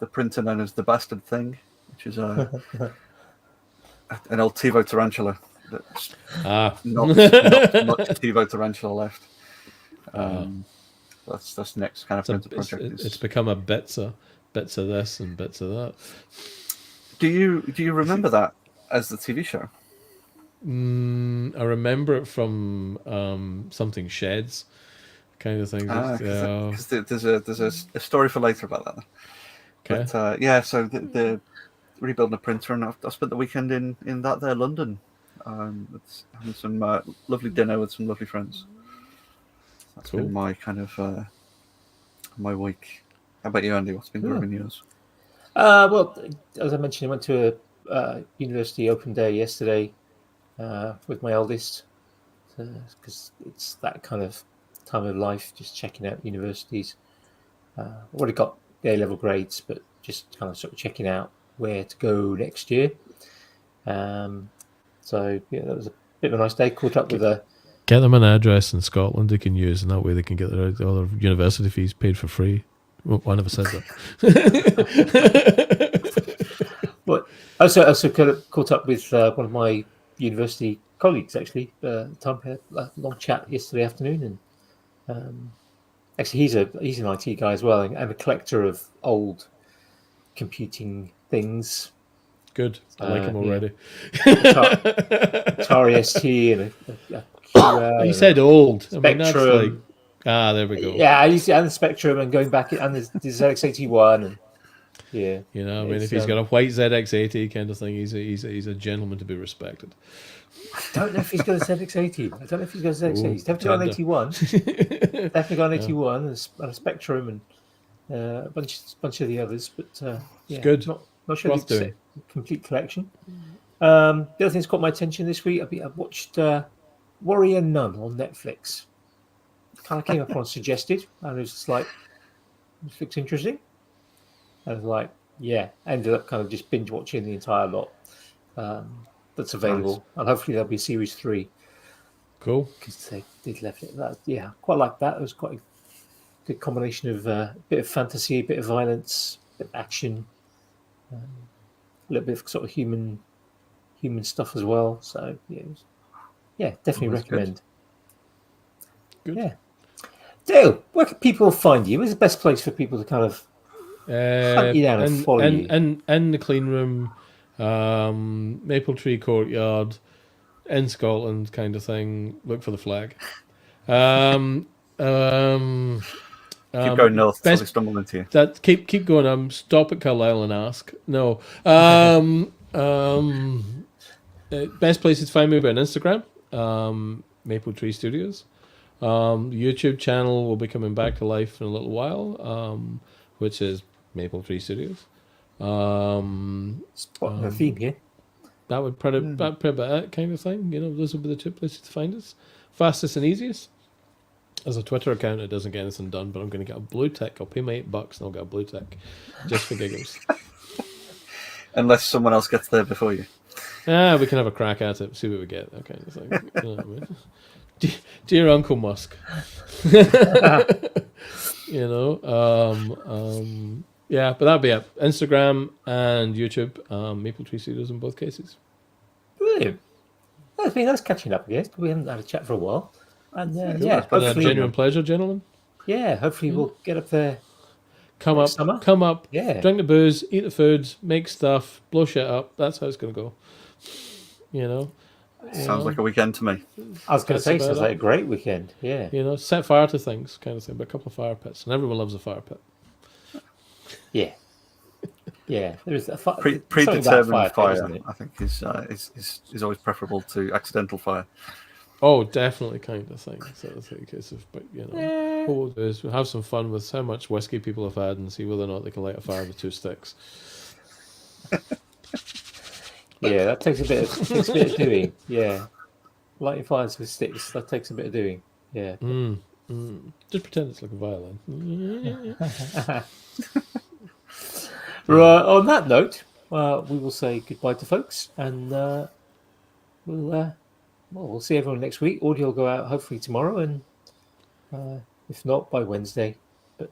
the printer known as the Bastard Thing, which is an old TiVo Tarantula that's not TiVo Tarantula left. That's the next kind of printer project. It's become a bits of this and bits of that. Do you remember that as the TV show? I remember it from something sheds, kind of thing. Because there's a story for later about that. Okay. But yeah, so the rebuilding a printer, and I spent the weekend in that there London, having some lovely dinner with some lovely friends. That's Cool. been my kind of my week. How about you, Andy? What's been grabbing yours? Well, as I mentioned, I went to a university open day yesterday with my eldest, because it's that kind of time of life, just checking out universities. I've already got the A-level grades, but just kind of sort of checking out where to go next year. So yeah, that was a bit of a nice day. Caught up with a... Get them an address in Scotland they can use, and that way they can get their other university fees paid for free. Well, I never said that. But I also caught up with one of my university colleagues, actually. Tom had a long chat yesterday afternoon, and actually he's an IT guy as well, and a collector of old computing things. Good, I like him already. Atari ST and a QL. You said old. I mean, that's Spectrum. like there we go. Yeah, I used to, and the Spectrum, and going back, and the ZX81, and yeah. You know, I mean, if he's got a white ZX80 kind of thing, he's a gentleman to be respected. I don't know if he's got a ZX80. I don't know if he's got a ZX80. He's definitely got an 81. Definitely got an 81 and a Spectrum and a bunch of the others. But yeah, good. Not sure Worth if it's doing. a complete collection. The other thing that's caught my attention this week, I've watched Warrior Nun on Netflix. Kind of came upon suggested, and it was just like, this looks interesting. And I was like, yeah, ended up kind of just binge watching the entire lot that's available, Nice. and hopefully there'll be series 3 Cool. because they did left it. Yeah, quite like that. It was quite a good combination of a bit of fantasy, a bit of violence, a bit of action, a little bit of sort of human stuff as well. So yeah, definitely That's good. recommend. Good. Yeah, Dale, where can people find you? Where's the best place for people to kind of hunt you down and follow you? In the clean room, Maple Tree Courtyard, in Scotland, kind of thing. Look for the flag. Keep going north until best- we stumble into you. That keep going. Stop at Carlisle and ask. No. Best places to find me on Instagram. Maple Tree Studios. YouTube channel will be coming back to life in a little while, which is Maple Tree Studios. Spotting a theme here. That would probably about it, kind of thing. You know, those would be the two places to find us. Fastest and easiest. As a Twitter account, it doesn't get anything done, but I'm going to get a blue tick. I'll pay my $8 and I'll get a blue tick just for giggles. Unless someone else gets there before you. We can have a crack at it, see what we get, that kind of thing. You know what I mean? Dear Uncle Musk. You know, yeah, but that'd be it. Instagram and YouTube, Maple Tree Studios in both cases. Brilliant. Well, it's been nice catching up again. We haven't had a chat for a while. And Yeah, yeah, it's been a hopefully, Genuine pleasure, gentlemen. hopefully we'll get up there. Come Next up, summer? come up, Yeah. drink the booze, eat the food, make stuff, blow shit up. That's how it's going to go. You know, Sounds like a weekend to me. I was going to That's say, about sounds it. like a great weekend. Yeah. You know, set fire to things, kind of thing. But a couple of fire pits, and everyone loves a fire pit. Yeah. Yeah. There's a Predetermined fire, isn't it? I think, is always preferable to accidental fire. Oh, definitely, kind of thing. So it's a case of, but you know, what we'll do is we'll have some fun with how much whiskey people have had and see whether or not they can light a fire with 2 sticks. Yeah, that takes a bit of doing. Yeah. Lighting fires with sticks, that takes a bit of doing. Yeah. Just pretend it's like a violin. Right, on that note, we will say goodbye to folks, and we'll see everyone next week. Audio will go out hopefully tomorrow, and if not by Wednesday, but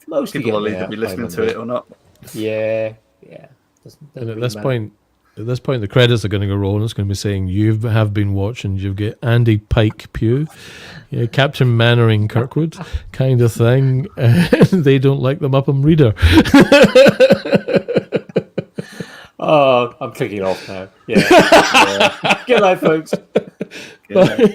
mostly People will getting either out be by listening to Monday. it or not. Yeah. Doesn't And really matter. at this point, the credits are going to go rolling. It's going to be saying you have been watching. You've got Andy Pike Pugh, Captain Mannering Kirkwood, kind of thing. They don't like the Muppet Reader. Oh, I'm clicking off now. Yeah. Good night, folks. Yeah.